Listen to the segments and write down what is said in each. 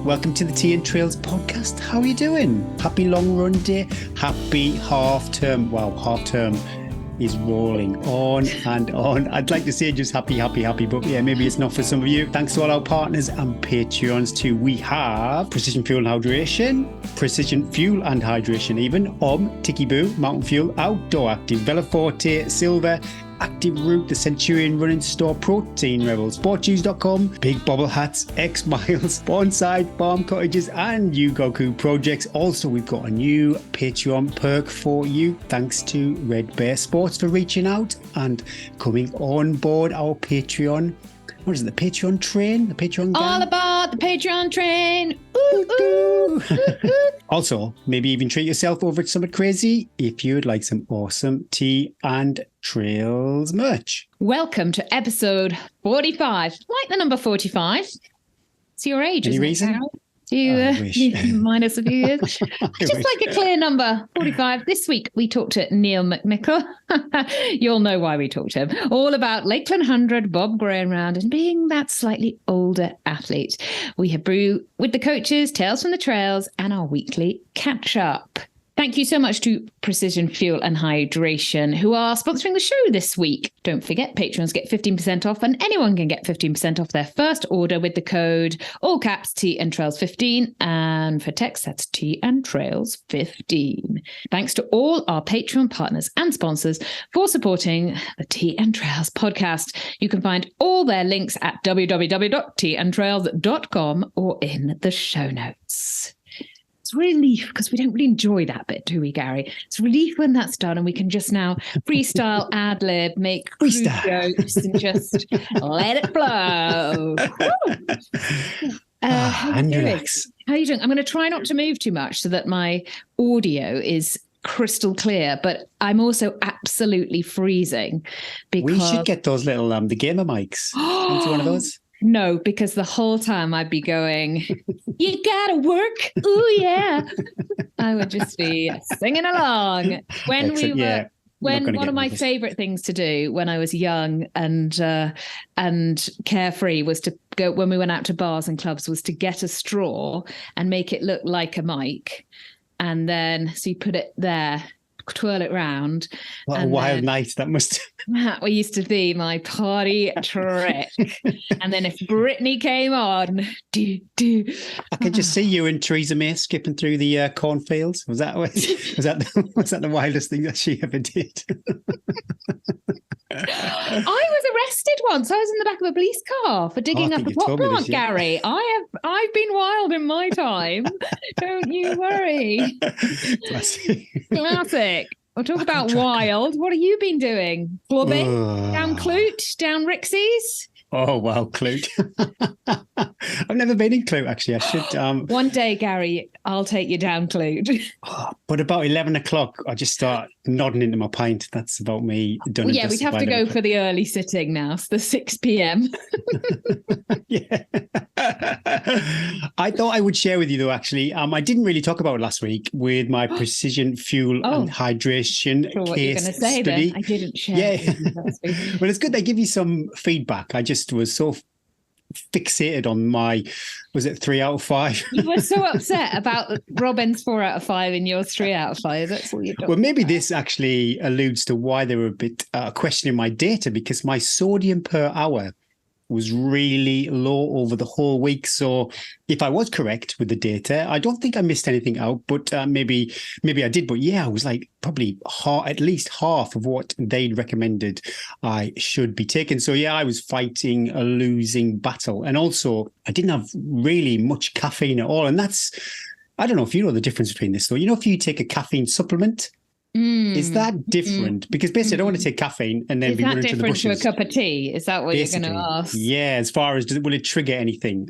Welcome to the Tea and Trails podcast. How are you doing? Happy long run day. Happy half term. Wow, half term is rolling on and on. I'd like to say just happy, but yeah, maybe it's not for some of you. Thanks to all our partners and Patreons too. We have Precision Fuel and Hydration even, Tiki Boo, Mountain Fuel, Outdoor Active, Veloforte, Silver, Active Root, the Centurion Running Store, Protein Rebels, sportshoes.com, Big Bobble Hats, X Miles, Bonside, Farm Cottages, and Yugoku Projects. Also, we've got a new Patreon perk for you. Thanks to Red Bear Sports for reaching out and coming on board our Patreon. What is it? The Patreon train? The Patreon gang? All about the Patreon train. Ooh, ooh, ooh, ooh. Also, maybe even treat yourself over at Summit Crazy if you would like some awesome tea and trails merch. Welcome to episode 45. Like the number 45. It's your age, Any isn't reason? it, Carol? Do you minus a few years? I just like a clear number, 45. This week, we talked to Neil MacNicol. You'll know why we talked to him. All about Lakeland 100, Bob Graham Round, and being that slightly older athlete. We have brew with the coaches, Tales from the Trails, and our weekly catch-up. Thank you so much to Precision Fuel and Hydration, who are sponsoring the show this week. Don't forget, patrons get 15% off, and anyone can get 15% off their first order with the code, all caps, Tea and Trails 15. And for text, that's Tea and Trails 15. Thanks to all our Patreon partners and sponsors for supporting the Tea and Trails podcast. You can find all their links at www.teaandtrails.com or in the show notes. It's relief because we don't really enjoy that bit, do we, Gary? It's relief when that's done and we can just now freestyle, ad-lib, make crude jokes and just let it flow. And relax. How are you doing? I'm going to try not to move too much so that my audio is crystal clear, but I'm also absolutely freezing because... We should get those little, the gamer mics. Into one of those. No, because the whole time I'd be going, you gotta work. Ooh, yeah. I would just be singing along. When Excellent. we were, Yeah, when one of my favorite things to do when I was young and carefree was to go, when we went out to bars and clubs, was to get a straw and make it look like a mic. And then, so you put it there, twirl it round. What a wild night that must. That used to be my party trick. And then if Britney came on, I could just see you and Theresa May skipping through the cornfields. Was that the wildest thing that she ever did? I was arrested once. I was in the back of a police car for digging up a pot plant, Gary. I've been wild in my time. Don't you worry. Classic. We'll talk about wild. What have you been doing? Clubbing? Down Clute? Down Rixie's? Oh, wow, Clute. I've never been in Clute, actually. I should. One day, Gary, I'll take you down Clute. But about 11 o'clock, I just start nodding into my pint. That's about me done. Well, yeah, we'd have to go for the early sitting now. It's the 6 p.m. Yeah. I thought I would share with you, though, actually. I didn't really talk about it last week with my Precision Fuel and Hydration what case you're going to say study. Then. I didn't share. Yeah. Well, it's good they give you some feedback. I just was so fixated on my, was it 3 out of 5? You were so upset about Robin's 4 out of 5 and yours 3 out of 5. That's all you're doing. Well, maybe this actually alludes to why they were a bit questioning my data, because my sodium per hour was really low over the whole week. So if I was correct with the data, I don't think I missed anything out, but maybe I did. But yeah, I was like probably at least half of what they'd recommended I should be taking. So yeah, I was fighting a losing battle. And also I didn't have really much caffeine at all. And that's, I don't know if you know the difference between this though. You know, if you take a caffeine supplement, is that different? Because basically, I don't want to take caffeine and then be running to the bushes. Is that different to a cup of tea? Is that what you're going to ask? Yeah, as far as will it trigger anything?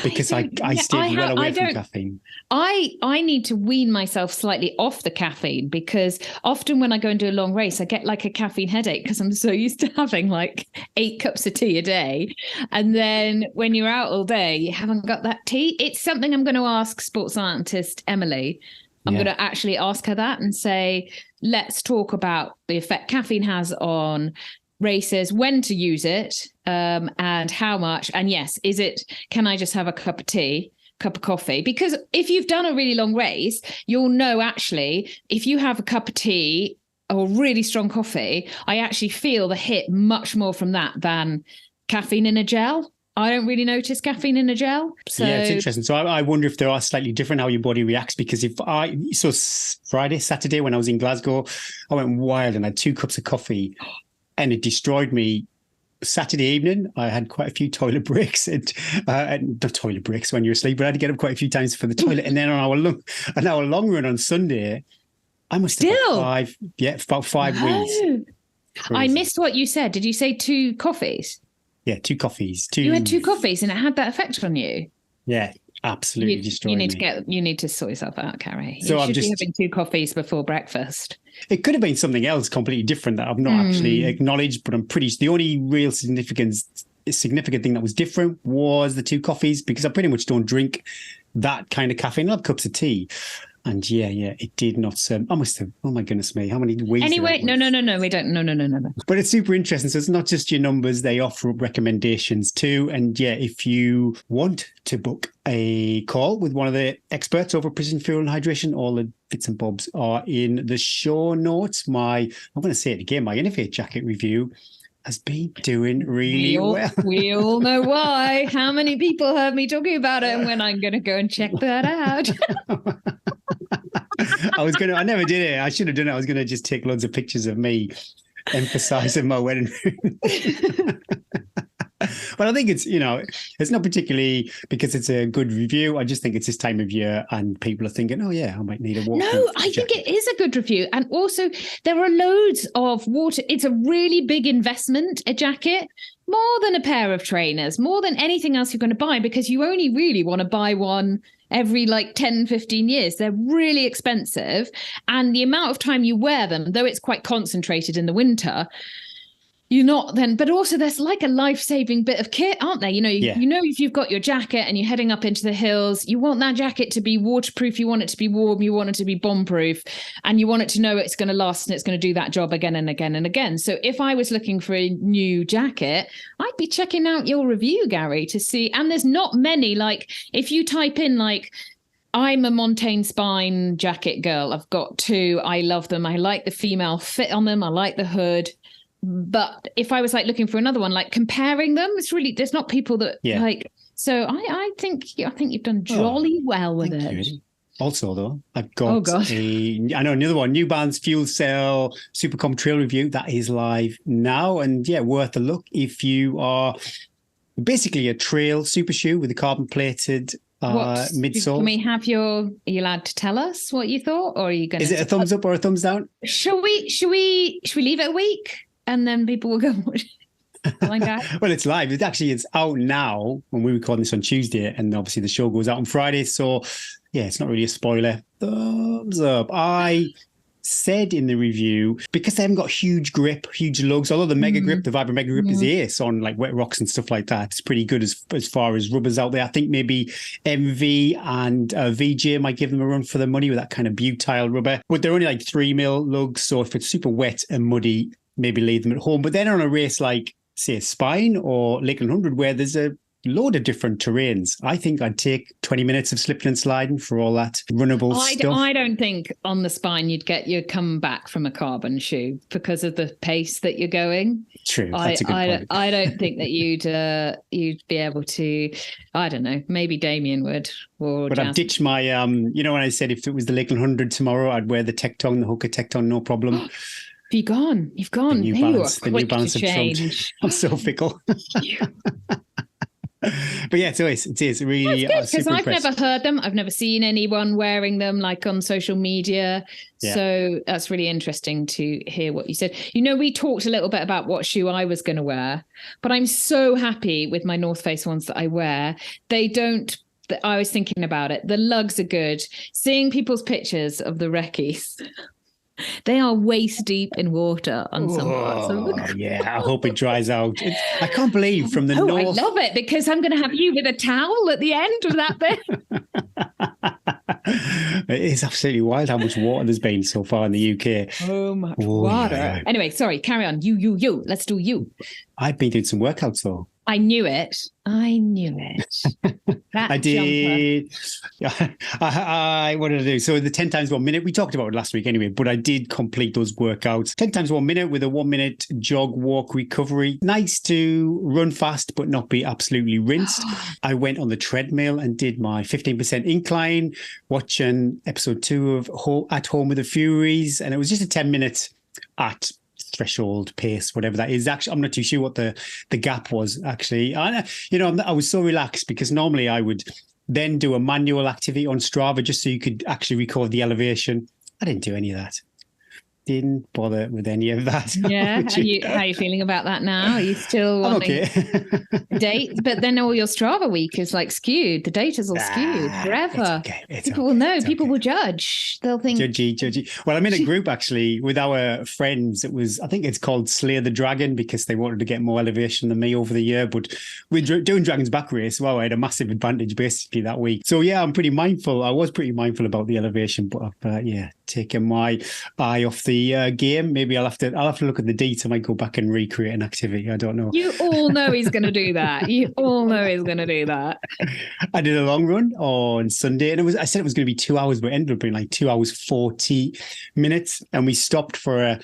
Because I stay well away from caffeine. I need to wean myself slightly off the caffeine because often when I go and do a long race, I get like a caffeine headache because I'm so used to having like 8 cups of tea a day. And then when you're out all day, you haven't got that tea. It's something I'm going to ask sports scientist Emily. I'm going to actually ask her that and say, let's talk about the effect caffeine has on races, when to use it, and how much. And yes, can I just have a cup of tea? cup of coffee, because if you've done a really long race, you'll know actually if you have a cup of tea or really strong coffee, I actually feel the hit much more from that than caffeine in a gel. I don't really notice caffeine in a gel. So yeah, it's interesting. So I wonder if there are slightly different how your body reacts, because Friday, Saturday when I was in Glasgow, I went wild and had 2 cups of coffee and it destroyed me. Saturday evening, I had quite a few toilet breaks and not toilet breaks when you're asleep, but I had to get up quite a few times for the toilet. And then an hour long run on Sunday, I must have about 5 weeks. I missed what you said. Did you say 2 coffees? Yeah, 2 coffees. You had 2 coffees and it had that effect on you? Yeah, absolutely destroyed me. You need to sort yourself out, Carrie. So you should be having 2 coffees before breakfast. It could have been something else completely different that I've not actually acknowledged, but the only real significant thing that was different was the 2 coffees, because I pretty much don't drink that kind of caffeine. I love cups of tea. And yeah, it did not. I must have. Oh my goodness me! How many weeks? Anyway, no, we don't. No. But it's super interesting. So it's not just your numbers; they offer up recommendations too. And yeah, if you want to book a call with one of the experts over precision fuel and hydration, all the bits and bobs are in the show notes. I'm going to say it again. My Innovate jacket review has been doing really well. We all know why. How many people heard me talking about it, and when I'm going to go and check that out. I never did it. I should have done it. I was going to just take loads of pictures of me emphasizing my wedding ring. But I think it's not particularly because it's a good review. I just think it's this time of year and people are thinking, oh yeah, I might need a water. No, I think it is a good review. And also there are loads of water. It's a really big investment, a jacket, more than a pair of trainers, more than anything else you're going to buy, because you only really want to buy one every 10, 15 years. They're really expensive. And the amount of time you wear them, though it's quite concentrated in the winter, you're not then, but also there's like a life-saving bit of kit, aren't there? You know, if you've got your jacket and you're heading up into the hills, you want that jacket to be waterproof, you want it to be warm, you want it to be bomb-proof, and you want it to know it's going to last and it's going to do that job again and again and again. So if I was looking for a new jacket, I'd be checking out your review, Gary, to see. And there's not many, if you type in I'm a Montaigne Spine jacket girl, I've got 2, I love them, I like the female fit on them, I like the hood. But if I was looking for another one, comparing them, it's really, there's not people that so I think you've done jolly well with it. You. Also, though, I've got another one, New Balance Fuel Cell Supercom Trail Review. That is live now. And yeah, worth a look if you are basically a trail super shoe with a carbon plated midsole. Can we have are you allowed to tell us what you thought, or are you going to? Is it a thumbs up or a thumbs down? Should we leave it a week? And then people will go watch. Well, it's live. It's out now when we record this on Tuesday, and obviously the show goes out on Friday. So, yeah, it's not really a spoiler. Thumbs up. I said in the review, because they haven't got huge grip, huge lugs, although the Mega Grip, the Vibra Mega Grip is ace on wet rocks and stuff like that. It's pretty good as far as rubbers out there. I think maybe MV and VJ might give them a run for their money with that kind of butyl rubber. But they're only 3 mil lugs, so if it's super wet and muddy, maybe leave them at home. But then on a race say, Spine or Lakeland 100, where there's a load of different terrains, I think I'd take 20 minutes of slipping and sliding for all that runnable stuff. I don't think on the Spine you'd get your comeback from a carbon shoe because of the pace that you're going. True, that's a good point. I don't think that you'd be able to. I don't know. Maybe Damien would. But I've ditched my. When I said if it was the Lakeland 100 tomorrow, I'd wear the Tecton, the Hooker Tecton, no problem. You've gone. The New Balance of change. I'm so fickle. But yeah, it is really because I've never heard them. I've never seen anyone wearing them on social media. Yeah. So that's really interesting to hear what you said. We talked a little bit about what shoe I was going to wear, but I'm so happy with my North Face ones that I wear. I was thinking about it. The lugs are good. Seeing people's pictures of the recce's. They are waist deep in water on some parts. Yeah, I hope it dries out. I can't believe from the north. I love it because I'm going to have you with a towel at the end of that bit. It is absolutely wild how much water there's been so far in the UK. So much water. Yeah. Anyway, sorry, carry on. You. Let's do you. I've been doing some workouts though. I knew it. That I did. What did I do? So the 10 times 1 minute, we talked about it last week anyway, but I did complete those workouts. 10 times 1 minute with a 1 minute jog, walk, recovery. Nice to run fast, but not be absolutely rinsed. I went on the treadmill and did my 15% incline, watching episode 2 of At Home with the Furies. And it was just a 10 minutes at threshold pace, whatever that is. Actually, I'm not too sure what the gap was actually. I was so relaxed because normally I would then do a manual activity on Strava just so you could actually record the elevation. I didn't do any of that. Didn't bother with any of that. Yeah. How are you feeling about that now? Are you still wanting date? But then all your Strava week is like skewed. The data's all skewed forever. People will know. People will judge. They'll think. Judgy. Well, I'm in a group actually with our friends. I think it's called Slay the Dragon because they wanted to get more elevation than me over the year. But we're doing Dragon's Back race. Well, I had a massive advantage basically that week. So yeah, I'm pretty mindful. I was pretty mindful about the elevation, but I've taken my eye off the game. Maybe I'll have to look at the data. I might go back and recreate an activity. I don't know. You all know he's going to do that. You all know he's going to do that. I did a long run on Sunday, and I said it was going to be 2 hours, but it ended up being like 2 hours 40 minutes. And we stopped for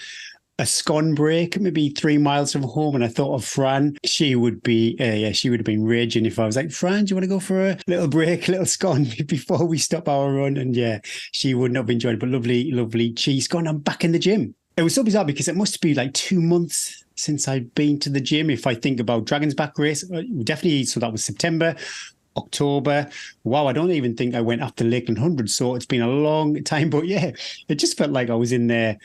a scone break, maybe 3 miles from home. And I thought of Fran. She would have been raging if I was like, Fran, do you want to go for a little break, a little scone before we stop our run? And yeah, she would not have enjoyed it. But lovely cheese scone. I'm back in the gym. It was so bizarre because it must be like 2 months since I've been to the gym. If I think about Dragon's Back race, definitely. So that was September. October. Wow, I don't even think I went after Lakeland 100. So it's been a long time. But yeah, it just felt like I was in there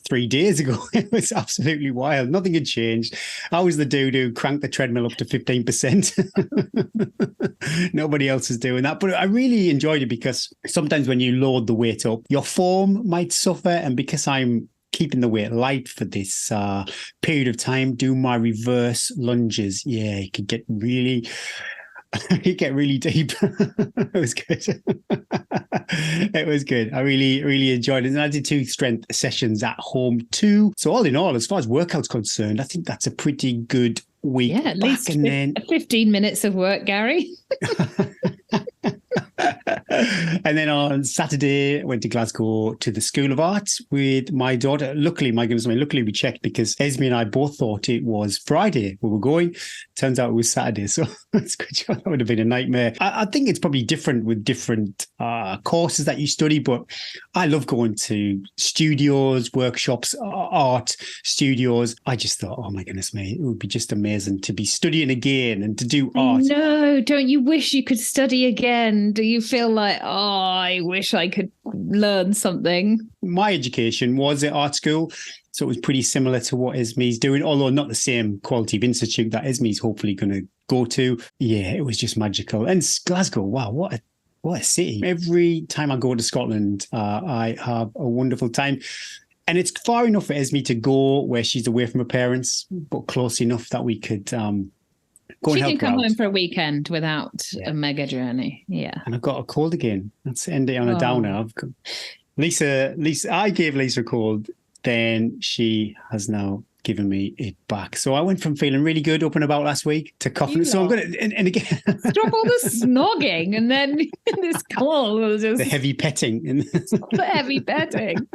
3 days ago. It was absolutely wild. Nothing had changed. I was the dude who cranked the treadmill up to 15%. Nobody else is doing that. But I really enjoyed it because sometimes when you load the weight up, your form might suffer. And because I'm keeping the weight light for this period of time, do my reverse lunges. Yeah, it could get really deep. It was good. It was good. I really enjoyed it. And I did 2 strength sessions at home too. So all in all, as far as workout's concerned, I think that's a pretty good week. Yeah, at least 15 minutes of work, Gary. And then on Saturday, I went to Glasgow to the School of Arts with my daughter. Luckily we checked because Esme and I both thought it was Friday we were going. Turns out it was Saturday. So it's good. That would have been a nightmare. I think it's probably different with different courses that you study, but I love going to studios, workshops, art studios. I just thought, oh my goodness me, it would be just amazing to be studying again and to do art. No, don't you wish you could study again? Do you feel like, oh, I wish I could learn something? My education was at art school, so it was pretty similar to what Esme's doing, although not the same quality of institute that Esme's hopefully going to go to. Yeah, it was just magical. And Glasgow, wow, what a city. Every time I go to Scotland, I have a wonderful time. And it's far enough for Esme to go where she's away from her parents, but close enough that we could she can come home for a weekend without a mega journey. Yeah. And I've got a cold again. Let's end it on a downer. Lisa, I gave Lisa a cold. Then she has now given me it back. So I went from feeling really good up and about last week to coughing. So I'm going to, and again. Stop all the snogging and then this cold was just. The heavy petting. The heavy petting.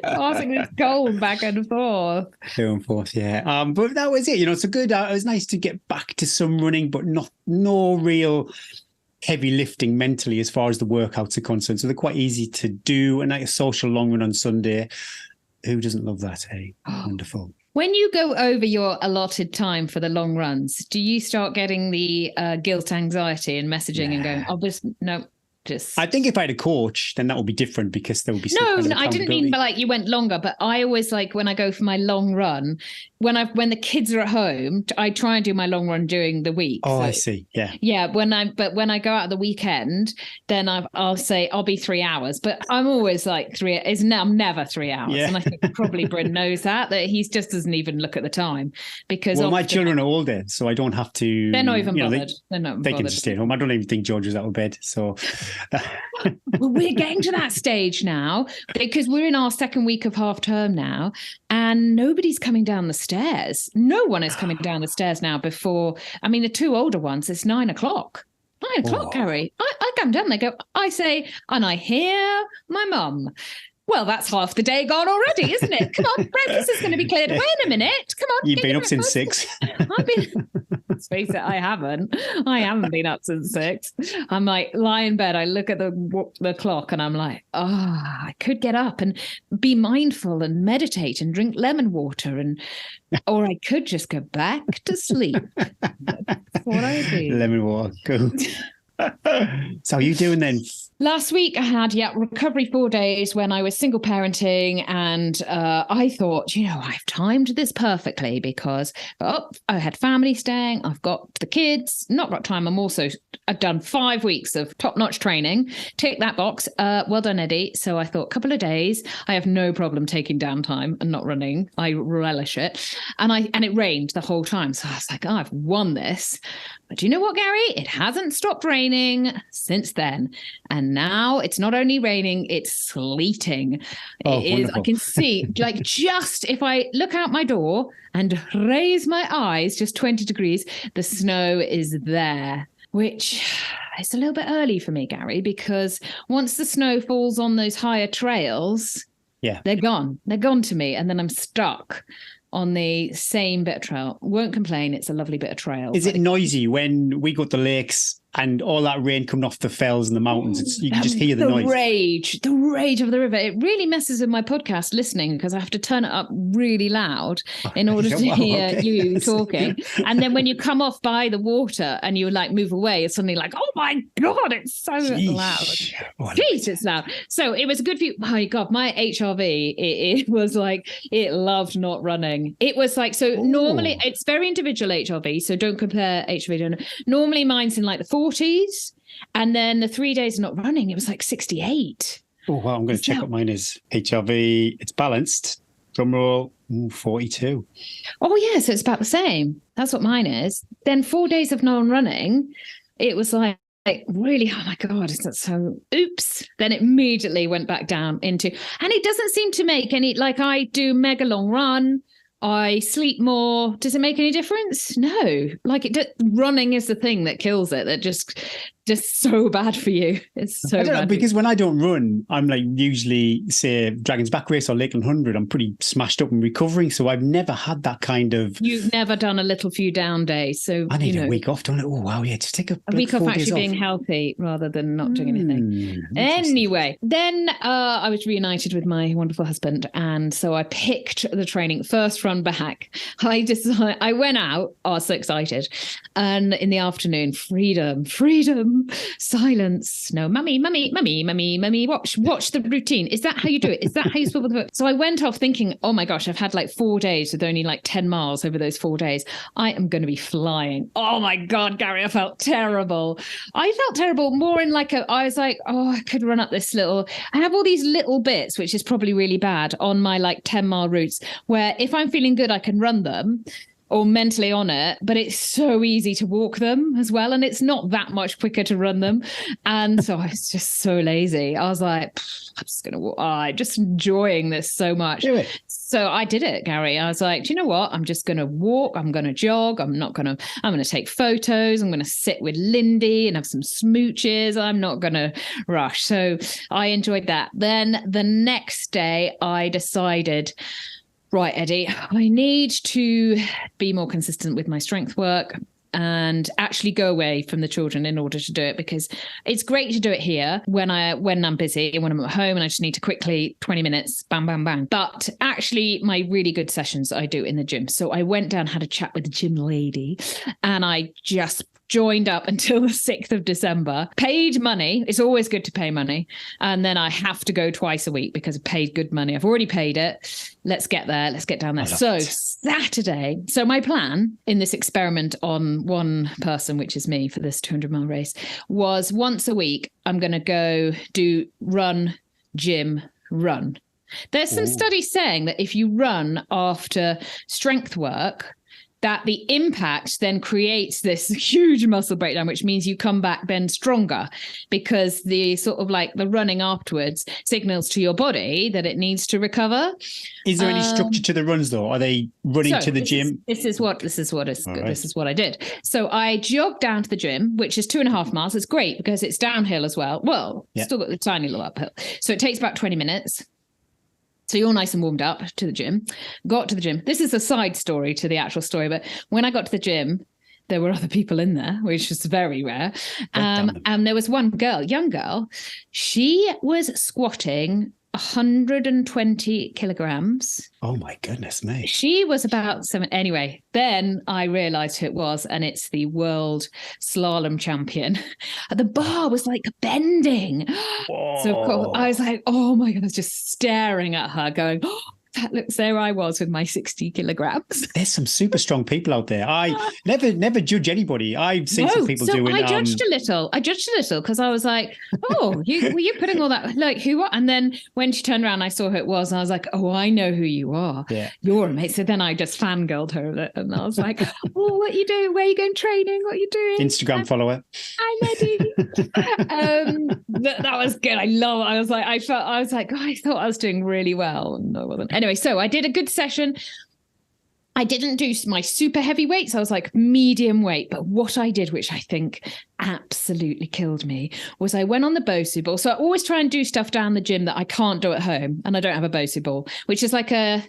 Passing this cold back and forth. Back and forth, yeah. But that was it. So good. It was nice to get back to some running, but no real heavy lifting mentally as far as the workouts are concerned. So they're quite easy to do. And like a social long run on Sunday. Who doesn't love that, hey? Wonderful. When you go over your allotted time for the long runs, do you start getting the guilt, anxiety and messaging and going, I think if I had a coach, then that would be different because there would be No, I didn't mean like you went longer, but I always like when I go for my long run, when the kids are at home, I try and do my long run during the week. Oh, so, I see. Yeah. Yeah. When I go out the weekend, then I'll say I'll be 3 hours, but I'm always like I'm never 3 hours. Yeah. And I think probably Bryn knows that he just doesn't even look at the time because my children are older, so I don't have to. They're not even bothered. They're not. They can just stay at home. I don't even think George was out of bed. So Well, we're getting to that stage now because we're in our second week of half term now, and nobody's coming down the stairs. No one is coming down the stairs now before. I mean, the two older ones, it's 9 o'clock. 9 o'clock, Gary. I come down, they go, I say, and I hear my mum. Well, that's half the day gone already, isn't it? Come on, breakfast is going to be cleared away in a minute. Come on. You've been up since 6. I've been, let's face it, I haven't been up since 6. I'm like, lie in bed. I look at the clock and I'm like, I could get up and be mindful and meditate and drink lemon water, or I could just go back to sleep. That's what I do. Lemon water, cool. So how are you doing then? Last week I had, recovery 4 days when I was single parenting, and I thought, I've timed this perfectly because I had family staying, I've got the kids, not got time. I've done 5 weeks of top-notch training. Tick that box. Well done, Eddie. So I thought, a couple of days, I have no problem taking downtime and not running. I relish it. And it rained the whole time. So I was like, I've won this. But you know what, Gary? It hasn't stopped raining since then. And now it's not only raining, it's sleeting. It is. Wonderful. I can see, just if I look out my door and raise my eyes just 20 degrees, the snow is there, which is a little bit early for me, Gary, because once the snow falls on those higher trails, they're gone. They're gone to me. And then I'm stuck on the same bit of trail. Won't complain. It's a lovely bit of trail. Is it noisy when we go to the lakes and all that rain coming off the fells and the mountains? You can just hear the noise. The rage of the river. It really messes with my podcast listening because I have to turn it up really loud in order to hear you talking. And then when you come off by the water and you move away, it's suddenly like, oh my God, it's so loud. Jeez, it's loud. So it was a good view. Oh my God, my HRV, it was it loved not running. It was normally it's very individual HRV, so don't compare HRV. Normally mine's in the 40s, and then the 3 days of not running, it was 68. Oh, well, I'm going to check what mine is. HRV, it's balanced. Drum roll, 42. Oh, yeah, so it's about the same. That's what mine is. Then 4 days of non-running, it was really, oh my God, is that so, oops. Then it immediately went back down into, and it doesn't seem to make any, I do mega long run, I sleep more. Does it make any difference? No. Running is the thing that kills it. That just so bad for you. It's so bad. Because when I don't run, I'm usually, say, Dragon's Back Race or Lakeland 100, I'm pretty smashed up and recovering. So I've never had that kind of... You've never done a little few down days. So I need a week off, don't I? Oh, wow, yeah. Just take a week off actually being healthy rather than not doing anything. Anyway, then I was reunited with my wonderful husband. And so I picked the training, first run back. I went out, I was so excited. And in the afternoon, freedom, silence. No, mummy, watch the routine. Is that how you do it? Is that how you swivel the foot? So I went off thinking, oh my gosh, I've had 4 days with only 10 miles over those 4 days. I am going to be flying. Oh my God, Gary, I felt terrible. I felt terrible more in I was I could run up this little, I have all these little bits, which is probably really bad on my 10-mile routes where if I'm feeling good, I can run them or mentally on it, but it's so easy to walk them as well. And it's not that much quicker to run them. And so I was just so lazy. I was I'm just going to walk. I'm just enjoying this so much. Do it. So I did it, Gary. I was do you know what? I'm just going to walk. I'm going to jog. I'm going to take photos. I'm going to sit with Lindy and have some smooches. I'm not going to rush. So I enjoyed that. Then the next day I decided, right, Eddie, I need to be more consistent with my strength work and actually go away from the children in order to do it, because it's great to do it here when I'm busy and when I'm at home and I just need to quickly 20 minutes, bang, bang, bang. But actually my really good sessions I do in the gym. So I went down, had a chat with the gym lady, and I just joined up until the 6th of December, paid money. It's always good to pay money. And then I have to go twice a week because I paid good money. I've already paid it. Let's get there. Let's get down there. So Saturday. So my plan in this experiment on one person, which is me for this 200-mile race, was once a week, I'm going to go do run, gym, run. There's some studies saying that if you run after strength work, that the impact then creates this huge muscle breakdown, which means you come back then stronger, because the sort of like the running afterwards signals to your body that it needs to recover. Is there any structure to the runs though? Are they running to the gym? This is what I did. So I jogged down to the gym, which is 2.5 miles. It's great because it's downhill as well. Well, still got the tiny little uphill. So it takes about 20 minutes. So you're nice and warmed up to the gym. Got to the gym. This is a side story to the actual story, but when I got to the gym, there were other people in there, which is very rare. And there was one girl, young girl. She was squatting 120 kilograms. Oh my goodness me. She was about 7. Anyway, then I realized who it was, and it's the world slalom champion. The bar was like bending. Whoa. So of course, I was like, oh my God, I was just staring at her going, oh, that looks, there I was with my 60 kilograms. There's some super strong people out there. I never judge anybody. I've seen some people doing. I judged a little because I was like, "Oh, were you putting all that like who?" And then when she turned around, I saw who it was, and I was like, "Oh, I know who you are. Yeah, you're amazing." So then I just fangirled her a bit, and I was like, "Oh, what are you doing? Where are you going training? What are you doing?" Instagram follower. I'm ready. That was good. I love it. I was like, God, I thought I was doing really well, and I wasn't. Anyway, so I did a good session. I didn't do my super heavy weights. I was like medium weight. But what I did, which I think absolutely killed me, was I went on the Bosu ball. So I always try and do stuff down the gym that I can't do at home. And I don't have a Bosu ball, which is like a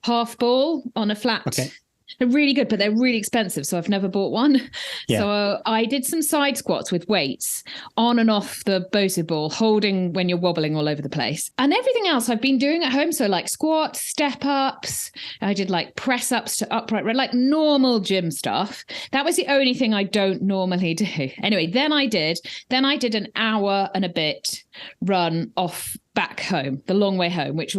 half ball on a flat. Okay. They're really good, but they're really expensive. So I've never bought one. Yeah. So I did some side squats with weights on and off the Bosu ball, holding when you're wobbling all over the place. And everything else I've been doing at home. So like squats, step ups. I did like press ups to upright, like normal gym stuff. That was the only thing I don't normally do. Anyway, then I did an hour and a bit run off back home, the long way home, which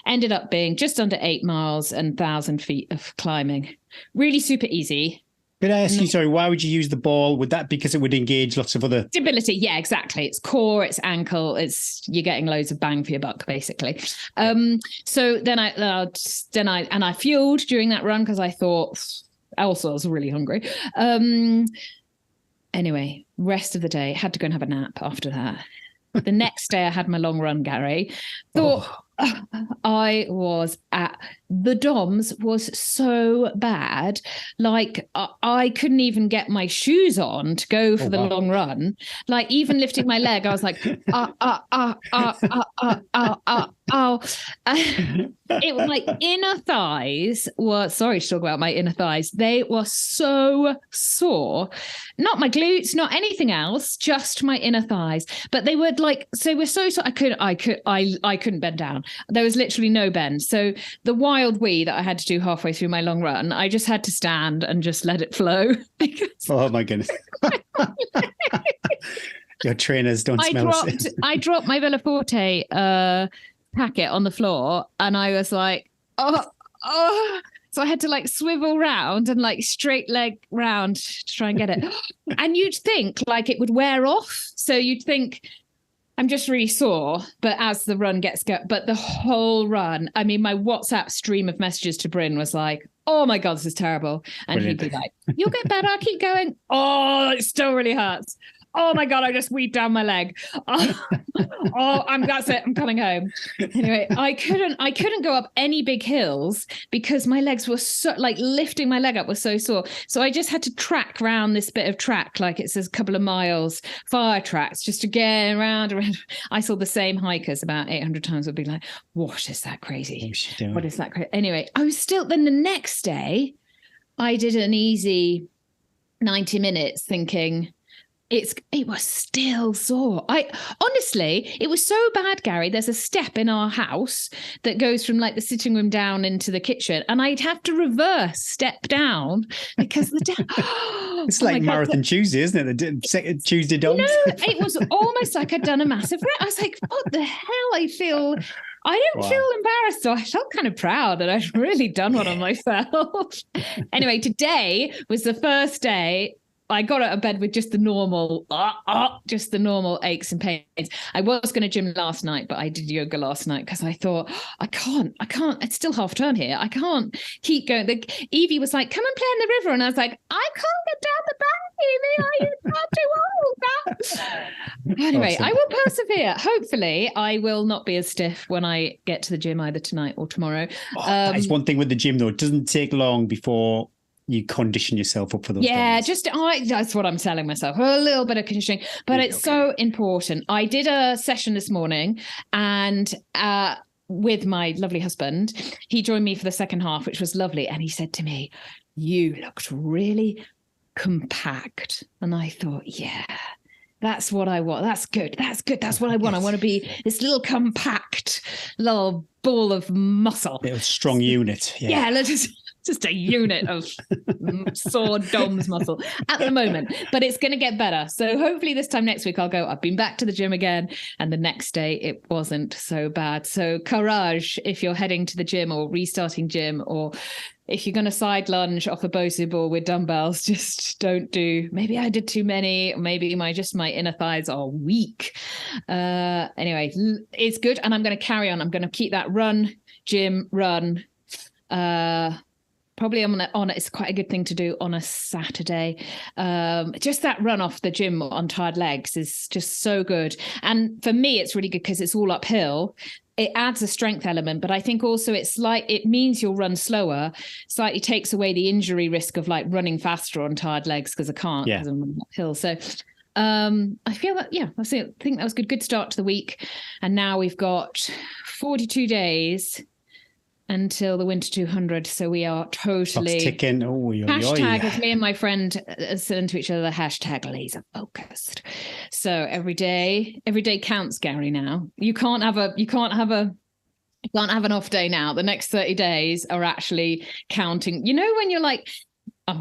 ended up being just under 8 miles and 1,000 feet of climbing. Really super easy. Could I ask you, sorry, why would you use the ball? Would that because it would engage lots of other stability? Yeah, exactly. It's core, it's ankle, you're getting loads of bang for your buck, basically. So then I fueled during that run because I thought also I was really hungry. Anyway, rest of the day, had to go and have a nap after that. The next day I had my long run, Gary. I was at the DOMS was so bad. Like I couldn't even get my shoes on to go for the long run. Like even lifting my leg, I was like, It was like inner thighs were, sorry to talk about my inner thighs. They were so sore. Not my glutes, not anything else, just my inner thighs. But they were like, so they were so sore. I couldn't bend down. There was literally no bend. So the wild wee that I had to do halfway through my long run, I just had to stand and just let it flow. Oh my goodness. Your trainers don't smell it. I dropped my Vela Forte packet on the floor and I was like, oh. So I had to like swivel round and like straight leg round to try and get it. And you'd think like it would wear off. So you'd think, I'm just really sore, but as the run gets going, but the whole run, I mean, my WhatsApp stream of messages to Bryn was like, oh my God, this is terrible. And Brilliant. He'd be like, you'll get better, keep going. Oh, it still really hurts. Oh my God, I just weaved down my leg. That's it. I'm coming home. Anyway, I couldn't go up any big hills because my legs were so, like lifting my leg up was so sore. So I just had to track around this bit of track, like it says a couple of miles, fire tracks, just to get around. I saw the same hikers about 800 times. I'd be like, what is that crazy? What is that crazy? Anyway, then the next day I did an easy 90 minutes thinking, it was still sore. Honestly, it was so bad, Gary. There's a step in our house that goes from like the sitting room down into the kitchen, and I'd have to reverse step down because it's like Marathon Tuesday, isn't it? The Tuesday DOMS. No, it was almost like I'd done a massive I was like, what the hell? I didn't feel embarrassed, so I felt kind of proud that I'd really done one on myself. Anyway, today was the first day I got out of bed with just the normal aches and pains. I was going to gym last night, but I did yoga last night because I thought, I can't, it's still half term here. I can't keep going. Evie was like, come and play in the river. And I was like, I can't get down the bank, Evie. I'm too old. Anyway, awesome. I will persevere. Hopefully I will not be as stiff when I get to the gym either tonight or tomorrow. That is one thing with the gym though. It doesn't take long before you condition yourself up for those days. That's what I'm telling myself, a little bit of conditioning, but it's so important. I did a session this morning and with my lovely husband, he joined me for the second half, which was lovely. And he said to me, you looked really compact. And I thought, yeah, that's what I want. That's good. That's what I want. I want to be this little compact little ball of muscle. Little strong unit. Yeah, just a unit of sore DOMS muscle at the moment, but it's going to get better. So hopefully this time next week I'll go, I've been back to the gym again. And the next day it wasn't so bad. So courage if you're heading to the gym or restarting gym, or if you're going to side lunge off a Bosu ball with dumbbells, just don't do, maybe I did too many, or maybe my inner thighs are weak. Anyway, it's good. And I'm going to carry on. I'm going to keep that gym run. Probably on it's quite a good thing to do on a Saturday. Just that run off the gym on tired legs is just so good. And for me, it's really good because it's all uphill. It adds a strength element, but I think also it means you'll run slower, slightly takes away the injury risk of like running faster on tired legs because I can't because I'm running uphill. So I feel that, I think that was a good start to the week. And now we've got 42 days until the Winter 200. So we are totally ticking. Hashtag, as me and my friend said to each other, hashtag laser focused. So every day counts, Gary. Now you can't have an off day now. The next 30 days are actually counting. You know, when you're like,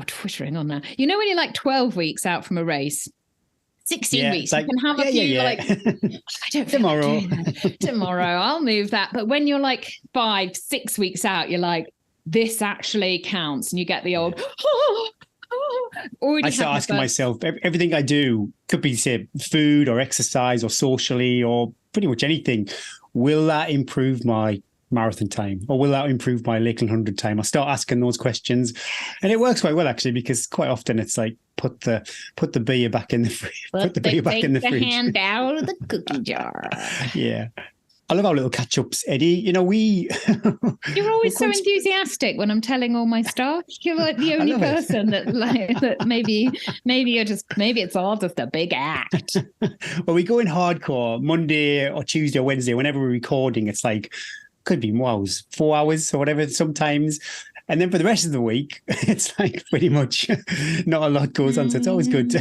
twittering on now. You know, when you're like 12 weeks out from a race, 16 weeks, you can have a few like, I don't feel like doing that. Tomorrow, I'll move that. But when you're like 5-6 weeks out, you're like, this actually counts. And you get the old, I start asking myself, everything I do could be, say, food or exercise or socially or pretty much anything. Will that improve my marathon time, or will that improve my Lakeland 100 time? I start asking those questions, and it works quite well actually, because quite often it's like put the beer back in the fridge. Put the beer back in the fridge. Hand out of the cookie jar. Yeah. I love our little catch-ups, Eddie. You know, You're always so enthusiastic when I'm telling all my stuff. You're like the only person that maybe it's all just a big act. Well, we go in hardcore Monday or Tuesday or Wednesday, whenever we're recording. It's like, could be 4 hours or whatever sometimes. And then for the rest of the week, it's like pretty much not a lot goes on. So it's always good.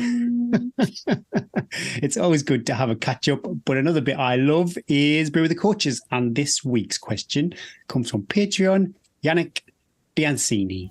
It's always good to have a catch up. But another bit I love is Brew with the Coaches. And this week's question comes from Patreon, Yannick Biancini.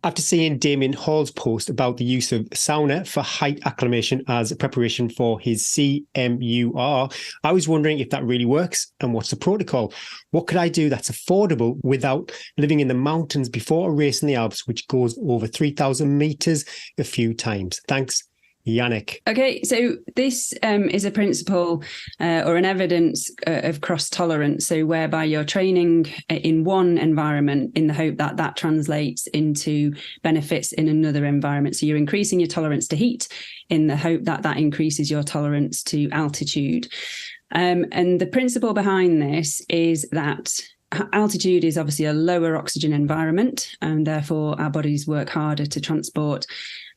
After seeing Damien Hall's post about the use of sauna for height acclimation as a preparation for his CMUR, I was wondering if that really works and what's the protocol. What could I do that's affordable without living in the mountains before a race in the Alps, which goes over 3,000 meters a few times? Thanks, Yannick. Okay, so this is a principle or an evidence of cross-tolerance, so whereby you're training in one environment in the hope that that translates into benefits in another environment. So you're increasing your tolerance to heat in the hope that that increases your tolerance to altitude. And the principle behind this is that altitude is obviously a lower oxygen environment, and therefore our bodies work harder to transport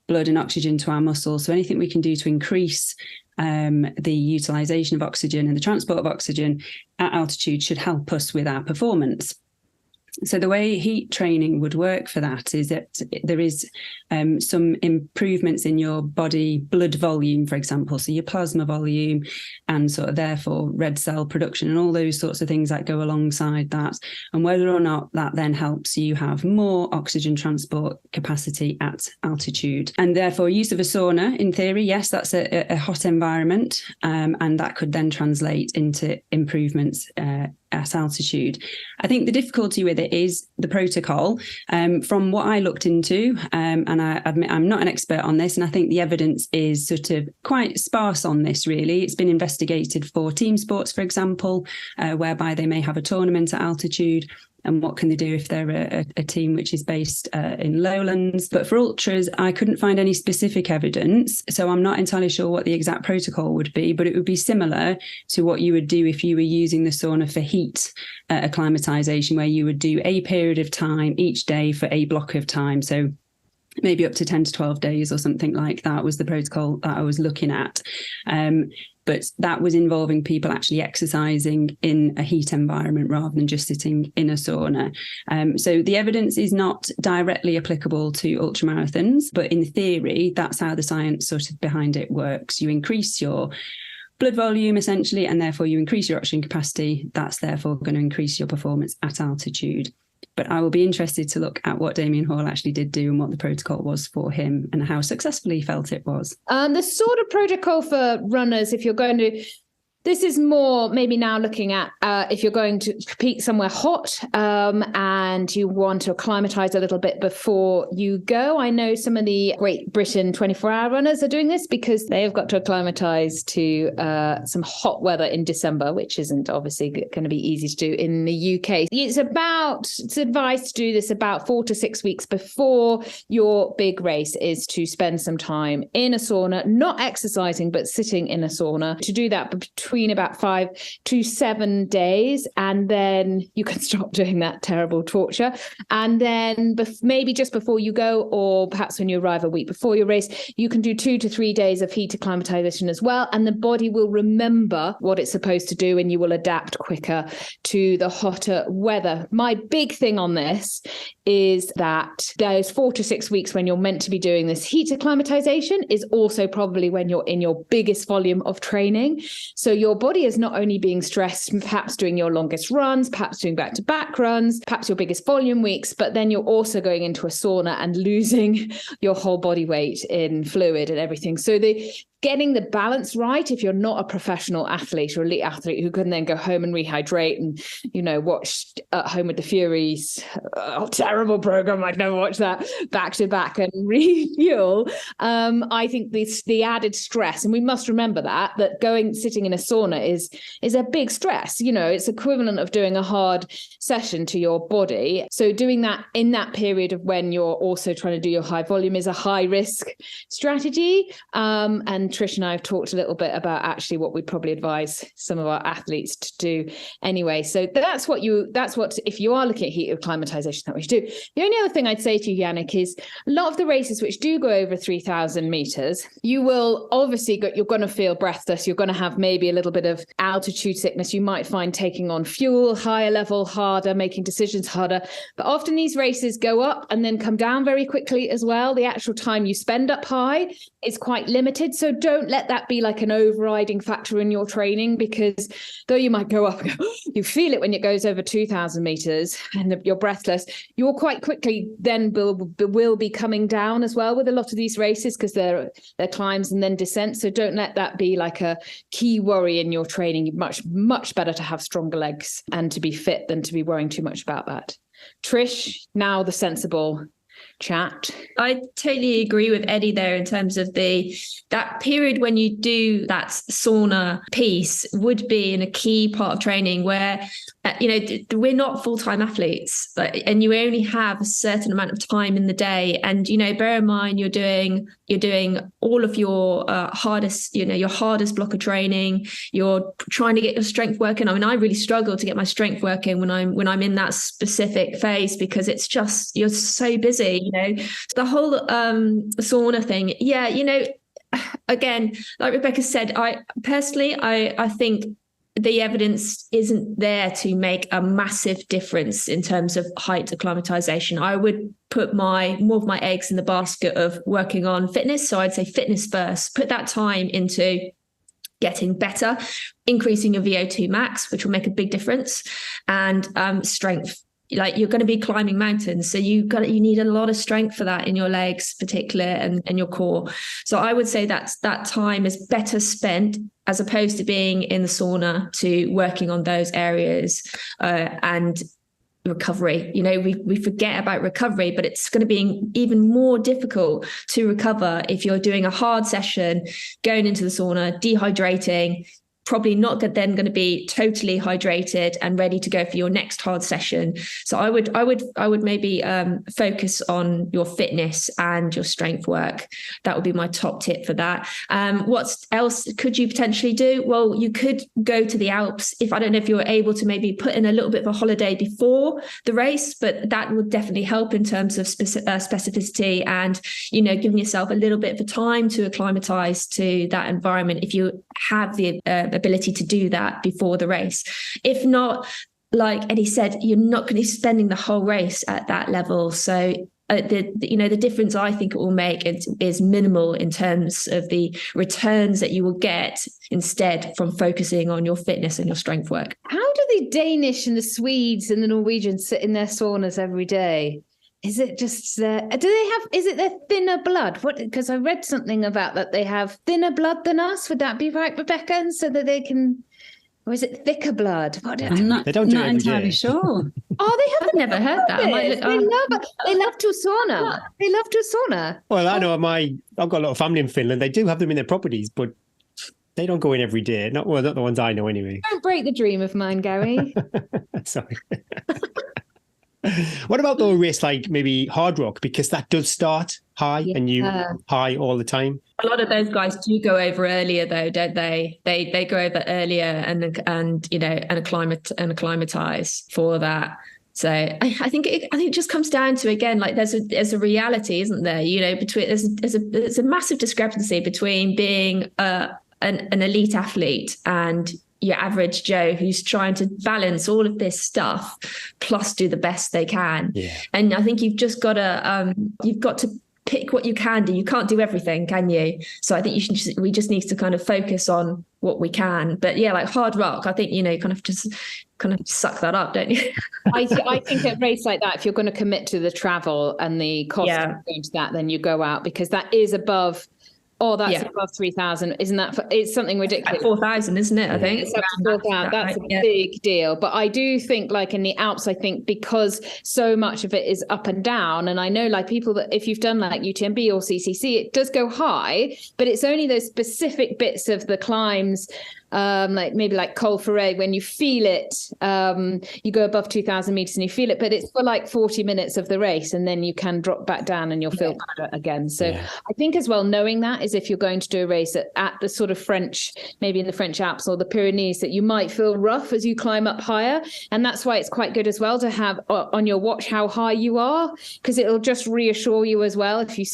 blood and oxygen to our muscles. So anything we can do to increase the utilization of oxygen and the transport of oxygen at altitude should help us with our performance. So the way heat training would work for that is that there is some improvements in your body blood volume, for example, so your plasma volume and sort of therefore red cell production and all those sorts of things that go alongside that, and whether or not that then helps you have more oxygen transport capacity at altitude. And therefore use of a sauna, in theory, yes, that's a hot environment, and that could then translate into improvements at altitude. I think the difficulty with it is the protocol. From what I looked into, and I admit I'm not an expert on this, and I think the evidence is sort of quite sparse on this, really. It's been investigated for team sports, for example, whereby they may have a tournament at altitude. And what can they do if they're a team which is based in lowlands? But for ultras, I couldn't find any specific evidence. So I'm not entirely sure what the exact protocol would be, but it would be similar to what you would do if you were using the sauna for heat acclimatization, where you would do a period of time each day for a block of time. So maybe up to 10 to 12 days or something like that was the protocol that I was looking at. But that was involving people actually exercising in a heat environment rather than just sitting in a sauna. So the evidence is not directly applicable to ultramarathons, but in theory, that's how the science sort of behind it works. You increase your blood volume essentially, and therefore you increase your oxygen capacity. That's therefore going to increase your performance at altitude. But I will be interested to look at what Damien Hall actually did do and what the protocol was for him and how successful he felt it was. The sort of protocol for runners, if you're going to, this is more maybe now looking at if you're going to compete somewhere hot and you want to acclimatise a little bit before you go. I know some of the Great Britain 24-hour runners are doing this because they have got to acclimatise to some hot weather in December, which isn't obviously going to be easy to do in the UK. It's advised to do this about 4 to 6 weeks before your big race, is to spend some time in a sauna, not exercising, but sitting in a sauna. To do that between about 5 to 7 days, and then you can stop doing that terrible torture. And then maybe just before you go, or perhaps when you arrive a week before your race, you can do 2 to 3 days of heat acclimatization as well. And the body will remember what it's supposed to do, and you will adapt quicker to the hotter weather. My big thing on this is that those 4 to 6 weeks when you're meant to be doing this heat acclimatization is also probably when you're in your biggest volume of training. So your body is not only being stressed, perhaps doing your longest runs, perhaps doing back-to-back runs, perhaps your biggest volume weeks, but then you're also going into a sauna and losing your whole body weight in fluid and everything. So getting the balance right, if you're not a professional athlete or elite athlete who can then go home and rehydrate and, watch At Home with the Furies, terrible program, I'd never watch that, back to back and refuel. I think the added stress, and we must remember that sitting in a sauna is a big stress. It's equivalent of doing a hard session to your body. So doing that in that period of when you're also trying to do your high volume is a high risk strategy. And Trish and I have talked a little bit about actually what we'd probably advise some of our athletes to do anyway. So that's what if you are looking at heat acclimatization, that we should do. The only other thing I'd say to you, Yannick, is a lot of the races which do go over 3,000 meters, you will obviously you're going to feel breathless. You're going to have maybe a little bit of altitude sickness. You might find taking on fuel higher level harder, making decisions harder. But often these races go up and then come down very quickly as well. The actual time you spend up high is quite limited. So don't let that be like an overriding factor in your training, because though you might go up, you feel it when it goes over 2,000 meters and you're breathless, you're quite quickly then will be coming down as well with a lot of these races, because they're climbs and then descents. So don't let that be like a key worry in your training. Much better to have stronger legs and to be fit than to be worrying too much about that. Trish, now the sensible chat. I totally agree with Eddie there in terms of that period when you do that sauna piece would be in a key part of training where we're not full-time athletes, and you only have a certain amount of time in the day, and bear in mind you're doing all of your hardest block of training. You're trying to get your strength working. I mean, I really struggle to get my strength working when I'm in that specific phase, because it's just, you're so busy. The whole sauna thing, again, like Rebecca said, I personally think the evidence isn't there to make a massive difference in terms of height acclimatization. I would put more of my eggs in the basket of working on fitness. So I'd say fitness first, put that time into getting better, increasing your VO2 max, which will make a big difference, and strength. Like, you're going to be climbing mountains, so you need a lot of strength for that in your legs, particularly, and your core. So I would say that time is better spent, as opposed to being in the sauna, to working on those areas and recovery. We forget about recovery, but it's going to be even more difficult to recover if you're doing a hard session, going into the sauna, dehydrating, probably not then going to be totally hydrated and ready to go for your next hard session. So I would maybe focus on your fitness and your strength work. That would be my top tip for that. What else could you potentially do? Well, you could go to the Alps. I don't know if you're able to maybe put in a little bit of a holiday before the race, but that would definitely help in terms of specificity and, giving yourself a little bit of a time to acclimatize to that environment, if you have the ability to do that before the race. If not, like Eddie said, you're not going to be spending the whole race at that level. So the difference I think it will make is minimal in terms of the returns that you will get instead from focusing on your fitness and your strength work. How do the Danish and the Swedes and the Norwegians sit in their saunas every day? Is it just is it their thinner blood? Because I read something about that they have thinner blood than us. Would that be right, Rebecca? And so that they can, or is it thicker blood? I'm not entirely sure. I've never heard that. They love to sauna. They love to sauna. Well, I know I've got a lot of family in Finland. They do have them in their properties, but they don't go in every day. Not the ones I know anyway. Don't break the dream of mine, Gary. Sorry. What about the race like maybe hard rock? Because that does start high and you high all the time. A lot of those guys do go over earlier though, don't they? They go over earlier and acclimatize for that. So I think it just comes down to, again, like there's a reality, isn't there? Between there's a massive discrepancy between being an elite athlete and your average Joe who's trying to balance all of this stuff plus do the best they can. Yeah. And I think you've got to pick what you can do. You can't do everything, can you? So I think we just need to kind of focus on what we can. But yeah, like hard rock, I think, kind of suck that up, don't you? I think at a race like that, if you're going to commit to the travel and the cost of going to that, then you go out, because that is above. Oh, that's above 3,000. Isn't that? It's something ridiculous. Like 4,000, isn't it? I think it's up to 4,000. That's a big deal. But I do think, like in the Alps, I think because so much of it is up and down, and I know like people that if you've done like UTMB or CCC, it does go high, but it's only those specific bits of the climbs. Like maybe like Col Ferret, when you feel it, you go above 2,000 meters and you feel it, but it's for like 40 minutes of the race, and then you can drop back down and you'll feel better again. So I think as well, knowing that is if you're going to do a race at the sort of French, maybe in the French Alps or the Pyrenees, that you might feel rough as you climb up higher. And that's why it's quite good as well to have on your watch how high you are, because it'll just reassure you as well if you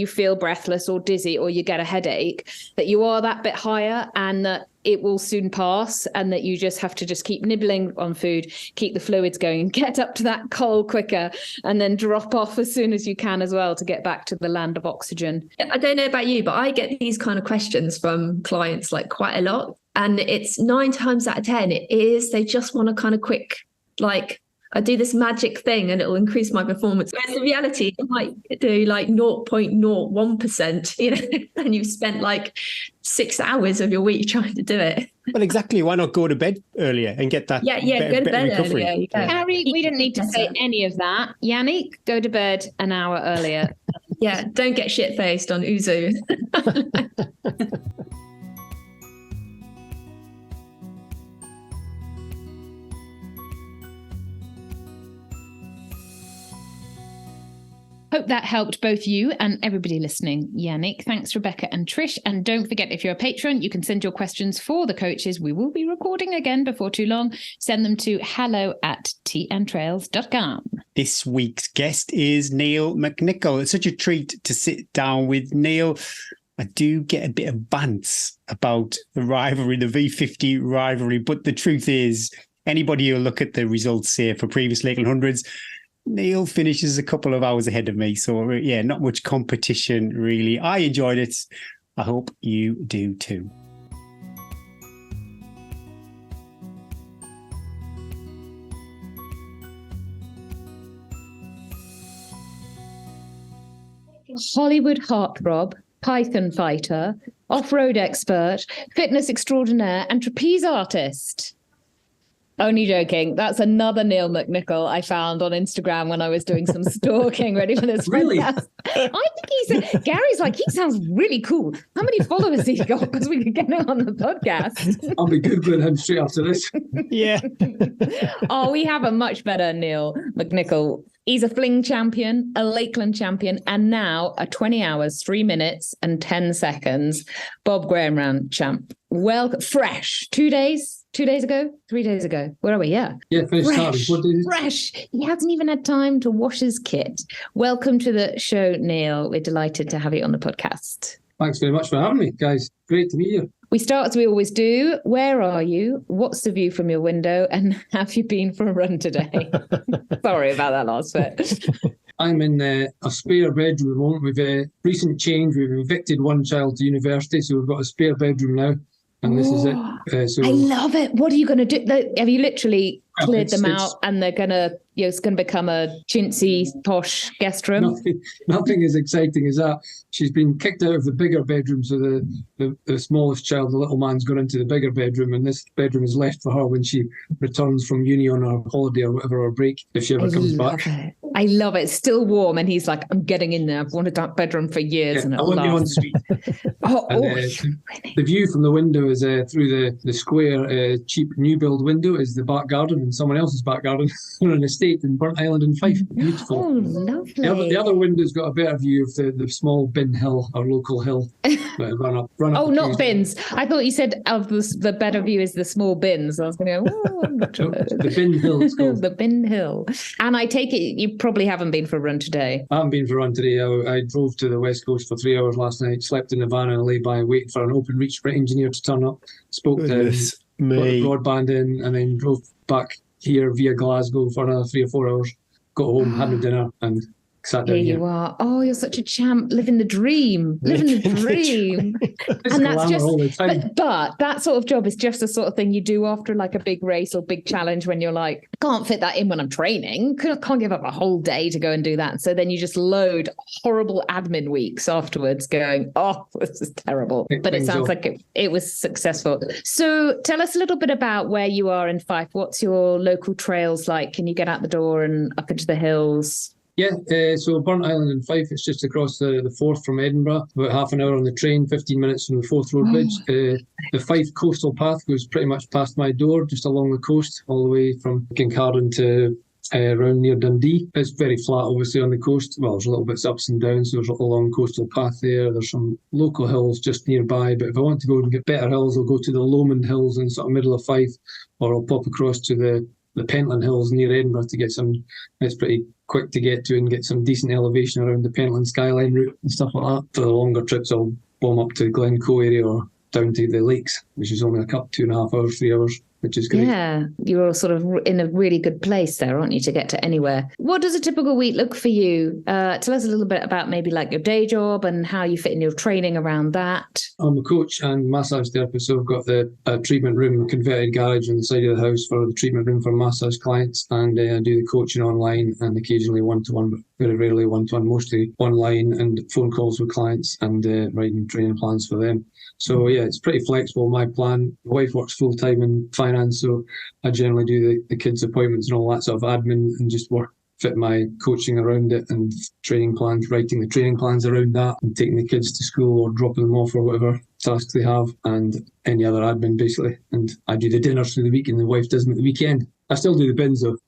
feel breathless or dizzy or you get a headache, that you are that bit higher and that it will soon pass, and that you just have to just keep nibbling on food, keep the fluids going, get up to that coal quicker, and then drop off as soon as you can as well to get back to the land of oxygen. I don't know about you, but I get these kind of questions from clients like quite a lot. And it's 9 times out of 10, they just want a kind of quick, like, I do this magic thing and it will increase my performance. Whereas the reality, you might do like 0.01%, and you've spent like 6 hours of your week trying to do it. Well, exactly. Why not go to bed earlier and get that? Go to bed recovery. Earlier. Harry, we didn't need to say any of that. Yannick, go to bed an hour earlier. Yeah, don't get shit-faced on Uzu. Hope that helped both you and everybody listening. Yannick, thanks Rebecca and Trish. And don't forget, if you're a patron, you can send your questions for the coaches. We will be recording again before too long. Send them to hello@teaandtrails.com. This week's guest is Neil MacNicol. It's such a treat to sit down with Neil. I do get a bit of bants about the rivalry, the V50 rivalry. But the truth is, anybody who'll look at the results here for previous Lakeland hundreds, Neil finishes a couple of hours ahead of me. So yeah, not much competition really. I enjoyed it. I hope you do too. Hollywood heartthrob, Python fighter, off-road expert, fitness extraordinaire, and trapeze artist. Only joking. That's another Neil MacNicol I found on Instagram when I was doing some stalking ready for this Really? podcast. I think Gary's like, he sounds really cool. How many followers he got? Because we could get him on the podcast. I'll be Googling him straight after this. Yeah. Oh, we have a much better Neil MacNicol. He's a fling champion, a Lakeland champion, and now a 20 hours, 3 minutes and 10 seconds Bob Graham round champ. Well, fresh. 2 days? 2 days ago? 3 days ago? Where are we? Yeah. Yeah, finished Fresh. Saturday. 4 days. Fresh. He hasn't even had time to wash his kit. Welcome to the show, Neil. We're delighted to have you on the podcast. Thanks very much for having me, guys. Great to meet you. We start as we always do. Where are you? What's the view from your window? And have you been for a run today? Sorry about that last bit. I'm in a spare bedroom at the moment. We've a recent change. We've evicted one child to university, so we've got a spare bedroom now. And this is it. So I love it. What are you going to do? Have you literally cleared them it's- out and they're going to, it's going to become a chintzy, posh guest room? nothing as exciting as that. She's been kicked out of the bigger bedroom, so the smallest child, the little man's gone into the bigger bedroom, and this bedroom is left for her when she returns from uni on her holiday or whatever, or break, if she ever comes back. I love it. It's still warm, and he's like, I'm getting in there. I've wanted that bedroom for years. Yeah, and I want the ensuite. The view from the window is through the square, cheap new build window is the back garden, and someone else's back garden on an estate in Burnt Island in Fife. Beautiful. Oh, lovely. The other window's got a better view of the small bin hill, our local hill. Run up Oh, the not trees. bins. I thought you said of the better view is the small bins. I was going to go, oh, I'm not sure. The bin hill, it's called. The bin hill. And I take it you probably haven't been for a run today. I haven't been for a run today. I drove to the West Coast for 3 hours last night, slept in the van and lay by waiting for an open reach engineer to turn up. Spoke to him, Goodness got the me. broadband in, and then drove back here via Glasgow for another 3 or 4 hours. Got home, had my dinner, and sat down Here here. you are. Oh, you're such a champ. Living the dream. Living the dream. It's And that's glamour just, all the time. but that sort of job is just the sort of thing you do after like a big race or big challenge when you're like, I can't fit that in when I'm training. Can't give up a whole day to go and do that. So then you just load horrible admin weeks afterwards going, oh, this is terrible. But it sounds like it was successful. So tell us a little bit about where you are in Fife. What's your local trails like? Can you get out the door and up into the hills? Yeah, so Burnt Island in Fife, it's just across the Forth from Edinburgh, about half an hour on the train, 15 minutes from the Forth Road Bridge. The Fife coastal path goes pretty much past my door, just along the coast, all the way from Kincardine to around near Dundee. It's very flat, obviously, on the coast. Well, there's a little bits ups and downs, so there's a long coastal path there. There's some local hills just nearby, but if I want to go and get better hills, I'll go to the Lomond Hills in sort of middle of Fife, or I'll pop across to the Pentland Hills near Edinburgh to get some. It's pretty quick to get to and get some decent elevation around the Pentland skyline route and stuff like that. For the longer trips, I'll bomb up to Glencoe area or down to the lakes, which is only a couple, 2.5 hours, 3 hours, which is great. Yeah, you're sort of in a really good place there, aren't you, to get to anywhere. What does a typical week look for you? Tell us a little bit about maybe like your day job and how you fit in your training around that. I'm a coach and massage therapist, so I've got the treatment room, converted garage on the side of the house for the treatment room for massage clients, and I do the coaching online and occasionally one-to-one, but very rarely one-to-one, mostly online and phone calls with clients and writing training plans for them. So yeah, it's pretty flexible. My plan, my wife works full-time in finance, so I generally do the kids' appointments and all that sort of admin and just fit my coaching around it and training plans, writing the training plans around that and taking the kids to school or dropping them off or whatever tasks they have and any other admin basically. And I do the dinners through the week and the wife does them at the weekend. I still do the bins though.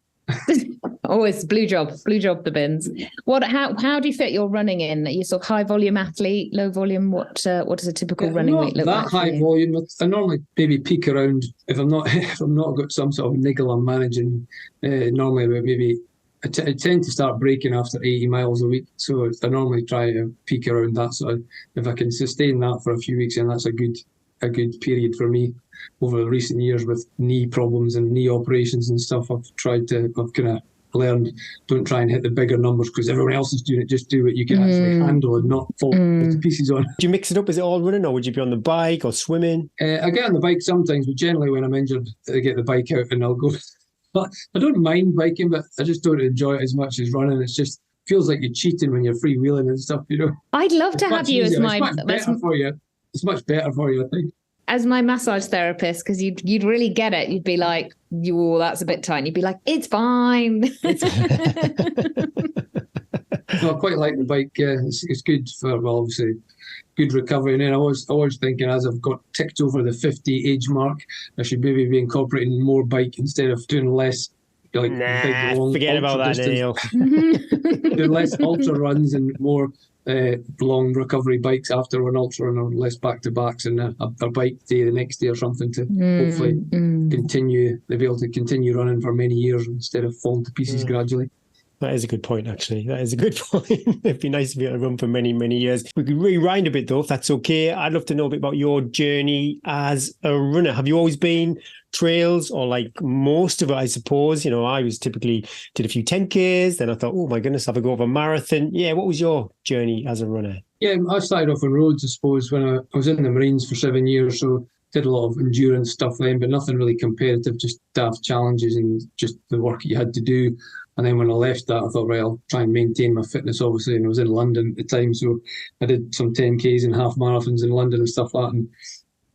Oh, it's blue job, the bins. How do you fit your running in? Are you sort of high volume athlete, low volume? What does a typical running week look like? That high volume. I normally maybe peak around if I'm not got some sort of niggle I'm managing. Normally about maybe I tend to start breaking after 80 miles a week. So I normally try to peak around that. So if I can sustain that for a few weeks, then that's a good period for me. Over recent years with knee problems and knee operations and stuff, I've kind of learned, don't try and hit the bigger numbers because everyone else is doing it. Just do what you can actually handle and not fall to pieces on. Do you mix it up? Is it all running, or would you be on the bike or swimming? I get on the bike sometimes, but generally when I'm injured, I get the bike out and I'll go. But I don't mind biking, but I just don't enjoy it as much as running. It's just feels like you're cheating when you're freewheeling and stuff, you know. I'd love to have you as my. It's much better for you. It's much better for you, I think. As my massage therapist, because you'd really get it. You'd be like, "Oh, that's a bit tight." You'd be like, "It's fine." No, I quite like the bike. It's good for, well, obviously, good recovery. And then I was thinking, as I've got ticked over the 50 age mark, I should maybe be incorporating more bike instead of doing less. Like big, long, forget about that, Neil. Doing less ultra runs and more long recovery bikes after an ultra run, or less back-to-backs, and a bike day the next day or something to hopefully be able to continue running for many years instead of falling to pieces gradually. That is a good point, actually. That is a good point. It'd be nice to be able to run for many, many years. We could rewind a bit, though, if that's okay. I'd love to know a bit about your journey as a runner. Have you always been trails, or like most of it, I suppose? You know, I was typically did a few 10Ks, then I thought, oh my goodness, have a go of a marathon. Yeah, what was your journey as a runner? Yeah, I started off on roads, I suppose, when I was in the Marines for 7 years, so did a lot of endurance stuff then, but nothing really competitive, just daft challenges and just the work you had to do. And then when I left that, I thought, right, I'll try and maintain my fitness, obviously. And I was in London at the time, so I did some 10Ks and half marathons in London and stuff like that. And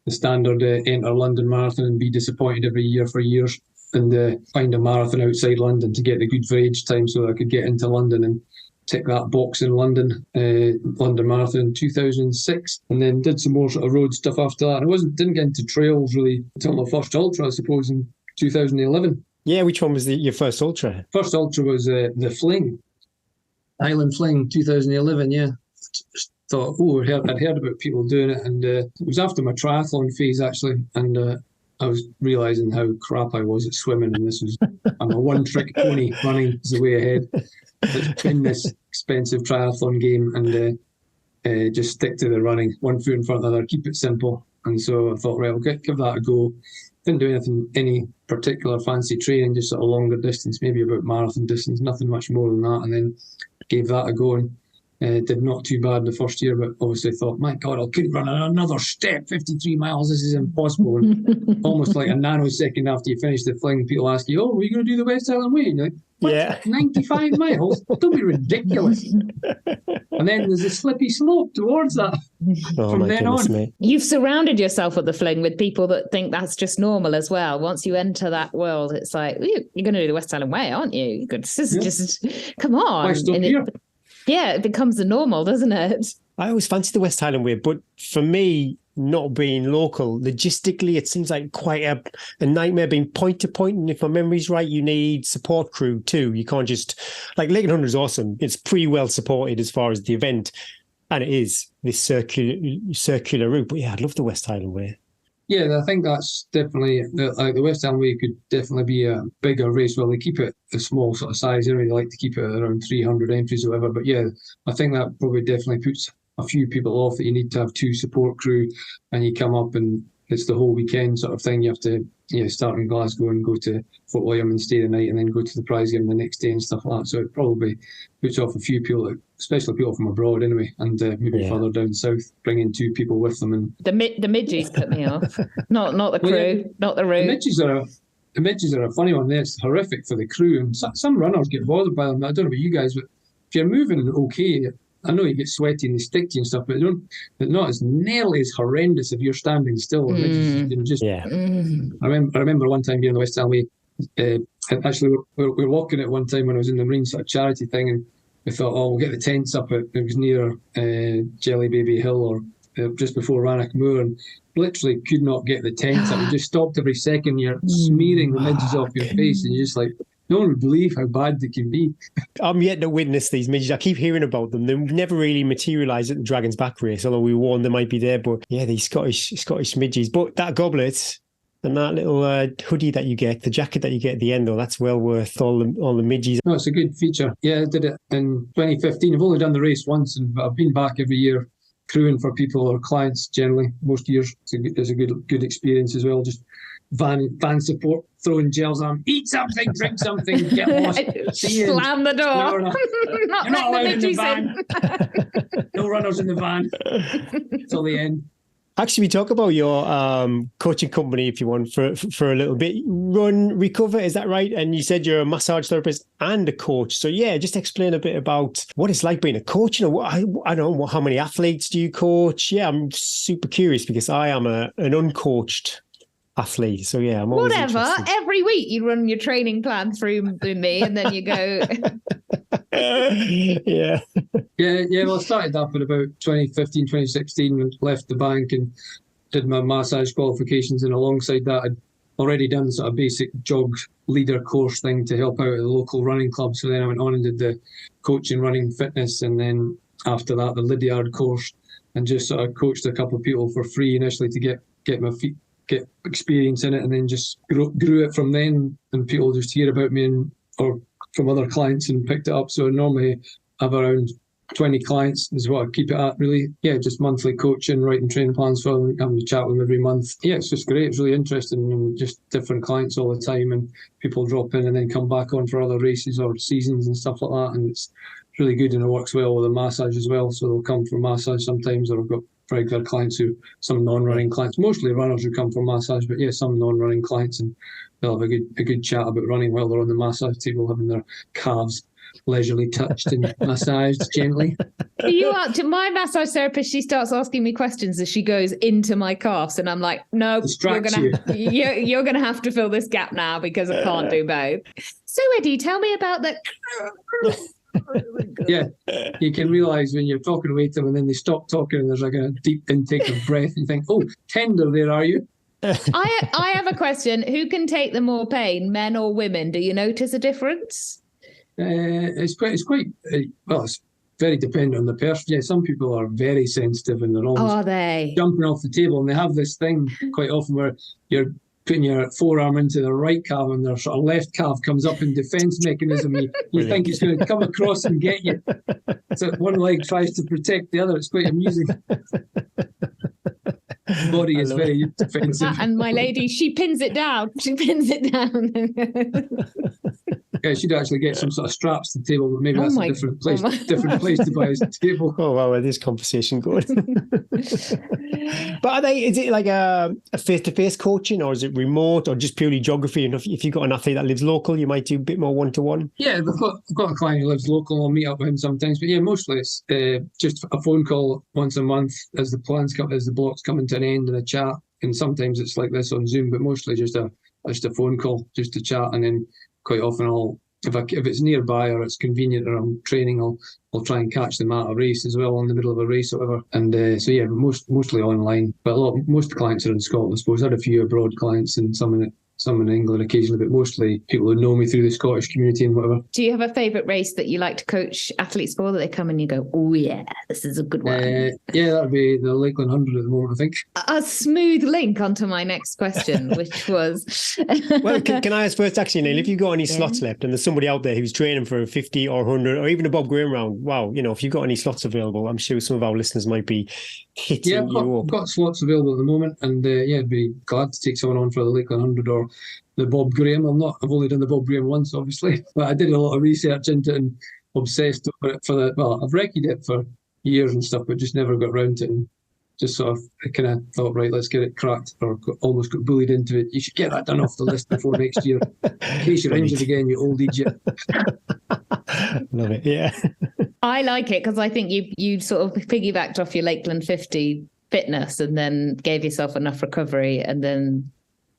the standard enter London Marathon and be disappointed every year for years, and find a marathon outside London to get the good for age time so that I could get into London and tick that box in London, London Marathon in 2006, and then did some more sort of road stuff after that. And I didn't get into trails really until my first ultra, I suppose, in 2011. Yeah, which one was your first ultra? First ultra was the Fling, Highland Fling, 2011. Yeah, just thought, I'd heard about people doing it, and it was after my triathlon phase actually, and I was realising how crap I was at swimming, and I'm a one-trick pony. Running is the way ahead. It's been this expensive triathlon game, and just stick to the running, one foot in front of the other, keep it simple. And so I thought, right, I'll give that a go. Didn't do any particular fancy training, just sort of longer distance, maybe about marathon distance, nothing much more than that. And then gave that a go, and did not too bad in the first year, but obviously thought, my God, I couldn't run another step, 53 miles, this is impossible. And almost like a nanosecond after you finish the Fling, people ask you, were you going to do the West Island Way? And you're like, what? Yeah. 95 miles? Don't be ridiculous. And then there's a slippy slope towards that from then on. Mate. You've surrounded yourself at the Fling with people that think that's just normal as well. Once you enter that world, it's like, you're going to do the West Island Way, aren't you? This is just, come on. Why stop here? It becomes the normal, doesn't it? I always fancied the West Highland Way, but for me, not being local, logistically, it seems like quite a nightmare being point to point. And if my memory's right, you need support crew too. You can't just, like, Lakeland 100 is awesome. It's pretty well supported as far as the event, and it is this circular route. But yeah, I'd love the West Highland Way. Yeah, I think that's definitely, the West Ham Way could definitely be a bigger race. Well, they keep it a small sort of size. They really like to keep it around 300 entries or whatever. But yeah, I think that probably definitely puts a few people off, that you need to have 2 support crew, and you come up and it's the whole weekend sort of thing. You have to start in Glasgow and go to Fort William and stay the night, and then go to the prize game the next day and stuff like that. So it probably puts off a few people, especially people from abroad anyway, and maybe further down south, bringing 2 people with them. And the midges put me off, not the crew, not the route. The midges are a funny one. It's horrific for the crew, and some runners get bothered by them. I don't know about you guys, but if you're moving okay, I know you get sweaty and they stick to you and stuff, but they're not as nearly as horrendous if you're standing still. I remember one time being in the West Ham Way. Actually, we were walking at one time when I was in the Marine sort of charity thing, and we thought, we'll get the tents up. It was near Jelly Baby Hill, or just before Rannoch Moor, and literally could not get the tents up. We just stopped every second. You're smearing the midges off your face, and you're just like, no one would believe how bad they can be. I'm yet to witness these midges. I keep hearing about them. They never really materialised at the Dragon's Back race, although we warned they might be there. But yeah, these Scottish midges. But that goblet, And that little hoodie that you get, the jacket that you get at the end, though, that's well worth all the midges. No, it's a good feature. Yeah, I did it in 2015. I've only done the race once, and I've been back every year crewing for people or clients generally. Most years it's a good experience as well. Just van support, throwing gels on, eat something, drink something, get lost. Slam the door. You're not allowed in the van. No runners in the van till the end. Actually, we talk about your coaching company, if you want, for a little bit. Run, Recover, is that right? And you said you're a massage therapist and a coach. So yeah, just explain a bit about what it's like being a coach. You know, I don't know, how many athletes do you coach? Yeah, I'm super curious because I am an uncoached athlete. So yeah, I'm always interested. Every week you run your training plan through me, and then you go. Yeah. Well, I started up in about 2015, 2016, and left the bank and did my massage qualifications. And alongside that, I'd already done sort of basic jog leader course thing to help out at the local running club. So then I went on and did the coaching, running, fitness, and then after that, the Lydiard course, and just sort of coached a couple of people for free initially to get my feet, get experience in it, and then just grew it from then. And people just hear about me or from other clients and picked it up. So I normally have around 20 clients is what I keep it at, really. Yeah, just monthly coaching, writing training plans for them, having a chat with them every month. Yeah, it's just great. It's really interesting, and just different clients all the time, and people drop in and then come back on for other races or seasons and stuff like that. And it's really good, and it works well with the massage as well. So they'll come for massage sometimes, or I've got regular clients some non-running clients, mostly runners who come for massage, but yeah, some non-running clients, and they'll have a good chat about running while they're on the massage table, having their calves leisurely touched and massaged gently. My massage therapist, she starts asking me questions as she goes into my calves, and I'm like, no, you're gonna have to fill this gap now because I can't do both. So Eddie, tell me about that. Yeah, you can realise when you're talking away to them and then they stop talking and there's like a deep intake of breath, and you think, oh, tender there, are you? I have a question. Who can take the more pain, men or women? Do you notice a difference? It's very dependent on the person. Yeah, some people are very sensitive and they're almost jumping off the table, and they have this thing quite often where you're putting your forearm into the right calf and their sort of left calf comes up in defense mechanism. You think it's going to come across and get you. So one leg tries to protect the other. It's quite amusing. Body is very defensive. And my lady, she pins it down. Yeah, she'd actually get some sort of straps to the table, but maybe that's a different place to buy a table. Oh wow, where this conversation going? But is it like a face-to-face coaching, or is it remote, or just purely geography? And if you've got an athlete that lives local, you might do a bit more one-to-one. Yeah, I've got a client who lives local. I'll meet up with him sometimes, but yeah, mostly it's just a phone call once a month as the blocks coming to an end, and a chat. And sometimes it's like this on Zoom, but mostly just a phone call, just to chat. And then quite often if it's nearby or it's convenient or I'm training, I'll try and catch them at a race as well, in the middle of a race or whatever. And so yeah, mostly online. But most clients are in Scotland, I suppose. I had a few abroad clients and some in England occasionally, but mostly people who know me through the Scottish community and whatever. Do you have a favourite race that you like to coach athletes for, that they come and you go, oh yeah, this is a good one? Yeah, that'd be the Lakeland 100 at the moment, I think. A smooth link onto my next question, which was... Well, can I ask first, actually, Neil, if you've got any slots left and there's somebody out there who's training for a 50 or 100 or even a Bob Graham round, wow, if you've got any slots available, I'm sure some of our listeners might be hitting you up. I've got slots available at the moment, and I'd be glad to take someone on for the Lakeland 100 or the Bob Graham. I've only done the Bob Graham once, obviously, but I did a lot of research into it and obsessed over it I've recce'd it for years and stuff, but just never got around to it, and just sort of kind of thought, right, let's get it cracked, or almost got bullied into it. You should get that done off the list before next year, in case you're injured again, you old idiot. Love it, yeah. I like it because I think you sort of piggybacked off your Lakeland 50 fitness and then gave yourself enough recovery and then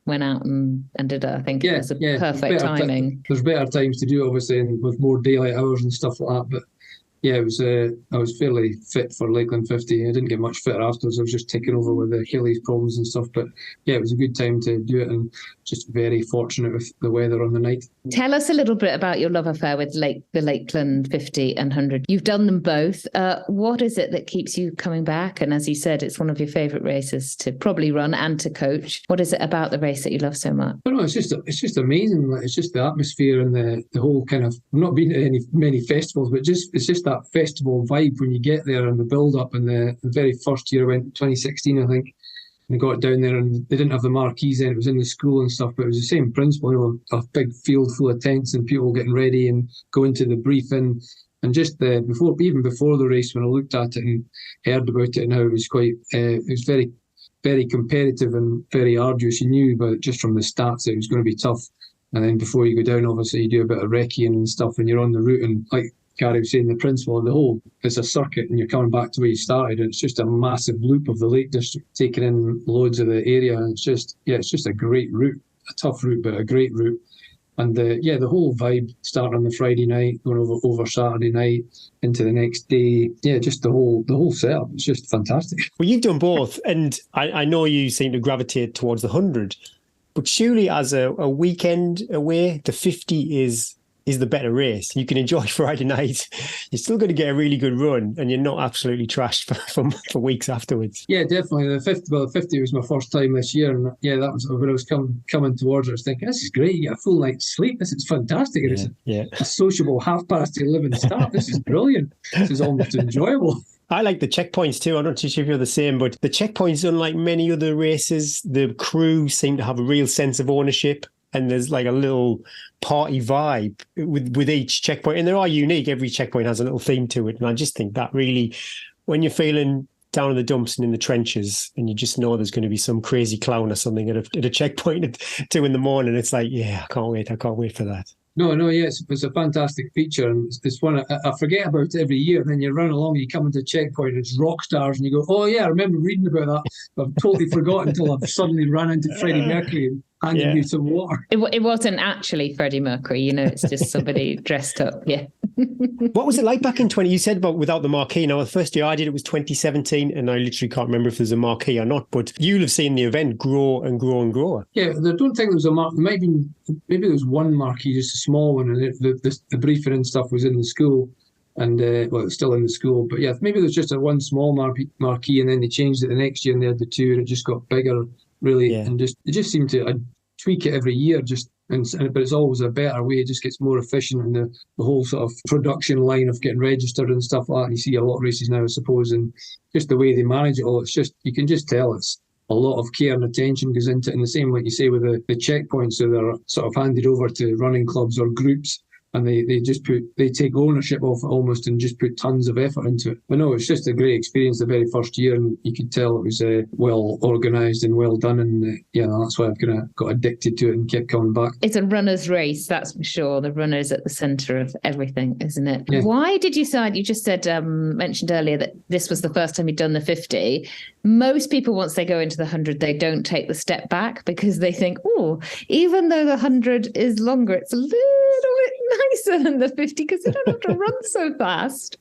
went out and did it. I think it was perfect timing. There's better times to do it, obviously, and with more daylight hours and stuff like that. But Yeah, it was. I was fairly fit for Lakeland 50. I didn't get much fitter afterwards. I was just taking over with the Achilles problems and stuff. But yeah, it was a good time to do it, and just very fortunate with the weather on the night. Tell us a little bit about your love affair with the Lakeland 50 and 100. You've done them both. What is it that keeps you coming back? And as you said, it's one of your favourite races to probably run and to coach. What is it about the race that you love so much? I don't know. It's just amazing. Like, it's just the atmosphere and the whole kind of. I've not been to many festivals, but it's just that festival vibe when you get there and the build up. And the very first year I went, 2016, I think. And I got down there and they didn't have the marquees in. It was in the school and stuff, but it was the same principle. You know, a big field full of tents and people getting ready and going to the briefing. And just before the race, when I looked at it and heard about it and how it was it was very, very competitive and very arduous. You knew about it just from the starts that it was going to be tough. And then before you go down, obviously you do a bit of recceing and stuff, and you're on the route. And like Gary was saying, the principle of the whole, it's a circuit and you're coming back to where you started, and it's just a massive loop of the Lake District, taking in loads of the area. And it's just a great route, a tough route, but a great route. And the whole vibe, starting on the Friday night, going over Saturday night into the next day. Yeah, just the whole setup. It's just fantastic. Well, you've done both, and I know you seem to gravitate towards the 100, but surely as a weekend away, the 50 is the better race. You can enjoy Friday night. You're still going to get a really good run, and you're not absolutely trashed for weeks afterwards. Yeah, definitely. The 50 was my first time this year, and yeah, that was when I was coming towards it. I was thinking, this is great. You get a full night's sleep. This is fantastic. It's a sociable 11:30 start. This is brilliant. This is almost enjoyable. I like the checkpoints too. I'm not too sure if you're the same, but the checkpoints, unlike many other races, the crew seem to have a real sense of ownership. And there's like a little party vibe with each checkpoint. And they are unique. Every checkpoint has a little theme to it. And I just think that really, when you're feeling down in the dumps and in the trenches, and you just know there's going to be some crazy clown or something at a checkpoint at 2 a.m, it's like, yeah, I can't wait for that. No, yeah, it's a fantastic feature, and it's one I forget about it every year. And then you run along, you come into checkpoint, it's rock stars, and you go, oh yeah, I remember reading about that. But I've totally forgotten until I've suddenly run into Freddie Mercury and handed me some water. It wasn't actually Freddie Mercury, it's just somebody dressed up. Yeah. What was it like back in 20? You said about without the marquee. Now, the first year I did it was 2017, and I literally can't remember if there's a marquee or not. But you'll have seen the event grow and grow and grow. Yeah, I don't think there was a marquee. Maybe there was one marquee, just a small one, and the briefing and stuff was in the school. And it's still in the school, but yeah, maybe there's just one small marquee, and then they changed it the next year, and they had the two, and it just got bigger, really. Yeah. And they just seem to tweak it every year, but it's always a better way. It just gets more efficient, and the whole sort of production line of getting registered and stuff like that. And you see a lot of races now, I suppose, and just the way they manage it all. It's just, you can just tell it's a lot of care and attention goes into it. And the same, like you say, with the checkpoints, so they're sort of handed over to running clubs or groups. And they take ownership of it almost, and just put tons of effort into it. But no, it's just a great experience the very first year, and you could tell it was well organised and well done. And that's why I've kind of got addicted to it and kept coming back. It's a runner's race, that's for sure. The runner's at the centre of everything, isn't it? Yeah. Why did you decide? You just said, mentioned earlier that this was the first time you'd done the 50. Most people, once they go into the 100, they don't take the step back because they think, oh, even though the 100 is longer, it's a little bit nicer than the 50 because you don't have to run so fast.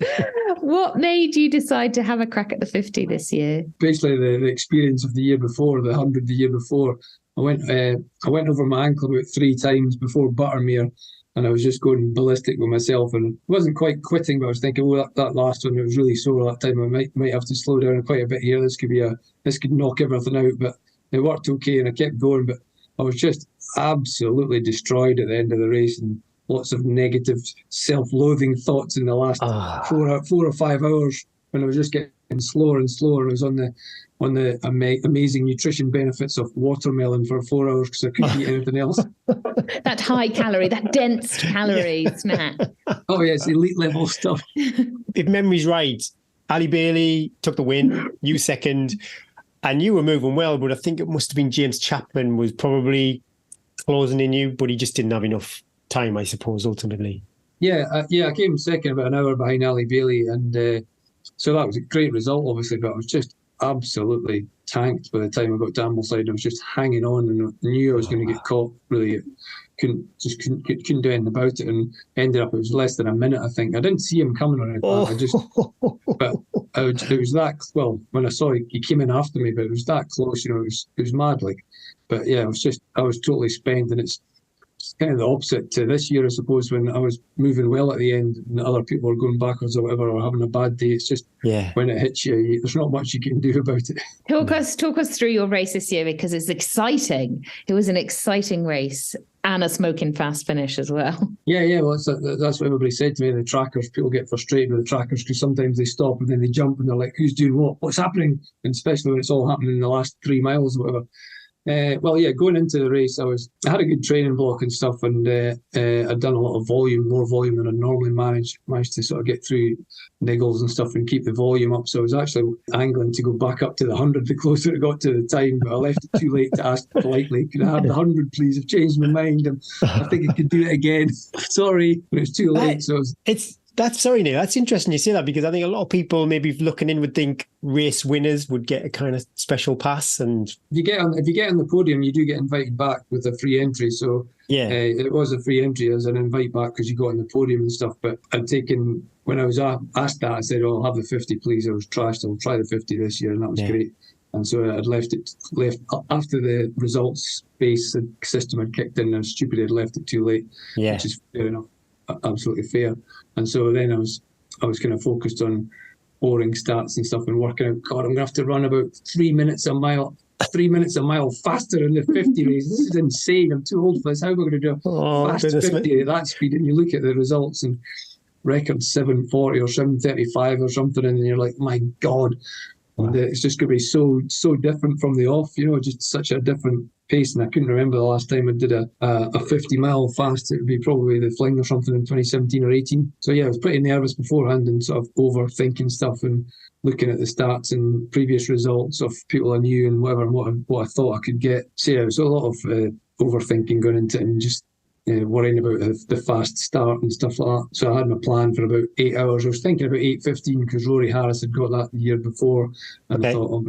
What made you decide to have a crack at the 50 this year? Basically, the experience of the year before, the 100 the year before. I went over my ankle about 3 times before Buttermere, and I was just going ballistic with myself, and I wasn't quite quitting, but I was thinking, that last one, it was really sore that time. I might have to slow down quite a bit here. This could knock everything out, but it worked okay, and I kept going. But I was just absolutely destroyed at the end of the race, and lots of negative, self-loathing thoughts in the last 4 or 5 hours, when I was just getting slower and slower. I was on the amazing nutrition benefits of watermelon for 4 hours because I couldn't eat anything else. That high calorie, that dense calorie snack. Oh yeah, it's elite level stuff. If memory's right, Ali Bailey took the win, you second, and you were moving well, but I think it must have been James Chapman was probably closing in you, but he just didn't have enough time, I suppose, ultimately. Yeah, I came second, about an hour behind Ali Bailey, and so that was a great result, obviously. But I was just absolutely tanked by the time I got to Ambleside. I was just hanging on, and I knew I was going to get caught. Really, couldn't do anything about it, and ended up it was less than a minute. I think I didn't see him coming or anything. It was that when I saw he came in after me, but it was that close. You know, it was mad. Like, but yeah, I was totally spent, and it's kind of the opposite to this year, I suppose, when I was moving well at the end and other people are going backwards or whatever, or having a bad day. It's just when it hits you, there's not much you can do about it. Talk us through your race this year, because it's exciting. It was an exciting race and a smoking fast finish as well. Yeah. Well, that's what everybody said to me. The trackers, people get frustrated with the trackers because sometimes they stop and then they jump and they're like, "Who's doing what? What's happening?" And especially when it's all happening in the last 3 miles or whatever. Going into the race, I had a good training block and stuff, and I'd done a lot of more volume than I normally managed to sort of get through niggles and stuff and keep the volume up. So I was actually angling to go back up to the 100 the closer it got to the time, but I left it too late to ask politely, "Could I have the 100, please? I've changed my mind, and I think I could do it again." Sorry, but it's too late. Sorry, Neil. That's interesting you say that, because I think a lot of people maybe looking in would think race winners would get a kind of special pass, and if you get on the podium, you do get invited back with a free entry. So it was a free entry as an invite back because you got on the podium and stuff. But when I was asked that, I said, "Oh, I'll have the 50, please. I was trashed. I'll try the 50 this year," and that was great. And so I'd left after the results-based system had kicked in. I was stupid. I'd left it too late, which is fair enough. Absolutely fair. And so then I was kind of focused on boring stats and stuff and working out, God, I'm gonna have to run about 3 minutes a mile faster in the 50 race. This is insane. I'm too old for this. How am I going to do a fast 50 at that speed? And you look at the results and record 7:40 or 7:35 or something, and you're like, my God. And it's just going to be so different from the off, just such a different pace. And I couldn't remember the last time I did a 50-mile fast. It would be probably the Fling or something in 2017 or 18. So yeah, I was pretty nervous beforehand and sort of overthinking stuff and looking at the stats and previous results of people I knew and whatever, and what I thought I could get. So yeah, it was a lot of overthinking going into it and just worrying about the fast start and stuff like that. So I had my plan for about 8 hours. I was thinking about 8:15 because Rory Harris had got that the year before. And I thought,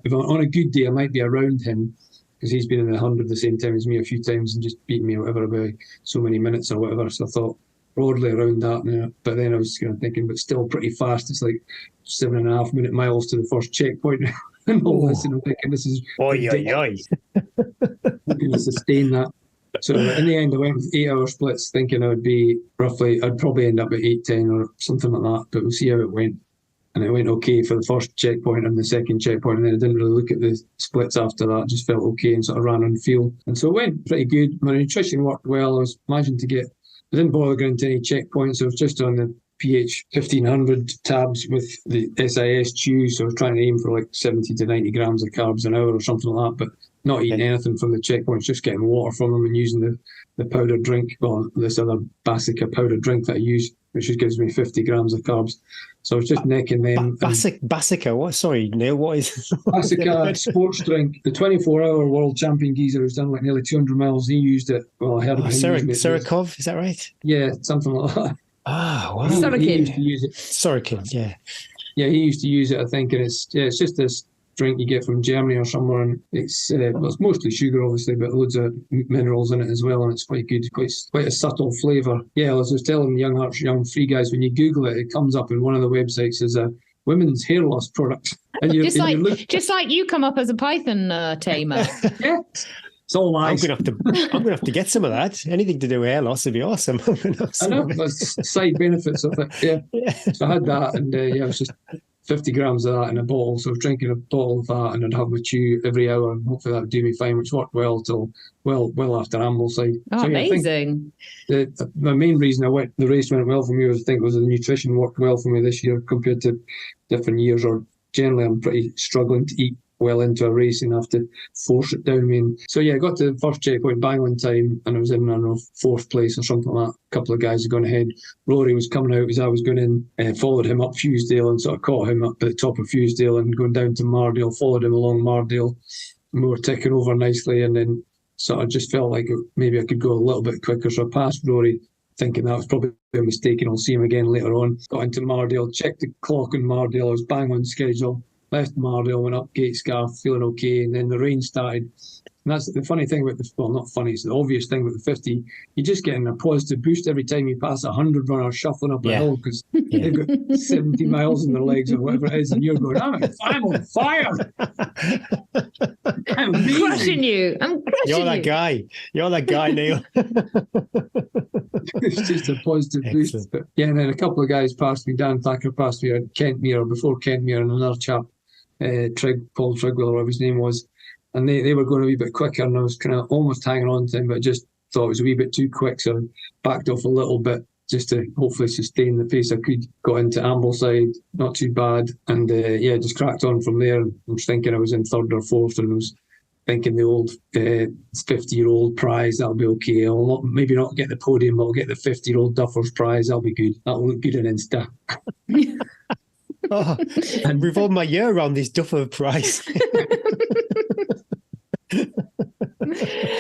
if I'm on a good day, I might be around him because he's been in the 100 the same time as me a few times and just beaten me or whatever by so many minutes or whatever. So I thought broadly around that now. But then I was kind of thinking, but still pretty fast. It's like 7.5 minute miles to the first checkpoint and all this. And I'm thinking, this is ridiculous. I'm going to sustain that. So in the end, I went with 8 hour splits, thinking I'd probably end up at 8:10 or something like that. But we'll see how it went. And it went okay for the first checkpoint and the second checkpoint. And then I didn't really look at the splits after that. Just felt okay and sort of ran on feel. And so it went pretty good. My nutrition worked well. I was managing I didn't bother going to any checkpoints. I was just on the pH 1500 tabs with the SIS chew. So I was trying to aim for like 70 to 90 grams of carbs an hour or something like that. But not eating anything from the checkpoints, just getting water from them and using the powdered drink, this other Basica powdered drink that I use, which just gives me 50 grams of carbs. So I was just necking them. Basica, what? Sorry, Neil, what is Basica sports drink? The 24-hour world champion geezer who's done like nearly 200 miles, he used it. Well, I heard about him using it. Surikov, is that right? Yeah, something like that. Ah, wow. He used to use it. Sorokin, yeah. Yeah, he used to use it, I think, and it's just this drink you get from Germany or somewhere, and it's mostly sugar, obviously, but loads of minerals in it as well, and it's quite good, quite a subtle flavour. Yeah, as I was telling Young Hearts, Young Free guys, when you Google it, it comes up in one of the websites as a women's hair loss product. And just like you come up as a Python tamer. Yeah. It's all lies. I'm gonna have to get some of that. Anything to do with hair loss would be awesome. I know, there's side benefits of it. Yeah. So I had that, and it was just 50 grams of that in a bottle. So I was drinking a bottle of that, and I'd have my chew every hour, and hopefully that would do me fine, which worked well till well after Ambleside. Oh, so, yeah, amazing! The main reason the race went well for me was the nutrition worked well for me this year compared to different years. Or generally, I'm pretty struggling to eat well into a race and have to force it down me. And so yeah, I got to the first checkpoint bang on time, and I was in, I don't know, 4th place or something like that. A couple of guys had gone ahead. Rory was coming out as I was going in, followed him up Fusedale and sort of caught him up at the top of Fusedale and going down to Mardale, followed him along Mardale, and we were ticking over nicely, and then sort of just felt like maybe I could go a little bit quicker. So I passed Rory, thinking that was probably a mistake and I'll see him again later on. Got into Mardale, checked the clock in Mardale, I was bang on schedule. left Mardale, went up Gate Scarf, feeling okay, and then the rain started. And that's the funny thing about not funny, it's the obvious thing about the 50. You're just getting a positive boost every time you pass 100 runners shuffling up a hill because they've got 70 miles in their legs or whatever it is, and you're going, I'm on fire. I'm crushing you. You're that guy, Neil. It's just a positive boost. But yeah, and then a couple of guys passed me. Dan Thacker passed me at Kentmere, before Kentmere, and another chap, Paul Trigwell, or whatever his name was. And they were going a wee bit quicker, and I was kind of almost hanging on to him, but I just thought it was a wee bit too quick, so I backed off a little bit just to hopefully sustain the pace I could. Got into Ambleside, not too bad, and just cracked on from there. I was thinking I was in third or fourth, and I was thinking the old 50-year-old prize, that'll be okay. I'll maybe not get the podium, but I'll get the 50-year-old Duffer's prize, that'll be good. That'll look good on Insta. And revolve my year around this Duffer prize.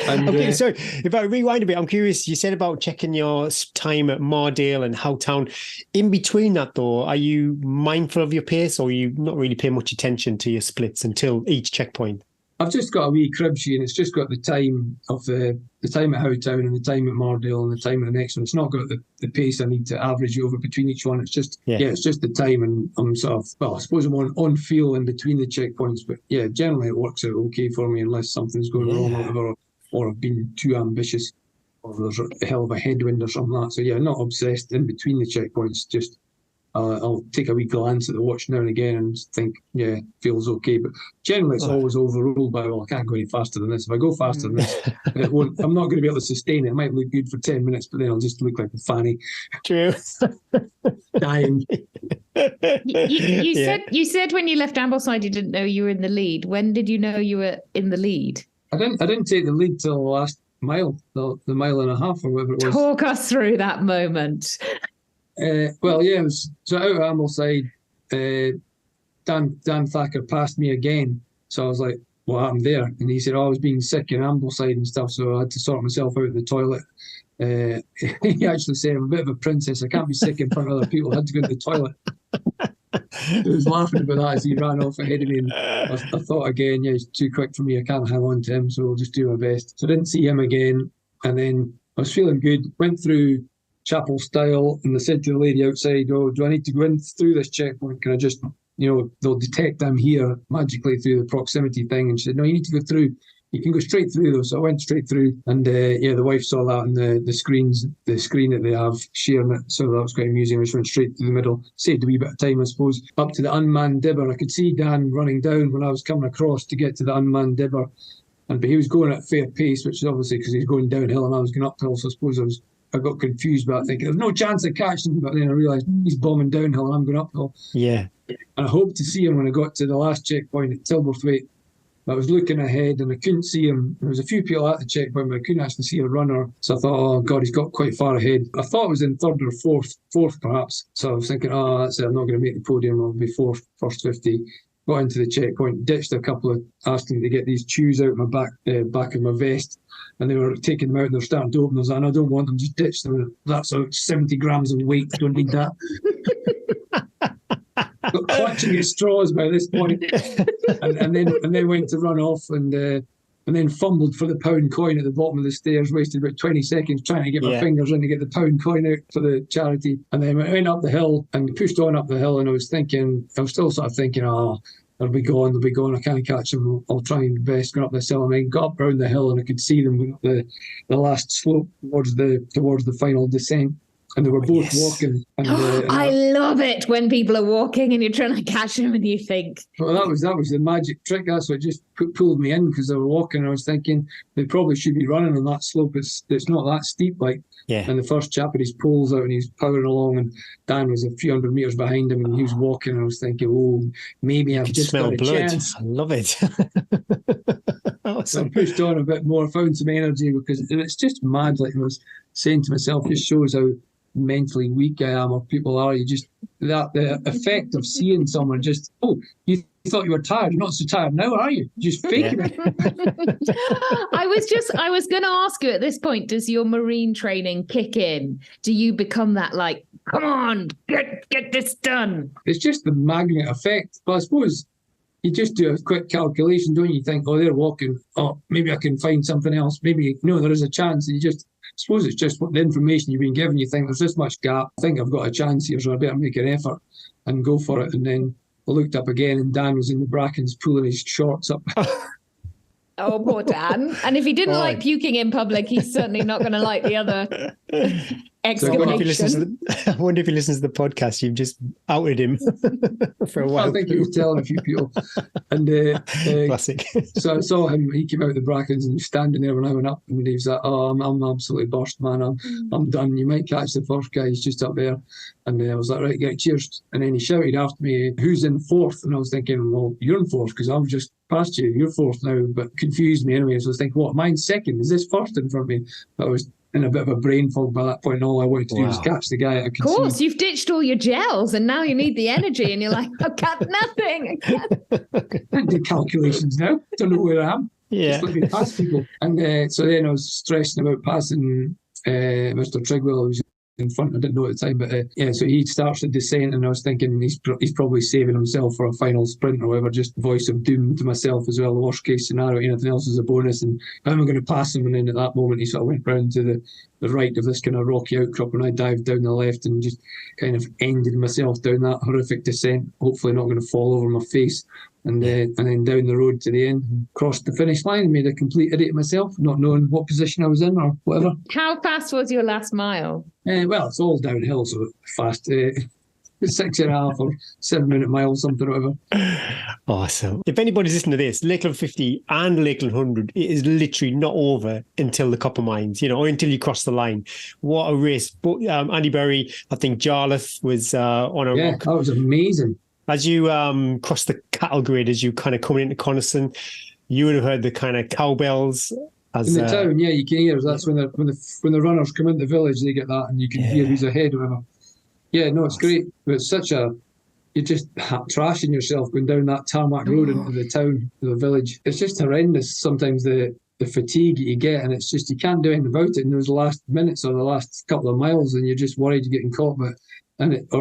Okay, so if I rewind a bit, I'm curious, you said about checking your time at Mardale and Howtown. In between that, though, are you mindful of your pace, or are you not really paying much attention to your splits until each checkpoint? I've just got a wee crib sheet, and it's just got the time of the time at Howtown and the time at Mardale and the time at the next one. It's not got the pace I need to average over between each one. It's just it's just the time, and I'm sort of, well, I suppose I'm on feel in between the checkpoints, but yeah, generally it works out okay for me unless something's going wrong or whatever, or I've been too ambitious, or there's a hell of a headwind or something like that. So yeah, not obsessed in between the checkpoints, just I'll take a wee glance at the watch now and again and think, yeah, feels okay. But generally, it's always overruled by, well, I can't go any faster than this. If I go faster than this, I'm not going to be able to sustain it. It might look good for 10 minutes, but then I'll just look like a fanny. True. Dying. You said when you left Ambleside you didn't know you were in the lead. When did you know you were in the lead? I didn't take the lead till the last mile, the mile and a half or whatever it was. Talk us through that moment. So out of Ambleside, Dan Thacker passed me again. So I was like, what happened there? And he said, I was being sick in Ambleside and stuff, so I had to sort myself out of the toilet. He actually said, I'm a bit of a princess. I can't be sick in front of other people. I had to go to the toilet. He was laughing about that as he ran off ahead of me. And I thought again, he's too quick for me. I can't hang on to him, so I'll just do my best. So I didn't see him again. And then I was feeling good. Went through Chapel Style, and they said to the lady outside, oh, do I need to go in through this checkpoint? Can I just, they'll detect I'm here magically through the proximity thing. And she said, no, you need to go through. You can go straight through though. So I went straight through, and the wife saw that on the screen that they have sharing it. So that was quite amusing. I just went straight through the middle, saved a wee bit of time, I suppose, up to the unmanned dibber. I could see Dan running down when I was coming across to get to the unmanned dibber. But he was going at fair pace, which is obviously because he's going downhill and I was going uphill. So I suppose I got confused about thinking there's no chance of catching him, but then I realised he's bombing downhill and I'm going uphill. Yeah. And I hoped to see him when I got to the last checkpoint at Tilberthwaite. I was looking ahead and I couldn't see him. There was a few people at the checkpoint, but I couldn't actually see a runner. So I thought, oh God, he's got quite far ahead. I thought it was in third or fourth perhaps. So I was thinking, that's it, I'm not going to make the podium. I'll be fourth, first 50. Got into the checkpoint, ditched a couple of, asking to get these chews out of my back of my vest. And they were taking them out and they're starting to open those. And I don't want them, just ditch them. That's 70 grams of weight. I don't need that. Got clutching at straws by this point. and then went to run off and then fumbled for the pound coin at the bottom of the stairs, wasted about 20 seconds trying to get my fingers in to get the pound coin out for the charity. And then I went up the hill and pushed on up the hill, and I was still sort of thinking, they'll be gone, I can't catch them, I'll try my best going up this hill. And I got up around the hill and I could see them going up the last slope towards the final descent. And they were both walking. And, I love it when people are walking and you're trying to catch them and you think. Well, that was the magic trick. That's what just pulled me in, because they were walking. And I was thinking they probably should be running on that slope. It's not that steep, like. Yeah. And the first chap had his poles out and he's powering along, and Dan was a few hundred metres behind him and he was walking. And I was thinking, maybe I've just got a chance. I love it. Awesome. So I pushed on a bit more, found some energy, because it's just mad. Like I was saying to myself, just shows how mentally weak I am, or people are. You just, the effect of seeing someone just, you thought you were tired, you're not so tired now, are you? Just faking it. I was going to ask you at this point, does your marine training kick in? Do you become that, like, come on, get this done? It's just the magnet effect. But I suppose you just do a quick calculation, don't you? You think, oh, they're walking. Oh, maybe I can find something else. Maybe, no, there is a chance. And I suppose it's just what the information you've been given. You think there's this much gap. I think I've got a chance here, so I better make an effort and go for it. And then I looked up again, and Dan was in the brackens pulling his shorts up. Oh, poor Dan. And if he didn't like puking in public, he's certainly not going to like the other exclamation. I wonder if he listens to the podcast. You've just outed him for a while. I think he was telling a few people. And classic. So I saw him. He came out of the brackens and he was standing there when I went up, and he was like, "Oh, I'm absolutely burst, man. I'm done. You might catch the first guy. He's just up there." And I was like, "Right, get cheers." And then he shouted after me, "Who's in fourth?" And I was thinking, "Well, you're in fourth because I've just passed you. You're fourth now." But confused me anyway. So I was thinking, "What? Mine's second. Is this first in front of me?" But I was in a bit of a brain fog by that point. All I wanted to do was catch the guy. I could of course, see. You've ditched all your gels, and now you need the energy. And you're like, "I've got nothing." I can't do calculations now. Don't know where I am. Yeah. Just looking past people. And so then I was stressing about passing Mr. Trigwell, who was in front. I didn't know at the time, but so he starts the descent, and I was thinking he's probably saving himself for a final sprint or whatever. Just voice of doom to myself as well. The worst case scenario, anything else is a bonus, and how am I going to pass him? And then at that moment, he sort of went round to the right of this kind of rocky outcrop, and I dived down the left and just kind of ended myself down that horrific descent. Hopefully, not going to fall over my face. And then down the road to the end, crossed the finish line and made a complete idiot of myself, not knowing what position I was in or whatever. How fast was your last mile? Well, it's all downhill, so fast. 6.5 or 7 minute mile, something or whatever. Awesome. If anybody's listening to this, Lakeland 50 and Lakeland 100, it is literally not over until the copper mines, or until you cross the line. What a race. But Andy Berry, I think Jarlath was on a rock. That was amazing. As you cross the cattle grid, as you kind of coming into Coniston, you would have heard the kind of cowbells. In the town, you can hear. That's when the runners come into the village, they get that, and you can hear who's ahead or whatever. Yeah, no, it's great. But it's you're just trashing yourself going down that tarmac road into the town, the village. It's just horrendous sometimes, the fatigue that you get, and it's just you can't do anything about it in those last minutes or the last couple of miles, and you're just worried you're getting caught, or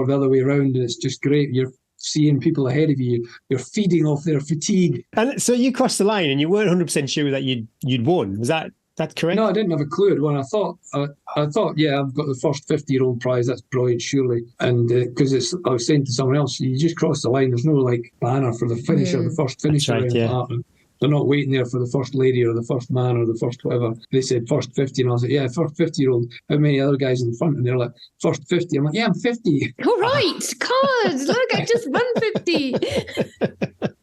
the other way around, and it's just great. You're seeing people ahead of you, you're feeding off their fatigue. And so you crossed the line and you weren't 100% sure that you'd won. Was that correct? No, I didn't have a clue I'd won. I thought, I've got the first 50-year-old prize. That's brilliant, surely. And because I was saying to someone else, you just cross the line. There's no banner for the finish or the first finisher. Right, yeah. They're not waiting there for the first lady or the first man or the first whatever. They said first 50, and I was like, first 50-year-old. How many other guys in front? And they're like, first 50. I'm like, I'm 50. All right, God, look, I just run 50.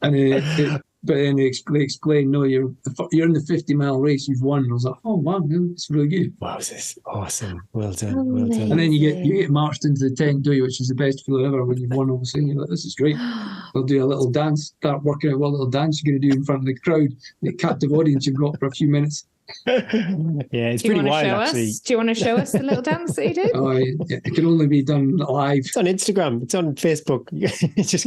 And but then they explained, no, you're in the 50-mile race, you've won. And I was like, oh wow, it's really good. Wow, this is awesome. Well done, well done. And then you get marched into the tent, do you, which is the best feeling ever when you've won, obviously. You're like, this is great. They'll do a little dance, start working out what little dance you're going to do in front of the crowd, the captive audience you've got for a few minutes. Yeah, it's pretty wild, actually. Do you want to show us the little dance that you did? Oh, it can only be done live. It's on Instagram. It's on Facebook. It's just,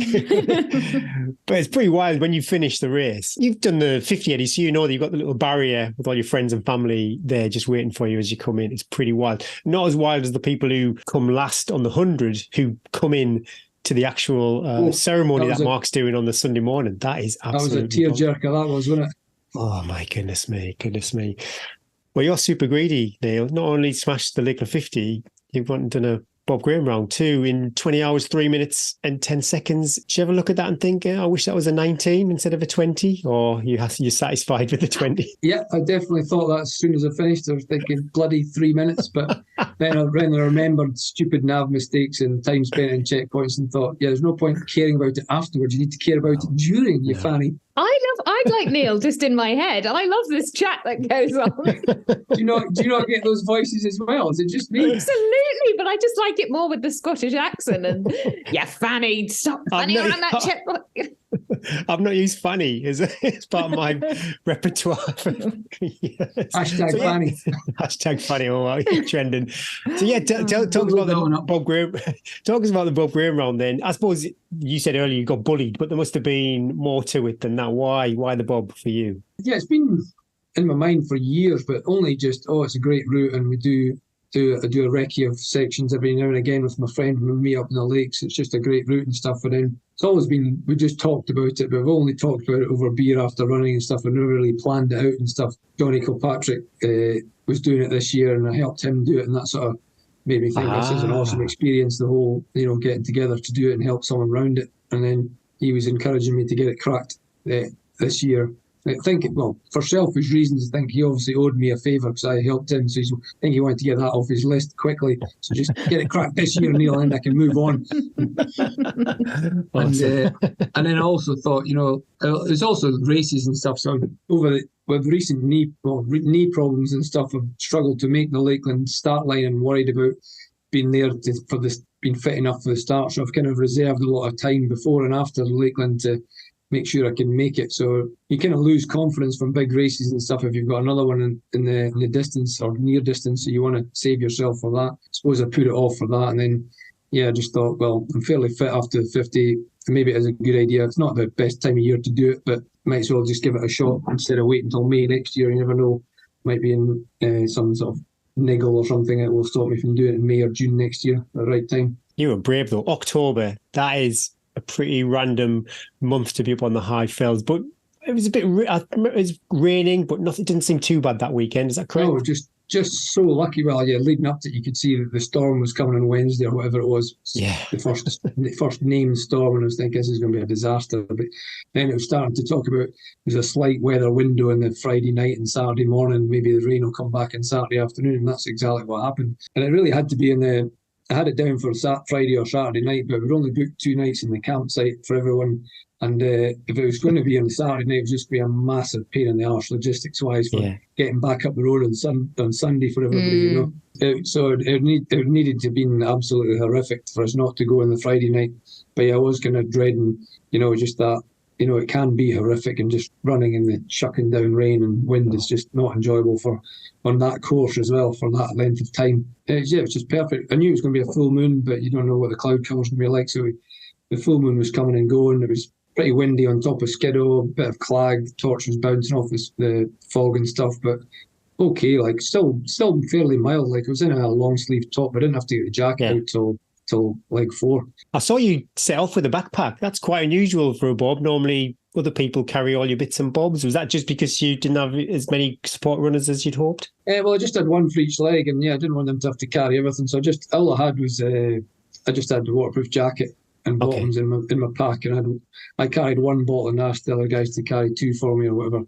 but it's pretty wild when you finish the race. You've done the 50, Eddie, so you know that you've got the little barrier with all your friends and family there just waiting for you as you come in. It's pretty wild. Not as wild as the people who come last on the 100, who come in to the actual ceremony that Mark's doing on the Sunday morning. That is absolutely... That was a tearjerker, that was, wasn't it? Oh, my goodness me. Well, you're super greedy, Neil. Not only smashed the Lakeland 50, you've went and done a Bob Graham round too in 20 hours, 3 minutes and 10 seconds. Did you ever look at that and think, I wish that was a 19 instead of a 20, or you're satisfied with the 20? Yeah, I definitely thought that as soon as I finished. I was thinking bloody 3 minutes, but then I remembered stupid nav mistakes and time spent in checkpoints and thought, there's no point caring about it afterwards. You need to care about it during, you fanny. I'd like Neil just in my head. I love this chat that goes on. Do you not get those voices as well? Is it just me? Absolutely, but I just like it more with the Scottish accent. And Fanny, stop fanning around that checkpoint. I've not used Fanny as part of my repertoire. Yes. Hashtag Fanny. Hashtag Fanny. Oh, wow, trending. So talk us about the Bob Graham. Talk us about the Bob Graham round. Then I suppose you said earlier you got bullied, but there must have been more to it than that. Why the Bob for you? Yeah, it's been in my mind for years, but only just it's a great route, and we do do a recce of sections every now and again with my friend when we meet up in the lakes. It's just a great route and stuff. And then it's always been, we just talked about it, but we've only talked about it over beer after running and stuff, and never really planned it out and stuff. Johnny Kilpatrick was doing it this year, and I helped him do it, and that sort of made me think this is an awesome experience, the whole, getting together to do it and help someone round it. And then he was encouraging me to get it cracked this year. I think, for selfish reasons, I think he obviously owed me a favour because I helped him. So I think he wanted to get that off his list quickly. So just get it cracked this year, Neil, and I can move on. And then I also thought, there's also races and stuff. So with recent knee problems and stuff, I've struggled to make the Lakeland start line and worried about being there being fit enough for the start. So I've kind of reserved a lot of time before and after the Lakeland to make sure I can make it. So you kind of lose confidence from big races and stuff if you've got another one in the distance or near distance, so you want to save yourself for that. I suppose I put it off for that, and then I just thought, I'm fairly fit after 50, maybe it is a good idea. It's not the best time of year to do it, but might as well just give it a shot instead of waiting until May next year. You never know, might be in some sort of niggle or something that will stop me from doing it in May or June next year at the right time. You were brave though. October, that is a pretty random month to be up on the high fells, but it was it was raining, but nothing didn't seem too bad that weekend. Is that correct? No, just so lucky. Well, leading up to it, you could see that the storm was coming on Wednesday or whatever it was. Yeah, the first named storm, and I was thinking this is going to be a disaster. But then it was starting to talk about there's a slight weather window in the Friday night and Saturday morning. Maybe the rain will come back on Saturday afternoon, and that's exactly what happened. And it really had to be I had it down for Friday or Saturday night, but we'd only booked 2 nights in the campsite for everyone. And if it was going to be on the Saturday night, it was just going to be a massive pain in the arse logistics-wise for getting back up the road on Sunday for everybody, So it needed to be absolutely horrific for us not to go on the Friday night. But I was kind of dreading, just that, it can be horrific, and just running in the shucking down rain and wind is just not enjoyable on that course as well for that length of time. It was just perfect. I knew it was going to be a full moon, but you don't know what the cloud cover was going to be like. So the full moon was coming and going. It was pretty windy on top of Skiddaw, a bit of clag, the torch was bouncing off the fog and stuff, but okay, still fairly mild. I was in a long sleeve top. I didn't have to get the jacket out till leg 4. I saw you set off with a backpack. That's quite unusual for a bob. Normally other people carry all your bits and bobs. Was that just because you didn't have as many support runners as you'd hoped? Well, I just had one for each leg, and I didn't want them to have to carry everything. So all I had was I just had the waterproof jacket and bottoms in my pack, and I carried one bottle and asked the other guys to carry 2 for me or whatever.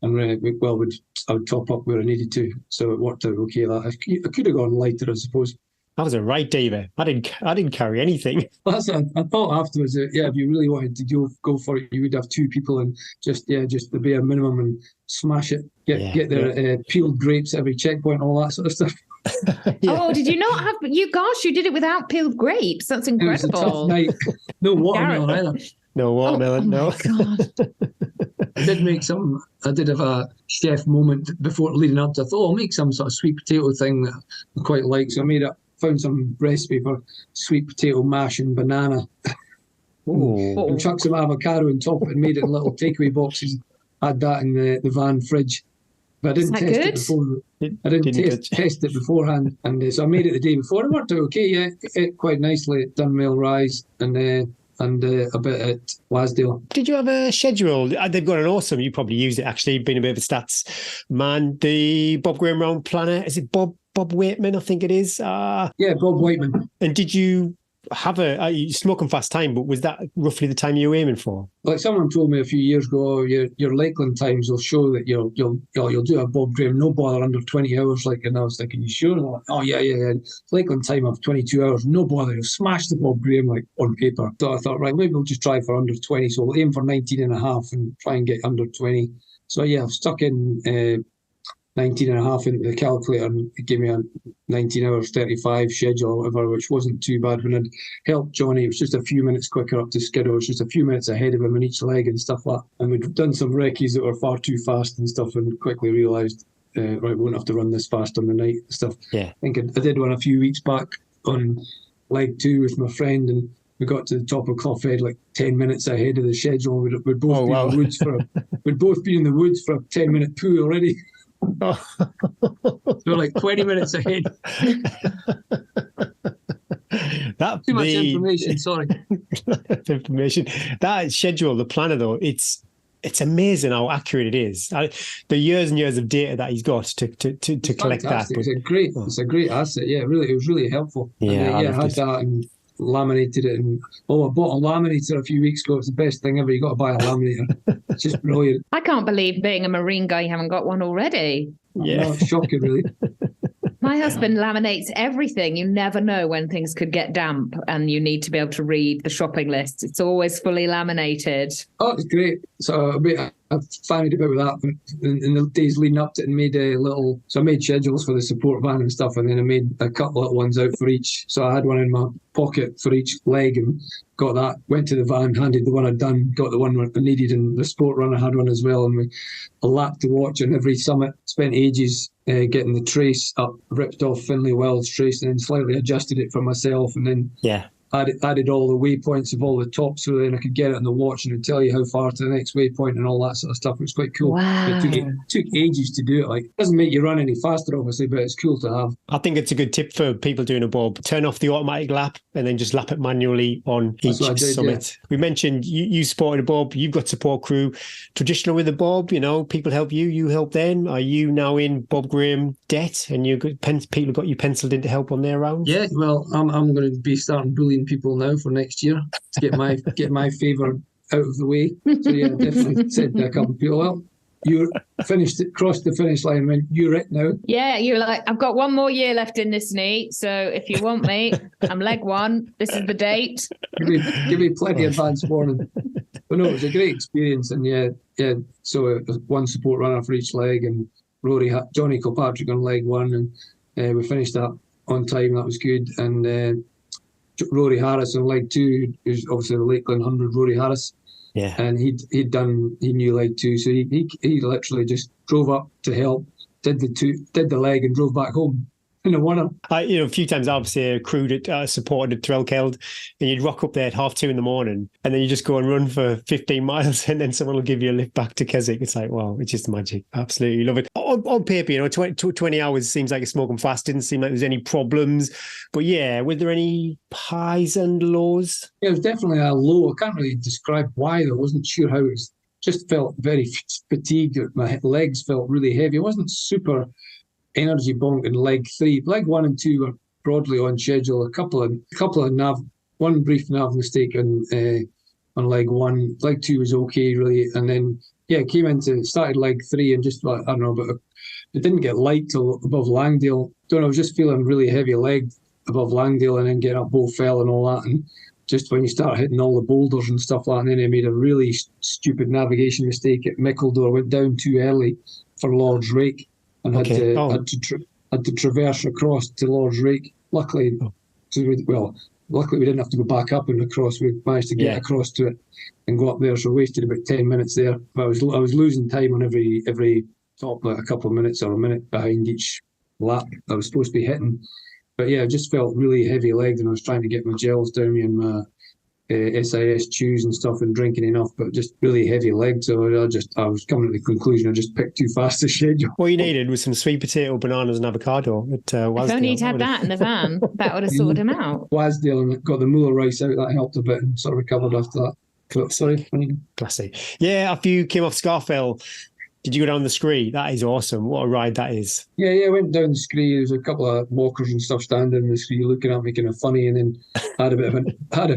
And I would top up where I needed to, so it worked out okay. I could have gone lighter, I suppose. That was a right diver. I didn't carry anything. I thought afterwards that if you really wanted to go for it, you would have 2 people and just the bare minimum and smash it. Get their peeled grapes at every checkpoint, all that sort of stuff. Oh, did you not have? You did it without peeled grapes. That's incredible. It was a tough night. No watermelon either. No watermelon. No. God. I did have a chef moment before leading up to it. I thought I'll make some sort of sweet potato thing that I quite like. So I found some recipe for sweet potato mash and banana. And chucked some avocado on top and made it in little takeaway boxes. Had that in the van fridge. But I didn't test it before. I didn't test it beforehand. And so I made it the day before. It worked out okay, It quite nicely at Dunmail Rise and a bit at Wasdale. Did you have a schedule? They've got an awesome, you probably use it actually, being a bit of a stats man, the Bob Graham Round Planner. Is it Bob Waitman, I think it is? Yeah, Bob Waitman. And did you have you smoking fast time, but was that roughly the time you were aiming for? Like someone told me a few years ago, your Lakeland times will show that you'll do a Bob Graham no bother under 20 hours. And I was thinking, you sure? And I'm like, oh yeah. Lakeland time of 22 hours, no bother. You'll smash the Bob Graham on paper. So I thought, right, maybe we'll just try for under 20. So we'll aim for 19 and a half and try and get under 20. So I've stuck in 19 and a half into the calculator, and it gave me a 19 hours 35 schedule or whatever, which wasn't too bad. When I'd helped Johnny, it was just a few minutes quicker up to Skiddaw. It was just a few minutes ahead of him in each leg and stuff like that. And we'd done some recce's that were far too fast and stuff, and quickly realised, right, we won't have to run this fast on the night and stuff. Yeah. I think I did one a few weeks back on leg 2 with my friend, and we got to the top of Cloughhead 10 minutes ahead of the schedule. We'd both be in the woods for a 10-minute poo already. We're like 20 minutes ahead. Too much information, sorry. Information. That schedule, the planner though, it's amazing how accurate it is. The years and years of data that he's got to collect that. But, it's a great asset. Yeah, really, it was really helpful. Yeah, and, I had that and laminated it. And I bought a laminator a few weeks ago. It's the best thing ever. You got to buy a laminator. It's just brilliant. I can't believe, being a marine guy, you haven't got one already. Yeah, it's shocking, really. My husband laminates everything. You never know when things could get damp and you need to be able to read the shopping list. It's always fully laminated. Oh, it's great. So I fannied about with that. But in the days leading up to it, and made I made schedules for the support van and stuff, and then I made a couple little ones out for each. So I had one in my pocket for each leg and got that, went to the van, handed the one I'd done, got the one I needed, and the sport runner had one as well. And I lapped to watch on every summit, spent ages getting the trace up, ripped off Finlay Wells trace, and then slightly adjusted it for myself, and then added all the waypoints of all the tops, so then I could get it on the watch and it'd tell you how far to the next waypoint and all that sort of stuff. It was quite cool. Wow. It took ages to do it. Like, it doesn't make you run any faster, obviously, but it's cool to have. I think it's a good tip for people doing a bob. Turn off the automatic lap and then just lap it manually on each summit. Yeah. We mentioned you supported a bob. You've got support crew. Traditional with a bob, people help you. You help them. Are you now in Bob Graham debt and people have got you penciled in to help on their rounds? Yeah, well, I'm going to be starting bullying people now for next year to get my favour out of the way. So yeah, definitely said to a couple of people, well, you crossed the finish line, when you're it now. Yeah, you're like, I've got one more year left in this knee, so if you want me, I'm leg one. This is the date. Give me plenty of advance warning. But no, it was a great experience, and yeah. So it was one support runner for each leg, and Johnny Kilpatrick on leg one, and we finished that on time. That was good, and Rory Harris on leg two, who's obviously the Lakeland 100 Rory Harris. Yeah. And he knew leg two, so he literally just drove up to help, did the leg and drove back home in a winner. A few times obviously crewed at supported at Threlkeld, and you'd rock up there at 2:30 in the morning, and then you just go and run for 15 miles, and then someone will give you a lift back to Keswick. It's like, wow, it's just magic. Absolutely love it. On paper, 20 hours seems like a smoking fast. Didn't seem like there was any problems, but yeah, were there any highs and lows? Yeah, it was definitely a low. I can't really describe why, though. I wasn't sure how it was. Just felt very fatigued. My legs felt really heavy. It wasn't super energy bonk in leg three. Leg one and two were broadly on schedule. A couple of one brief nav mistake on leg one. Leg two was okay, really, and then started leg three and just I don't know, but it didn't get light till above Langdale. I was just feeling really heavy leg above Langdale, and then getting up Bow Fell and all that, and just when you start hitting all the boulders and stuff like that, and then I made a really stupid navigation mistake at Mickledore. I went down too early for Lord's Rake, and had to traverse across to Lord's Rake. Luckily we didn't have to go back up and across. We managed to get across to it and go up there. So I wasted about 10 minutes there. But I was losing time on every top, like a couple of minutes or a minute behind each lap I was supposed to be hitting. But yeah, I just felt really heavy legged, and I was trying to get my gels down me and my SIS chews and stuff, and drinking enough, but just really heavy legged. So I was coming to the conclusion I just picked too fast to schedule. What you needed was some sweet potato, bananas, and avocado. If only you'd had that in the van, that would have sorted him out. Wasdale, and got the moolah rice out. That helped a bit, and sort of recovered after that. Sorry. Classy. Yeah, after you came off Scarfell, did you go down the Scree? That is awesome. What a ride that is. Yeah, I went down the Scree. There was a couple of walkers and stuff standing in the Scree looking at me kind of funny, and then had a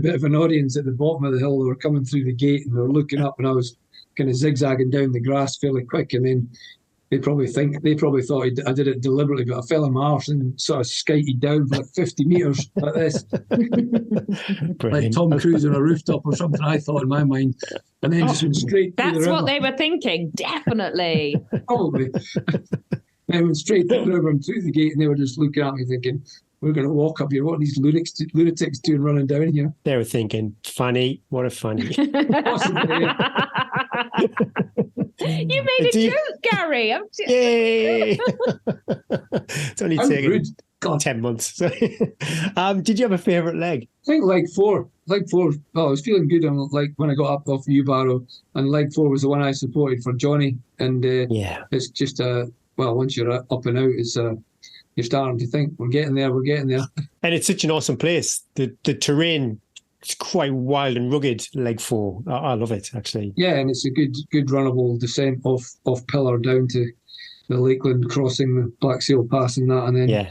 bit of an audience at the bottom of the hill. They were coming through the gate and they were looking up, and I was kind of zigzagging down the grass fairly quick, and then they probably thought I did it deliberately, but I fell on my arse and sort of skited down for like 50 metres like this. Like Tom Cruise on a rooftop or something, I thought in my mind. And then just went straight through the river. That's what they were thinking, definitely. Probably. I went straight through the river and through the gate, and they were just looking at me thinking, we're going to walk up here. What are these lunatics doing running down here? They were thinking, funny, what a funny. Possibly, yeah. You made a joke, Gary. Yay! It's only taken 10 months. Did you have a favourite leg? I think leg four. Well, I was feeling good on when I got up off the U-Barrow, and leg four was the one I supported for Johnny. And it's just once you're up and out, it's you're starting to think we're getting there. And it's such an awesome place. The terrain is quite wild and rugged. Leg 4, I love it actually. Yeah, and it's a good runnable descent off Pillar down to the Lakeland, crossing the Black Sail Pass and that, and then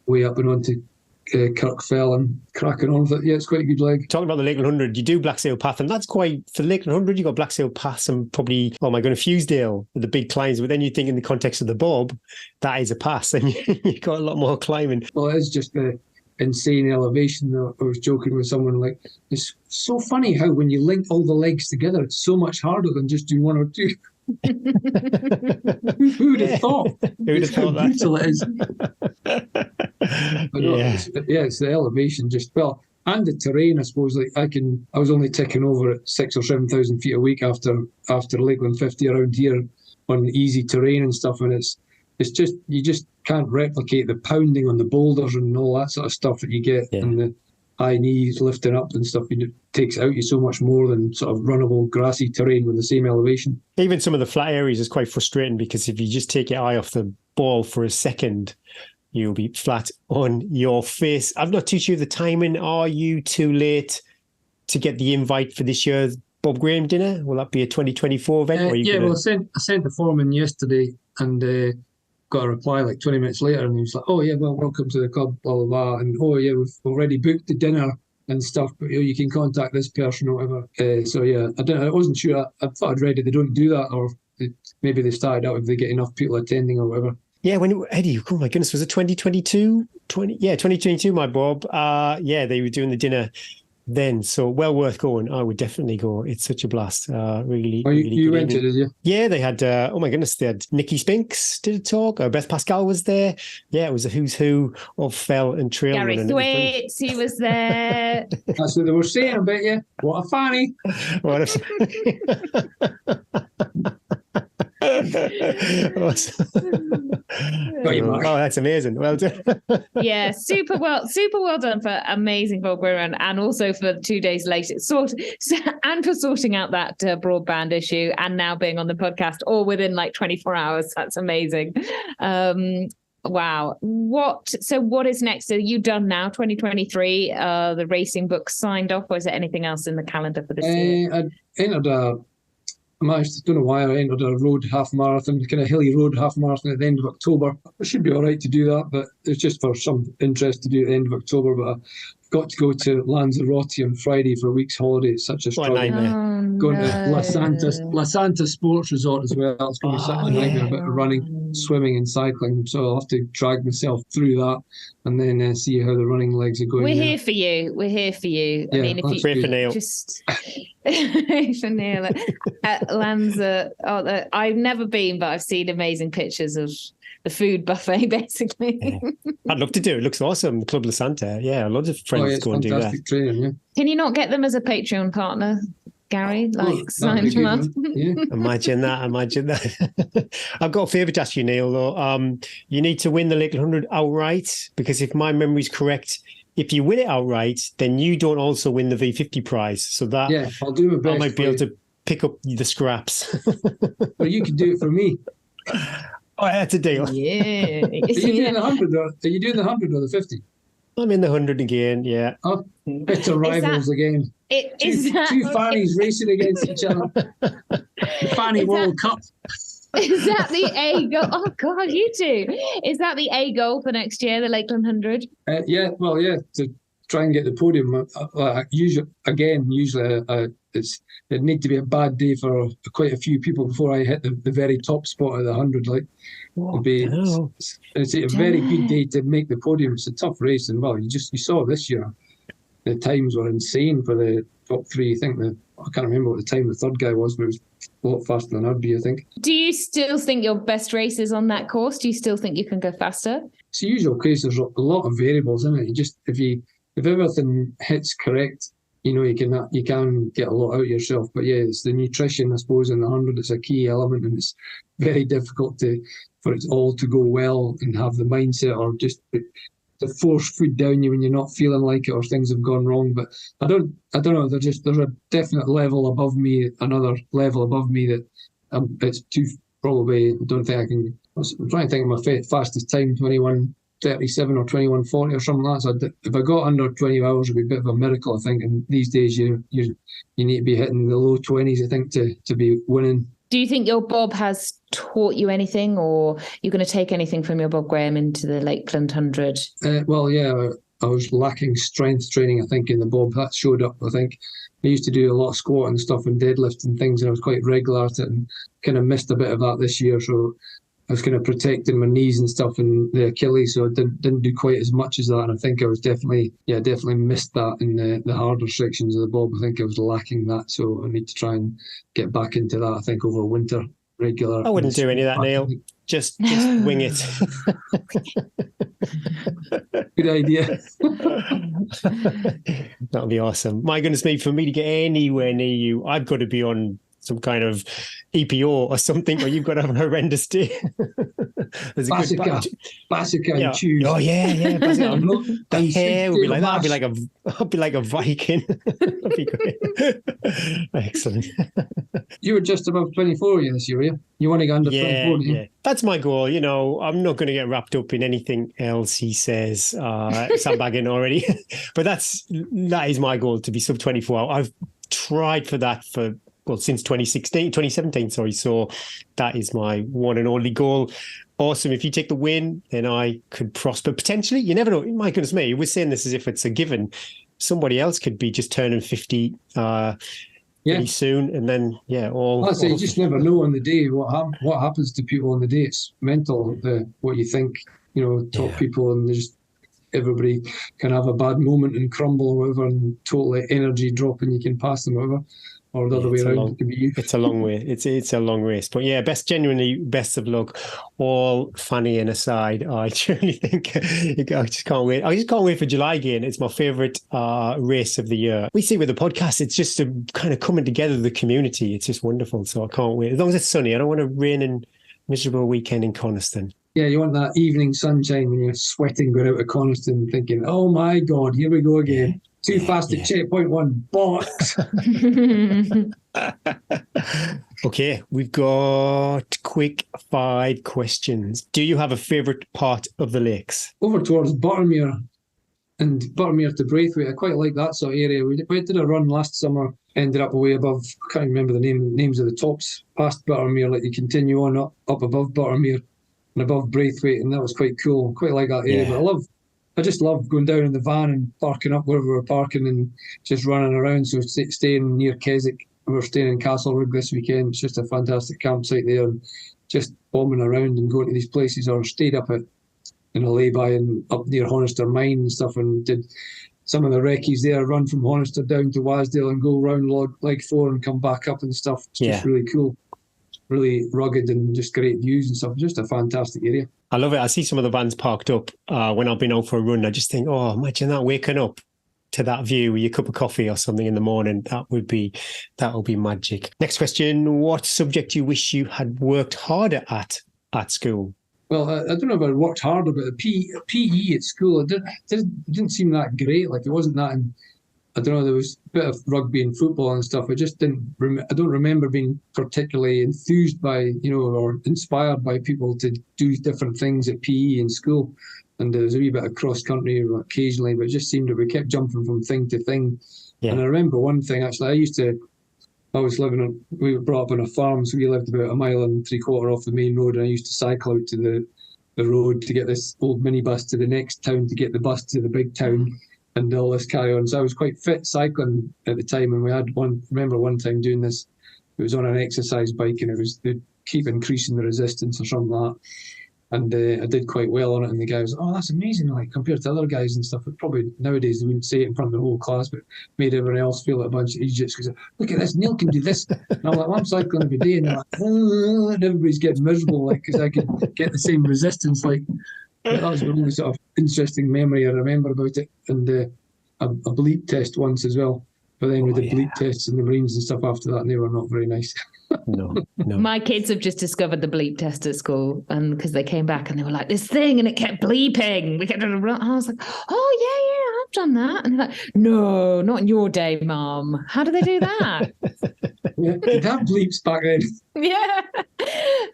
way up and onto Kirkfell and cracking on with it. Yeah, it's quite a good leg. Talking about the Lakeland 100, you do Black Sail Path, and that's quite, for the Lakeland 100, you got Black Sail Pass and probably, Fusedale, the big climbs. But then you think in the context of the Bob, that is a pass, and you got a lot more climbing. Well, it is just the insane elevation. I was joking with someone, like, it's so funny how when you link all the legs together, it's so much harder than just doing one or two. Who would have thought? Who would have thought that? Brutal it is. It's the elevation, and the terrain. I suppose, like, I was only ticking over at 6,000 or 7,000 feet a week after Lakeland 50 around here on easy terrain and stuff, and it's just, you just can't replicate the pounding on the boulders and all that sort of stuff that you get, and the high knees lifting up and stuff. It takes out you so much more than sort of runnable grassy terrain with the same elevation. Even some of the flat areas is quite frustrating, because if you just take your eye off the ball for a second, you'll be flat on your face. I'm not too sure of the timing. Are you too late to get the invite for this year's Bob Graham dinner? Will that be a 2024 event? Well, I sent the form in yesterday and got a reply like 20 minutes later, and he was like, "Oh yeah, well, welcome to the club, blah blah blah," and "Oh yeah, we've already booked the dinner and stuff, but you can contact this person or whatever." So yeah, I wasn't sure. I thought I'd read it. They don't do that, or maybe they started out if they get enough people attending or whatever. Yeah, Eddie, oh my goodness, was it 2022? 2022, my Bob. They were doing the dinner then, so well worth going. I would definitely go. It's such a blast. Really. You went to, did you? Yeah, they had. Oh my goodness, they had Nikki Spinks did a talk. Beth Pascal was there. Yeah, it was a who's who of fell and trail. Gary Thwaites, he was there. That's what they were saying about you. What a fanny! What Oh, that's amazing. Well done. Yeah, super well done for amazing Bob Graham, and also for 2 days later and for sorting out that broadband issue, and now being on the podcast all within like 24 hours. That's amazing. Wow. What is next? Are you done now? 2023, the racing book signed off, or is there anything else in the calendar for this year? I don't know why I entered a road half marathon, kind of hilly road half marathon at the end of October. I should be all right to do that, but it's just for some interest to do at the end of October. But I've got to go to Lanzarote on Friday for a week's holiday. It's such a struggle. Going to La Santa Sports Resort as well. It's going to be such a nightmare, a bit of running, swimming and cycling. So I'll have to drag myself through that and then see how the running legs are going. We're here for you. Yeah, I mean, if you for Neil. Just for Neil at Lanza. I've never been, but I've seen amazing pictures of the food buffet, basically. Yeah. I'd love to do it. It looks awesome. Club La Santa. Yeah, lots of friends go and do that. Training, yeah. Can you not get them as a Patreon partner, Gary? Sign them up. Yeah. Imagine that. I've got a favour to ask you, Neil, though. You need to win the Lakeland 100 outright, because if my memory's correct, if you win it outright, then you don't also win the V50 prize. So that, I'll do my best. I might be able to pick up the scraps. Or you can do it for me. Oh, that's a deal. Yeah. Are you doing the 100 or the 50? I'm in the 100 again, yeah. Oh, it's a rivals again. Two fannies racing against each other. The Fanny World Cup. Is that the A goal? Oh, God, you two. Is that the A goal for next year, the Lakeland 100? To try and get the podium. Usually it'd need to be a bad day for quite a few people before I hit the very top spot of the 100. It's a very good day to make the podium. It's a tough race, and you saw this year the times were insane for the top three. I can't remember what the time the third guy was, but it was a lot faster than I'd be, I think. Do you still think your best race is on that course? Do you still think you can go faster? It's the usual case. There's a lot of variables in it. If everything hits correct, you can get a lot out of yourself. But yeah, it's the nutrition, I suppose, in the 100. It's a key element, and it's very difficult for it all to go well and have the mindset, or just to force food down you when you're not feeling like it or things have gone wrong. But I don't know. There's a definite level above me, another level above me that it's too probably. I don't think I'm trying to think of my fastest time, 21:37 or 21:40 or something like that. So if I got under 20 hours, it'd be a bit of a miracle, I think. And these days, you need to be hitting the low 20s, I think, to be winning. Do you think your bob has taught you anything, or you're going to take anything from your Bob Graham into the Lakeland 100? Well, yeah, I was lacking strength training, I think, in the bob. That showed up, I think. I used to do a lot of squat and stuff and deadlift and things, and I was quite regular at it, and kind of missed a bit of that this year. So I was kind of protecting my knees and stuff and the Achilles, so I didn't do quite as much as that. And I think I was definitely missed that in the harder sections of the bob. I think I was lacking that, so I need to try and get back into that, I think, over winter, regular. I wouldn't do any of that, Neil. Just wing it. Good idea. That'll be awesome. My goodness me, for me to get anywhere near you, I've got to be on some kind of EPO or something, or you've got to have a horrendous day. There's a Bassica yeah. choose. Oh yeah. The hair would be like that. I'd be like a Viking. That'd be great. Excellent. You were just above 24 this year, were you? You want to get under 24? Yeah. That's my goal. You know, I'm not going to get wrapped up in anything else he says. Sandbagging already, but that is my goal, to be sub 24. I've tried for that since 2017, sorry. So that is my one and only goal. Awesome. If you take the win, then I could prosper potentially. You never know. My goodness me, we're saying this as if it's a given. Somebody else could be just turning 50 pretty soon, and then I say you just never know on the day what happens to people on the day. It's mental, what you think. Top people, and everybody can have a bad moment and crumble or whatever, and totally energy drop, and you can pass them over. Or the other way around, it could be you. It's a long way. It's a long race. But yeah, genuinely best of luck. All funny and aside, I truly think I just can't wait. I just can't wait for July again. It's my favourite race of the year. We see with the podcast, it's just a kind of coming together of the community. It's just wonderful. So I can't wait. As long as it's sunny. I don't want a rain and miserable weekend in Coniston. Yeah, you want that evening sunshine when you're sweating going out of Coniston, thinking, "Oh my God, here we go again." Yeah. Too fast at checkpoint 1. Bollocks. Okay, we've got quick 5 questions. Do you have a favourite part of the lakes? Over towards Buttermere and Buttermere to Braithwaite. I quite like that sort of area. We did a run last summer, ended up away above, I can't remember the names of the tops, past Buttermere, like you continue on up above Buttermere and above Braithwaite, and that was quite cool. Quite like that area. Yeah. But I just love going down in the van and parking up wherever we're parking and just running around. So staying near Keswick, we're staying in Castlerigg this weekend. It's just a fantastic campsite there, and just bombing around and going to these places, or stayed up in a lay-by and up near Honister Mine and stuff, and did some of the recce's there, run from Honister down to Wasdale and go round Leg 4 and come back up and stuff. It's just really cool. Really rugged and just great views and stuff. Just a fantastic area. I love it. I see some of the vans parked up when I've been out for a run. I just think, oh, imagine that, waking up to that view with your cup of coffee or something in the morning. That will be magic. Next question. What subject do you wish you had worked harder at school? Well, I don't know if I worked harder, but the PE at school, it didn't seem that great. Like, it wasn't that... I don't know, there was a bit of rugby and football and stuff. I just I don't remember being particularly enthused by, or inspired by people to do different things at PE in school. And there was a wee bit of cross country occasionally, but it just seemed that we kept jumping from thing to thing. Yeah. And I remember one thing, actually, we were brought up on a farm, so we lived about 1.75 miles off the main road, and I used to cycle out to the road to get this old minibus to the next town, to get the bus to the big town. And all this carry on. So I was quite fit cycling at the time, and we had remember one time doing this, it was on an exercise bike, and it was to keep increasing the resistance or something like that. And I did quite well on it, and the guy was, "Oh, that's amazing," like compared to other guys and stuff. But probably nowadays they wouldn't say it in front of the whole class, but made everyone else feel like a bunch of idiots because, "Look at this, Neil can do this." And I'm like, "Well, I'm cycling every day," and they're like, "Oh," and everybody's getting miserable, like, because I could get the same resistance, like. That was a really sort of interesting memory I remember about it. And a bleep test once as well. But then with the bleep tests in the Marines and stuff after that, they were not very nice. No. My kids have just discovered the bleep test at school, and because they came back and they were like, "This thing," and it kept bleeping. I was like, "Oh yeah, I've done that." And they're like, "No, not in your day, Mum. How do they do that?" Yeah, did have bleeps back then. Yeah.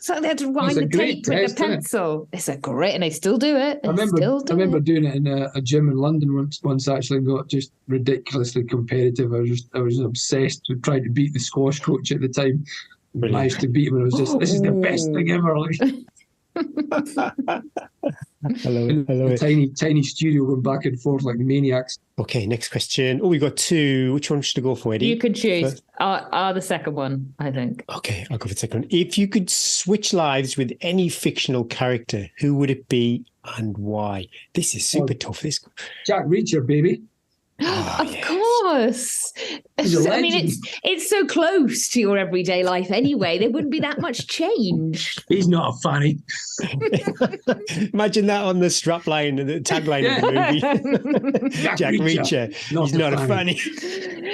So they had to wind a the great tape with a test, isn't it? pencil. It's a great, and they still do it. I remember doing it in a gym in London once actually, and got just ridiculously competitive. I was obsessed with trying to beat the squash coach at the time. Managed to beat him, and I was just, this is the best thing ever. Like, I love it. Tiny studio going back and forth like maniacs. Okay, next question. Oh, we got two. Which one should I go for, Eddie? You can choose. The second one, I think. Okay, I'll go for the second one. If you could switch lives with any fictional character, who would it be and why? This is super tough. This Jack Reacher, baby. Of course. He's a I mean, legend. it's so close to your everyday life anyway. There wouldn't be that much change. He's not a fanny. Imagine that on the strapline and the tagline of the movie. Jack Reacher. He's not a fanny.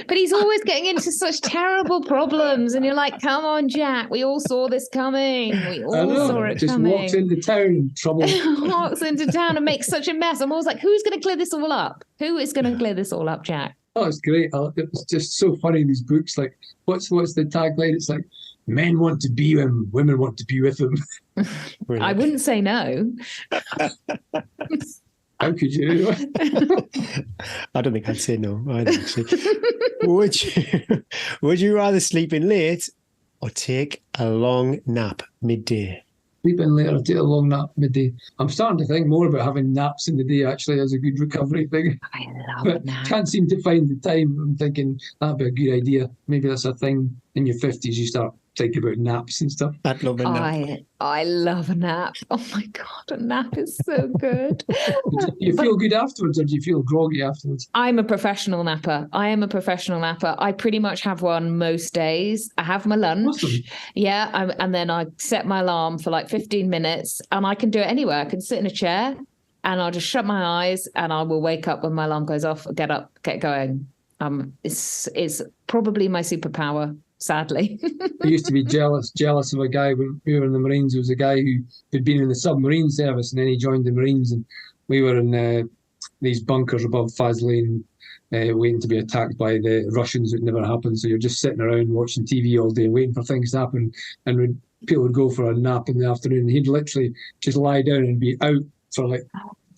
But he's always getting into such terrible problems, and you're like, "Come on, Jack. We all saw this coming. We all saw it just coming." Walks into town in trouble. Walks into town and makes such a mess. I'm always like, "Who's going to clear this all up? Who is going to clear this all up, Jack?" Oh, it's great. It's just so funny, these books. Like, what's the tagline? It's like, men want to be him, women want to be with him. I wouldn't say no. How could you? I don't think I'd say no either, actually. Would you rather sleep in late or take a long nap midday? Sleep in later, take a long nap midday. I'm starting to think more about having naps in the day actually as a good recovery thing. I love But naps. can't seem to find the time. I'm thinking that'd be a good idea. Maybe that's a thing in your 50s. You start thinking about naps and stuff. I'd love a nap. I love a nap. Oh my God, a nap is so good. Do you feel good afterwards, or do you feel groggy afterwards? I'm a professional napper. I pretty much have one most days. I have my lunch. Awesome. Yeah. And then I set my alarm for like 15 minutes, and I can do it anywhere. I can sit in a chair and I'll just shut my eyes and I will wake up when my alarm goes off, get up, get going. It's probably my superpower, sadly. I used to be jealous of a guy when we were in the Marines. There was a guy who'd been in the submarine service, and then he joined the Marines, and we were in these bunkers above Faslane, waiting to be attacked by the Russians. It never happened. So you're just sitting around watching TV all day, waiting for things to happen. And people would go for a nap in the afternoon, and he'd literally just lie down and be out for like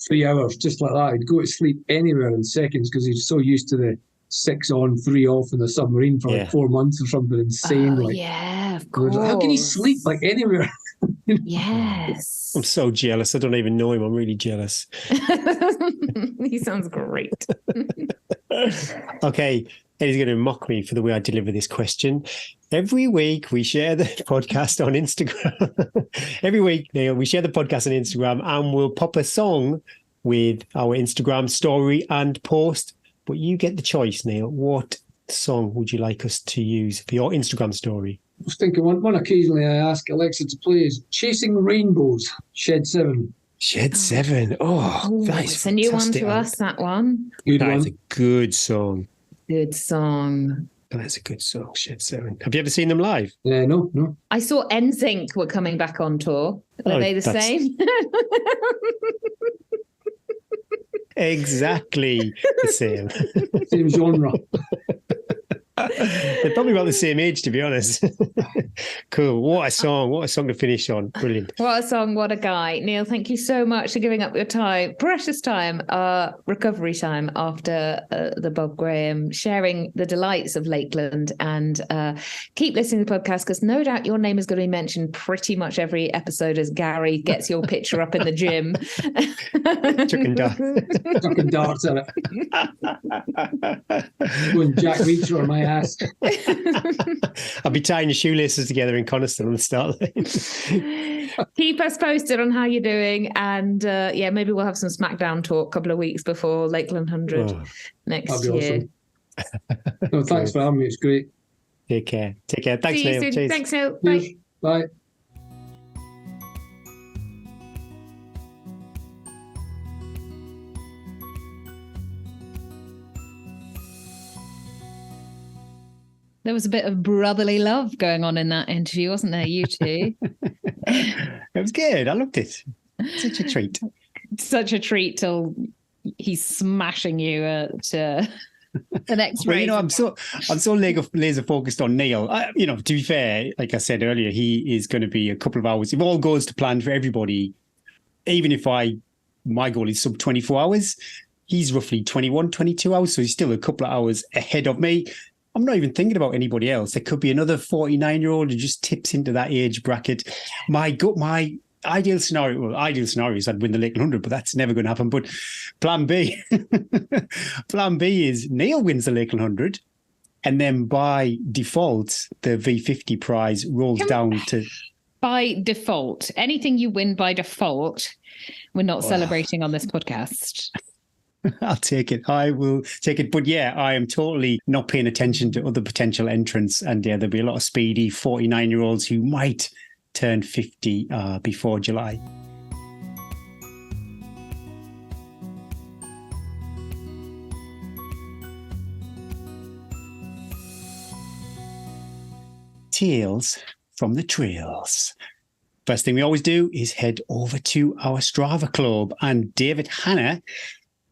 3 hours, just like that. He'd go to sleep anywhere in seconds because he's so used to the 6 on, 3 off in the submarine for like 4 months or something insane. Yeah, of course. How can he sleep like anywhere? Yes. I'm so jealous. I don't even know him. I'm really jealous. He sounds great. Okay, Eddie's going to mock me for the way I deliver this question. Every week we share the podcast on Instagram. Every week, Neil, we share the podcast on Instagram, and we'll pop a song with our Instagram story and post. But you get the choice, Neil. What song would you like us to use for your Instagram story? I was thinking one occasionally I ask Alexa to play is Chasing Rainbows, Shed 7. Shed 7. Oh, that's it's a new one to us, that one. That's a good song. Good song. That's a good song, Shed 7. Have you ever seen them live? No. I saw NSYNC were coming back on tour. Are they the same? Exactly the same. Same genre. They're probably about the same age, to be honest. Cool. What a song to finish on. Brilliant. What a song. What a guy. Neil, thank you so much for giving up your time, precious time, recovery time after the Bob Graham, sharing the delights of Lakeland. And keep listening to the podcast, because no doubt your name is going to be mentioned pretty much every episode as Gary gets your picture up in the gym. Chucking darts at it. Going Jack Reacher on my ass. I'll be tying your shoelaces together in Coniston on the start line. Keep us posted on how you're doing, and maybe we'll have some SmackDown talk a couple of weeks before Lakeland 100 next year. Awesome. No, thanks for having me. It's great. Take care. Thanks, Neil. Cheers. Thanks, Neil. Cheers. Bye. Bye. There was a bit of brotherly love going on in that interview, wasn't there, you two? It was good. I loved it. Such a treat. Such a treat till he's smashing you at The next Well, race. I'm so laser focused on Neil. To be fair, like I said earlier, he is going to be a couple of hours. If all goes to plan for everybody, even if my goal is sub 24 hours, he's roughly 21, 22 hours. So he's still a couple of hours ahead of me. I'm not even thinking about anybody else. There could be another 49-year-old who just tips into that age bracket. My ideal scenario is I'd win the Lakeland 100, but that's never going to happen. But plan B is Neil wins the Lakeland 100, and then by default, the V50 prize rolls down to... By default. Anything you win by default, we're not celebrating on this podcast. I'll take it. I will take it. But yeah, I am totally not paying attention to other potential entrants. And yeah, there'll be a lot of speedy 49-year-olds who might turn 50 before July. Tales from the trails. First thing we always do is head over to our Strava Club, and David Hanna,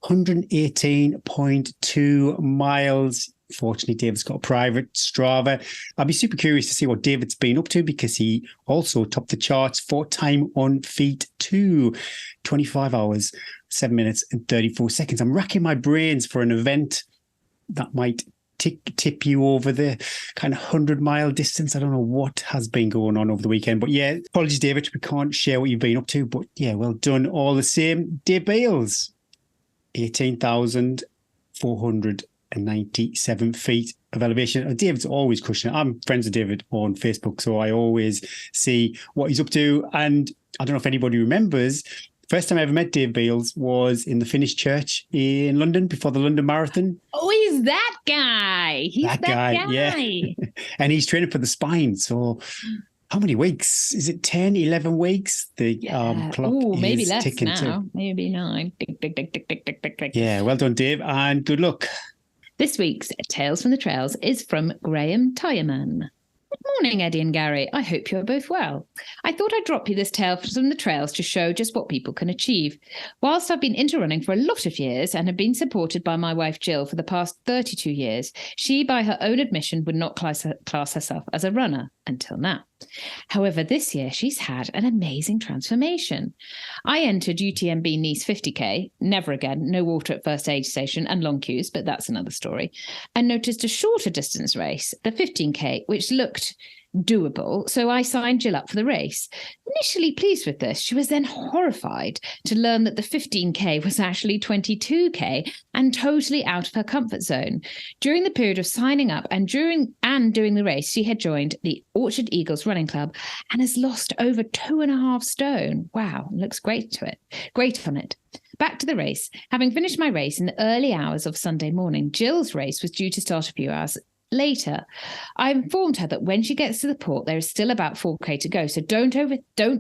118.2 miles. Fortunately, David's got a private Strava. I'd be super curious to see what David's been up to, because he also topped the charts for time on feet 2, 25 hours, 7 minutes and 34 seconds. I'm racking my brains for an event that might tip you over the kind of 100-mile distance. I don't know what has been going on over the weekend, but yeah, apologies, David, we can't share what you've been up to, but yeah, well done all the same. Dave Bales, 18,497 feet of elevation. David's always crushing it. I'm friends with David on Facebook, so I always see what he's up to. And I don't know if anybody remembers, first time I ever met Dave Bales was in the Finnish Church in London before the London Marathon. Oh, he's that guy. He's that guy. Yeah. And he's training for the spine. So how many weeks? Is it 10, 11 weeks? The clock maybe is less ticking now. Maybe 9. Tick, tick, tick, tick, tick, tick, tick, tick. Yeah, well done, Dave, and good luck. This week's Tales from the Trails is from Graham Tyerman. Good morning, Eddie and Gary. I hope you're both well. I thought I'd drop you this tale from the trails to show just what people can achieve. Whilst I've been into running for a lot of years and have been supported by my wife Jill for the past 32 years, she, by her own admission, would not class herself as a runner until now. However, this year she's had an amazing transformation. I entered UTMB Nice 50k, never again, no water at first aid station and long queues, but that's another story, and noticed a shorter distance race, the 15k, which looked doable, so I signed Jill up for the race. Initially pleased with this, she was then horrified to learn that the 15k was actually 22k and totally out of her comfort zone. During the period of signing up and doing the race, she had joined the Orchard Eagles Running Club and has lost over 2.5 stone. Wow, looks great on it. Back to the race. Having finished my race in the early hours of Sunday morning, Jill's race was due to start a few hours later. I informed her that when she gets to the port, there is still about 4k to go. So don't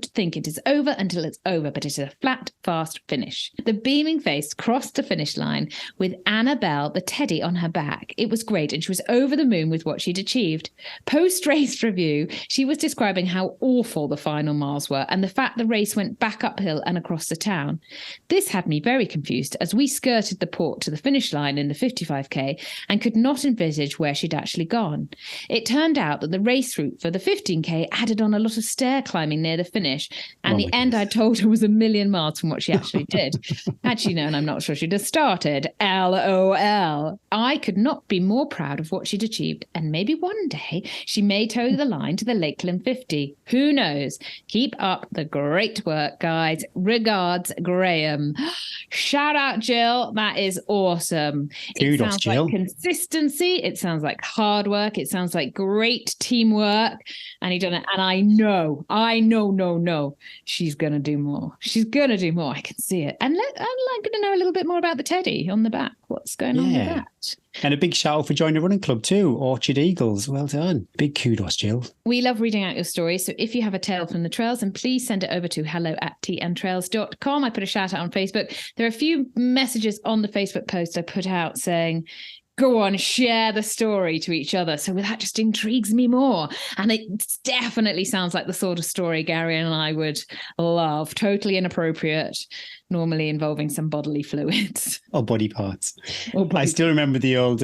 think it is over until it's over, but it is a flat, fast finish. The beaming face crossed the finish line with Annabelle, the teddy, on her back. It was great, and she was over the moon with what she'd achieved. Post-race review, she was describing how awful the final miles were and the fact the race went back uphill and across the town. This had me very confused as we skirted the port to the finish line in the 55k and could not envisage where she'd actually gone. It turned out that the race route for the 15k added on a lot of stair climbing near the finish, and the end I told her was a million miles from what she actually did. Had she known, I'm not sure she'd have started. LOL. I could not be more proud of what she'd achieved, and maybe one day she may toe the line to the Lakeland 50. Who knows? Keep up the great work, guys. Regards, Graham. Shout out, Jill. That is awesome. It sounds Jill. Like consistency. It sounds like hard work. It sounds like great teamwork. And I know she's going to do more. She's going to do more. I can see it. And I'd like to know a little bit more about the teddy on the back. What's going on with that? And a big shout out for joining the running club too, Orchard Eagles. Well done. Big kudos, Jill. We love reading out your stories. So if you have a tale from the trails, then please send it over to hello@tntrails.com. I put a shout out on Facebook. There are a few messages on the Facebook post I put out saying, go on, share the story to each other. So that just intrigues me more. And it definitely sounds like the sort of story Gary and I would love. Totally inappropriate, normally involving some bodily fluids. Or body parts. Or body I still remember the old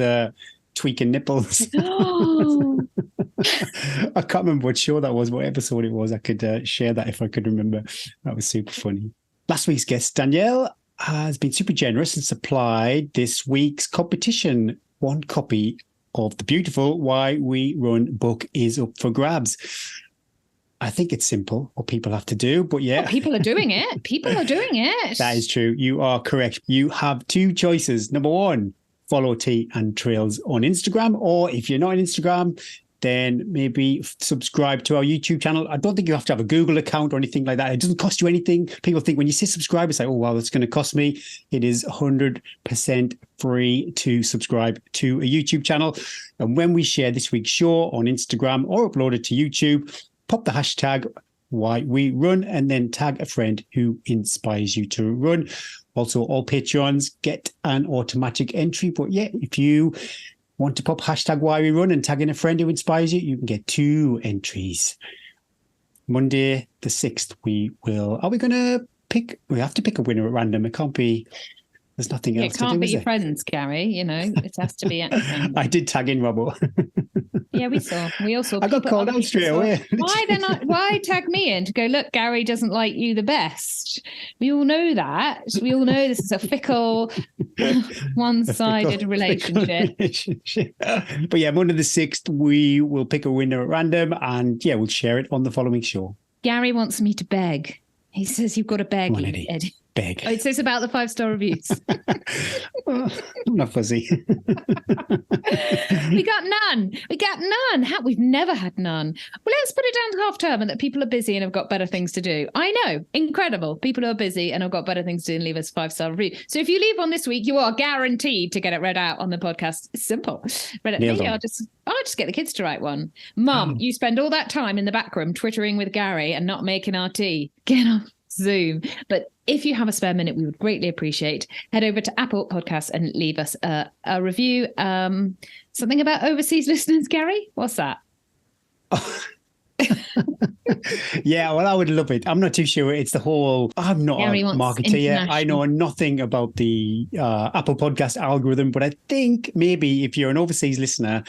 tweaking nipples. Oh. I can't remember what show that was, what episode it was. I could share that if I could remember. That was super funny. Last week's guest, Danielle, has been super generous and supplied this week's competition. One copy of the beautiful Why We Run book is up for grabs. I think it's simple what people have to do, but yeah. Oh, people are doing it. People are doing it. That is true. You are correct. You have two choices. Number one, follow Tea and Trails on Instagram, or if you're not on Instagram, then maybe subscribe to our YouTube channel. I don't think you have to have a Google account or anything like that. It doesn't cost you anything. People think when you say subscribe, it's like, oh, wow, that's going to cost me. It is 100% free to subscribe to a YouTube channel. And when we share this week's show on Instagram or upload it to YouTube, pop the hashtag Why We Run and then tag a friend who inspires you to run. Also, all Patreons get an automatic entry. But yeah, if you want to pop hashtag Why We Run and tag in a friend who inspires you, you can get 2 entries. Monday the 6th, we have to pick a winner at random. It can't be, there's nothing else to do. It can't be your it? friends, Gary, it has to be. I did tag in Robbo. Yeah, we saw. We also. I got called out straight away. Why tag me in to go, look, Gary doesn't like you the best? We all know that. We all know this is a fickle, one-sided relationship. But yeah, Monday the 6th, we will pick a winner at random and yeah, we'll share it on the following show. Gary wants me to beg. He says you've got to beg, Come on, Eddie. Beg. Oh, it says about the 5-star reviews. I'm not fuzzy. We got none. We've never had none. Well, let's put it down to half term and that people are busy and have got better things to do. I know. Incredible. People who are busy and have got better things to do and leave us a 5-star review. So if you leave one this week, you are guaranteed to get it read out on the podcast. It's simple. Read it me. I'll just get the kids to write one. Mum, you spend all that time in the back room twittering with Gary and not making our tea. Get off Zoom. But if you have a spare minute, we would greatly appreciate. Head over to Apple Podcasts and leave us a review. Something about overseas listeners, Gary? What's that? Yeah, well, I would love it. I'm not too sure. It's the whole, I'm not Gary a marketeer. I know nothing about the Apple Podcast algorithm, but I think maybe if you're an overseas listener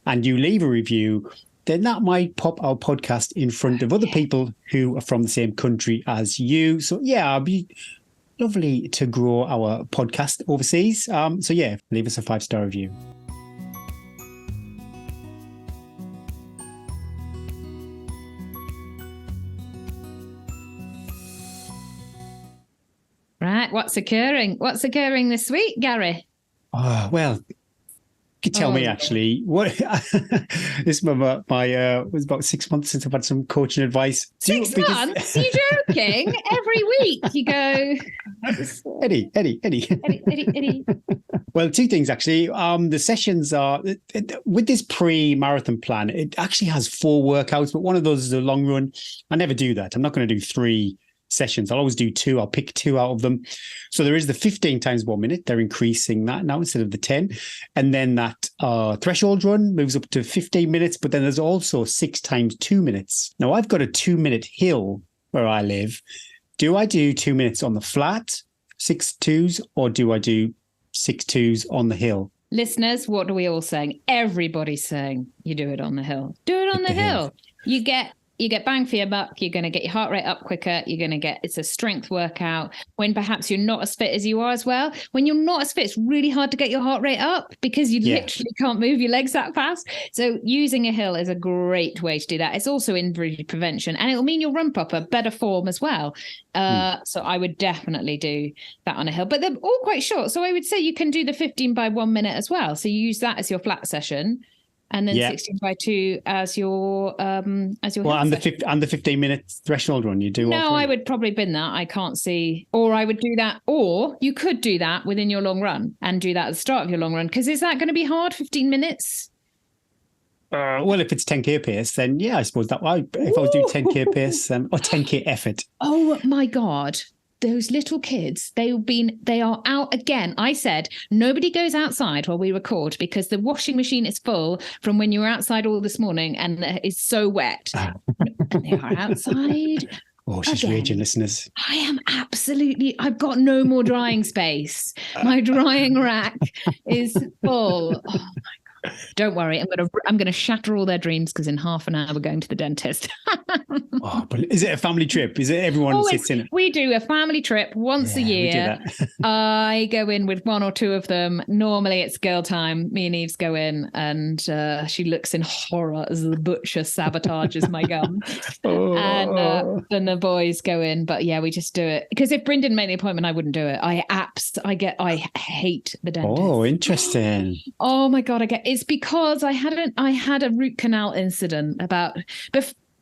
and you leave a review, then that might pop our podcast in front of other people who are from the same country as you. So yeah, it'd be lovely to grow our podcast overseas. So yeah, leave us a 5-star review. Right, what's occurring? What's occurring this week, Gary? Oh, well, you could tell me actually. What this was about 6 months since I've had some coaching advice. 6 months? You joking? Every week you go. Eddie. Well, 2 things actually. The sessions are with this pre-marathon plan. It actually has 4 workouts, but one of those is a long run. I never do that. I'm not going to do 3 sessions. I'll always do 2. I'll pick 2 out of them. So there is the 15 times 1 minute. They're increasing that now instead of the 10. And then that threshold run moves up to 15 minutes. But then there's also 6 times 2 minutes. Now I've got a 2-minute hill where I live. Do I do 2 minutes on the flat, 6 twos, or do I do 6 twos on the hill? Listeners, what are we all saying? Everybody's saying you do it on the hill. Do it on the hill. You get bang for your buck. You're going to get your heart rate up quicker. It's a strength workout when perhaps you're not as fit as you are as well. When you're not as fit, it's really hard to get your heart rate up because you literally can't move your legs that fast. So using a hill is a great way to do that. It's also injury prevention and it'll mean you'll run proper, better form as well. So I would definitely do that on a hill, but they're all quite short. So I would say you can do the 15 by 1 minute as well. So you use that as your flat session. And then 16 by 2 as your and the 15-minute threshold run you do. No, I would probably bin that. I can't see, or I would do that, or you could do that within your long run and do that at the start of your long run. Because is that going to be hard? 15 minutes? Well, if it's 10k pace, then yeah, I suppose that. If I was doing 10k pace or 10k effort. Oh my God! those little kids, they are out again. I said, nobody goes outside while we record because the washing machine is full from when you were outside all this morning and it's so wet. And they are outside. Oh, she's raging, listeners. I've got no more drying space. My drying rack is full. Oh my God. Don't worry, I'm gonna shatter all their dreams because in half an hour we're going to the dentist. Oh, but is it a family trip? Is it everyone sits in it? We do a family trip once a year. We do that. I go in with one or two of them. Normally it's girl time. Me and Eves go in and she looks in horror as the butcher sabotages my gum. And then the boys go in. But yeah, we just do it. Because if Bryn didn't make the appointment, I wouldn't do it. I hate the dentist. Oh, interesting. Oh my God, it's because I had a root canal incident about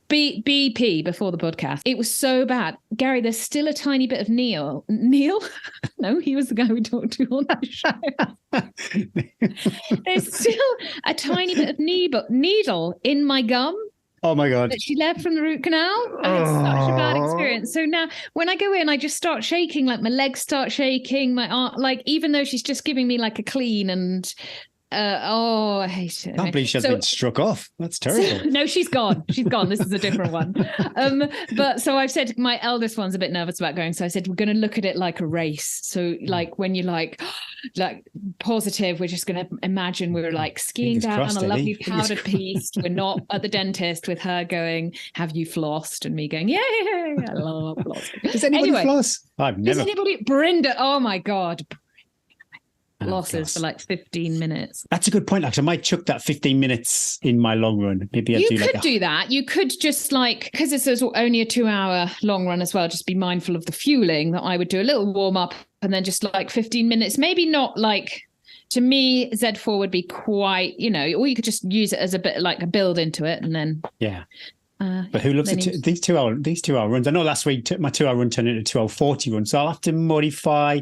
BP before the podcast. It was so bad. Gary, there's still a tiny bit of Neil? No, he was the guy we talked to on that show. There's still a tiny bit of needle in my gum. Oh my God. That she left from the root canal. And it's such a bad experience. So now when I go in, I just start shaking, like my legs start shaking, my arm, like even though she's just giving me like a clean and I hate it. I can't believe she has been struck off. That's terrible. No, she's gone. She's gone. This is a different one. But so I've said my eldest one's a bit nervous about going. So I said, we're going to look at it like a race. So like when you're like positive, we're just going to imagine we're like skiing down on a lovely powdered piste. We're not at the dentist with her going, have you flossed? And me going, yeah, I love flossing. Does anybody floss? I've never. Does anybody? Brenda, oh my God. Losses for like 15 minutes. That's a good point. Actually, I might chuck that 15 minutes in my long run. Maybe you could do that. You could just like, because it's only a 2-hour long run as well, just be mindful of the fueling, that I would do a little warm up and then just like 15 minutes, maybe not like, to me, Z4 would be quite, or you could just use it as a bit like a build into it and then. Yeah. But who loves these 2 hour runs? I know last week my 2 hour run turned into a 12:40 run, so I'll have to modify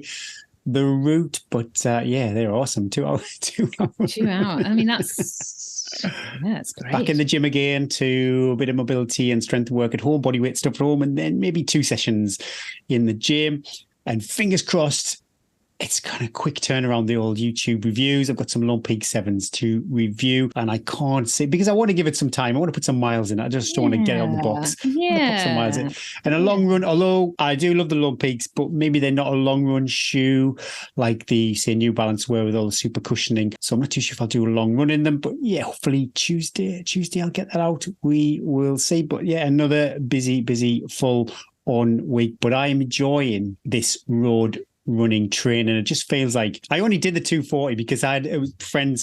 the route, but they're awesome. 2 hours. 2 hours. 2 hours. I mean, that's great. Back in the gym again to a bit of mobility and strength work at home, body weight stuff at home, and then maybe 2 sessions in the gym. And fingers crossed, it's kind of quick turnaround, the old YouTube reviews. I've got some Lone Peak 7s to review, and I can't say because I want to give it some time. I want to put some miles in. I just don't want to get it on the box. Yeah. Put some miles in. And a long run, although I do love the Lone Peaks, but maybe they're not a long run shoe like the, say, New Balance were with all the super cushioning. So I'm not too sure if I'll do a long run in them. But yeah, hopefully Tuesday I'll get that out. We will see. But yeah, another busy, full on week. But I am enjoying this road running training. It just feels like I only did the 240 because it was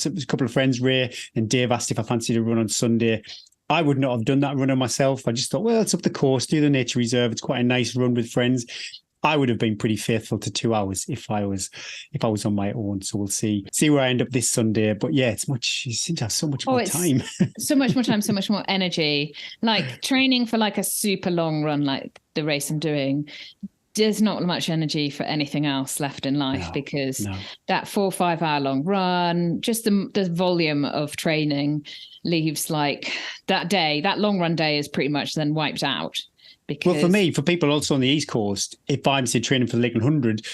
a couple of friends, Ray and Dave, asked if I fancied a run on Sunday. I would not have done that run on myself. I just thought, well, it's up the coast, do the nature reserve. It's quite a nice run with friends. I would have been pretty faithful to 2 hours if I was on my own. So we'll see where I end up this Sunday. But yeah, you seem to have so much more time. So much more time, so much more energy. Like training for like a super long run, like the race I'm doing, there's not much energy for anything else left in life because that 4 or 5 hour long run, just the volume of training leaves like that long run day is pretty much then wiped out. Because... Well, for me, for people also on the East Coast, if I'm say training for the Lakeland 100,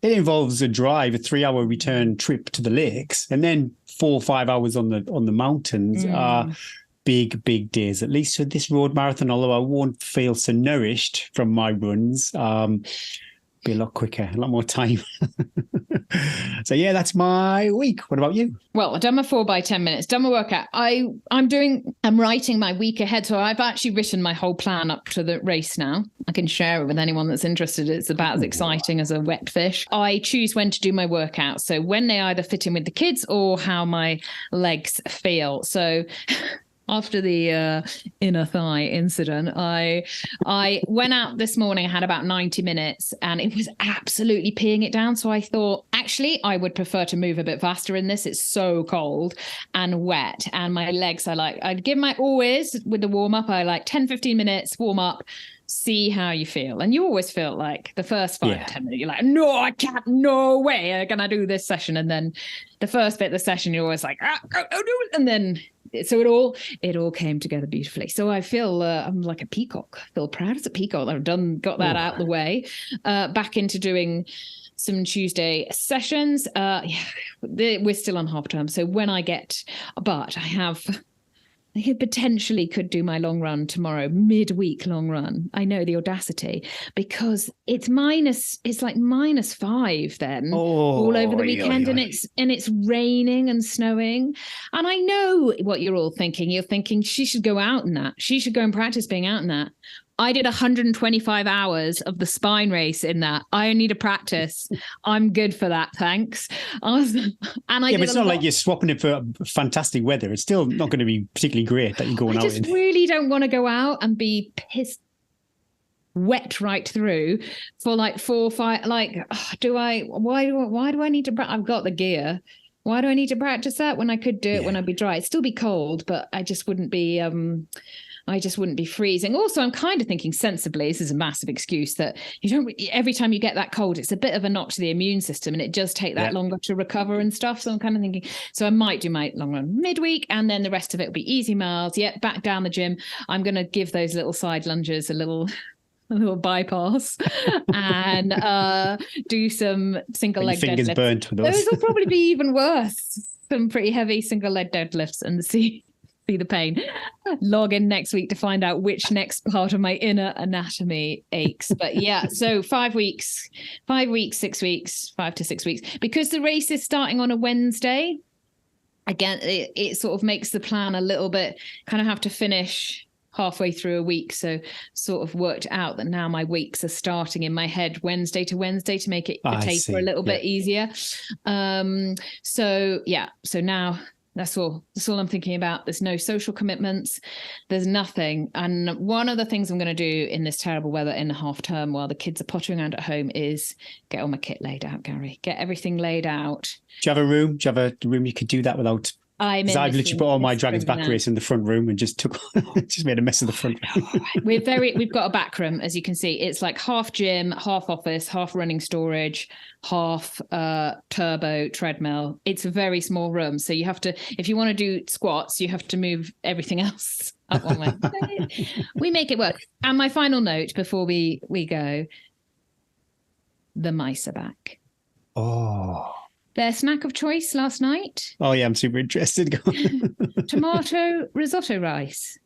it involves a 3-hour return trip to the lakes and then 4 or 5 hours on the mountains. Big days, at least for this road marathon, although I won't feel so nourished from my runs. Be a lot quicker, a lot more time. So yeah, that's my week. What about you? Well, I've done my 4 by 10 minutes, done my workout. I'm writing my week ahead. So I've actually written my whole plan up to the race now. I can share it with anyone that's interested. It's about as exciting as a wet fish. I choose when to do my workout. So when they either fit in with the kids or how my legs feel. So after the inner thigh incident, I went out this morning. I had about 90 minutes and it was absolutely peeing it down. So I thought, actually, I would prefer to move a bit faster in this. It's so cold and wet. And my legs, I'd give always with the warm up, I like 10, 15 minutes warm up, see how you feel. And you always feel like the first 5-10 minutes, you're like, no, I can't, no way, can I do this session? And then the first bit of the session, you're always like, and then So it all came together beautifully. So I feel I'm like a peacock. I feel proud as a peacock. I've got that out the way. Back into doing some Tuesday sessions. We're still on half term. So when I potentially could do my long run tomorrow, midweek long run. I know, the audacity, because it's like -5 then all over the weekend, and it's raining and snowing. And I know what you're all thinking. You're thinking she should go out in that. She should go and practice being out in that. I did 125 hours of the spine race in that. I need to practice. I'm good for that, thanks. But it's not like you're swapping it for fantastic weather. It's still not going to be particularly great that you're going out in. I just really don't want to go out and be pissed wet right through for like 4 or 5. Like, why do I need to practice? I've got the gear. Why do I need to practice that when I could do it when I'd be dry? It'd still be cold, but I just wouldn't be freezing. Also, I'm kind of thinking sensibly, this is a massive excuse, that every time you get that cold, it's a bit of a knock to the immune system, and it does take that longer to recover and stuff. So I'm kind of thinking, so I might do my long run midweek, and then the rest of it will be easy miles. Back down the gym. I'm going to give those little side lunges a little bypass and do some single leg deadlifts. Burnt with those will probably be even worse. Some pretty heavy single leg deadlifts, and see the pain. Log in next week to find out which next part of my inner anatomy aches. But so 5 weeks, 6 weeks, 5 to 6 weeks, because the race is starting on a Wednesday. Again, it sort of makes the plan a little bit, kind of have to finish halfway through a week. So sort of worked out that now my weeks are starting in my head Wednesday to Wednesday to make it the taper a little bit easier. So now that's all I'm thinking about. There's no social commitments. There's nothing. And one of the things I'm going to do in this terrible weather in the half term while the kids are pottering around at home is get all my kit laid out, Gary. Get everything laid out. Do you have a room? Do you have a room you could do that without? Because I've literally put all my Dragon's Back race in the front room and just made a mess of the front room. We've got a back room, as you can see. It's like half gym, half office, half running storage, half turbo treadmill. It's a very small room. So you have to, if you want to do squats, you have to move everything else up one way. We make it work. And my final note before we go, the mice are back. Oh. Their snack of choice last night. Oh, yeah, I'm super interested. Tomato risotto rice.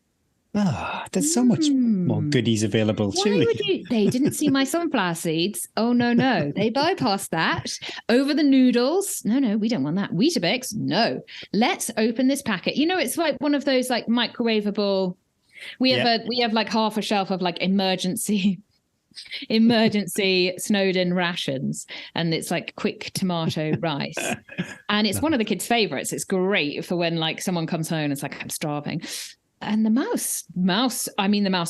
There's so much more goodies available. They didn't see my sunflower seeds. Oh, no. They bypassed that. Over the noodles. No, we don't want that. Weetabix. No. Let's open this packet. It's like one of those like microwavable. We have like half a shelf of like emergency Snowden rations, and it's like quick tomato rice, and it's one of the kids' favorites. It's great for when like someone comes home and it's like, I'm starving. And the mouse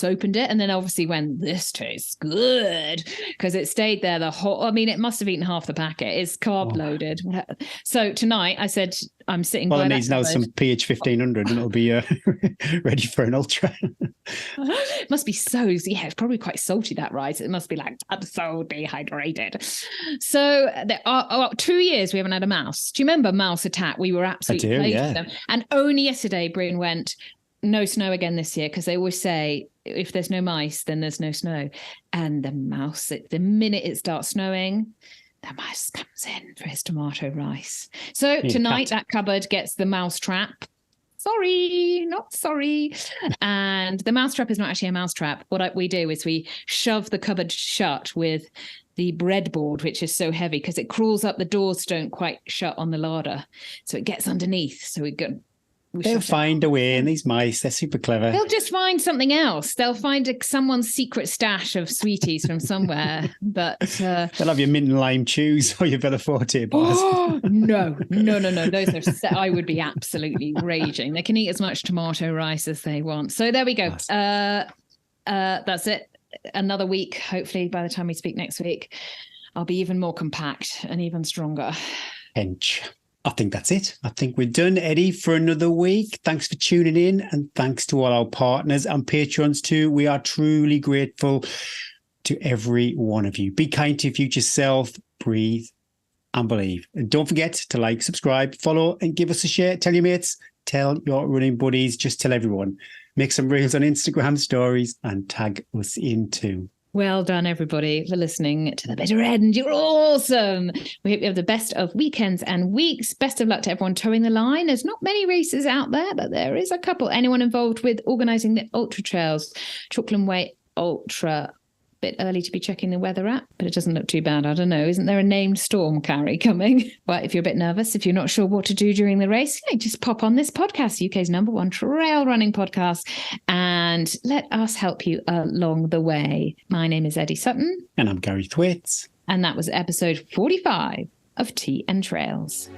opened it and then obviously went, this tastes good, because it stayed there the whole, it must have eaten half the packet. It's carb loaded. So tonight I said, I'm sitting by that. Well, it needs now some pH 1500 and it'll be ready for an ultra. It must be it's probably quite salty, that rice. It must be like, I'm so dehydrated. So there are 2 years we haven't had a mouse. Do you remember Mouse Attack? We were absolutely plagued with them. And only yesterday Bryn went, no snow again this year, because they always say if there's no mice, then there's no snow. And the mouse, the minute it starts snowing, the mouse comes in for his tomato rice. So tonight that cupboard gets the mouse trap. Sorry, not sorry. And the mouse trap is not actually a mouse trap. What we do is we shove the cupboard shut with the breadboard, which is so heavy because it crawls up. The doors don't quite shut on the larder, so it gets underneath. So they'll find a way, and these mice, they're super clever. They'll just find something else. They'll find someone's secret stash of sweeties from somewhere. But they'll have your mint and lime chews or your Bella Forte bars. Oh, no. Those are I would be absolutely raging. They can eat as much tomato rice as they want. So there we go. That's it. Another week. Hopefully by the time we speak next week, I'll be even more compact and even stronger. Hench. I think that's it. I think we're done, Eddie, for another week. Thanks for tuning in, and thanks to all our partners and patrons too. We are truly grateful to every one of you. Be kind to your future self, breathe and believe. And don't forget to like, subscribe, follow, and give us a share. Tell your mates. tell your running buddies, just tell everyone. Make some reels on Instagram stories and tag us in too. Well done, everybody, for listening to the bitter end. You're awesome. We hope you have the best of weekends and weeks. Best of luck to everyone towing the line. There's not many races out there, but there is a couple. Anyone involved with organising the ultra trails, Chalkland Way Ultra. Bit early to be checking the weather app, but it doesn't look too bad. I don't know. Isn't there a named storm, Carrie, coming? Well, if you're a bit nervous, if you're not sure what to do during the race, just pop on this podcast, UK's #1 trail running podcast, and let us help you along the way. My name is Eddie Sutton. And I'm Gary Thwaites. And that was episode 45 of Tea and Trails.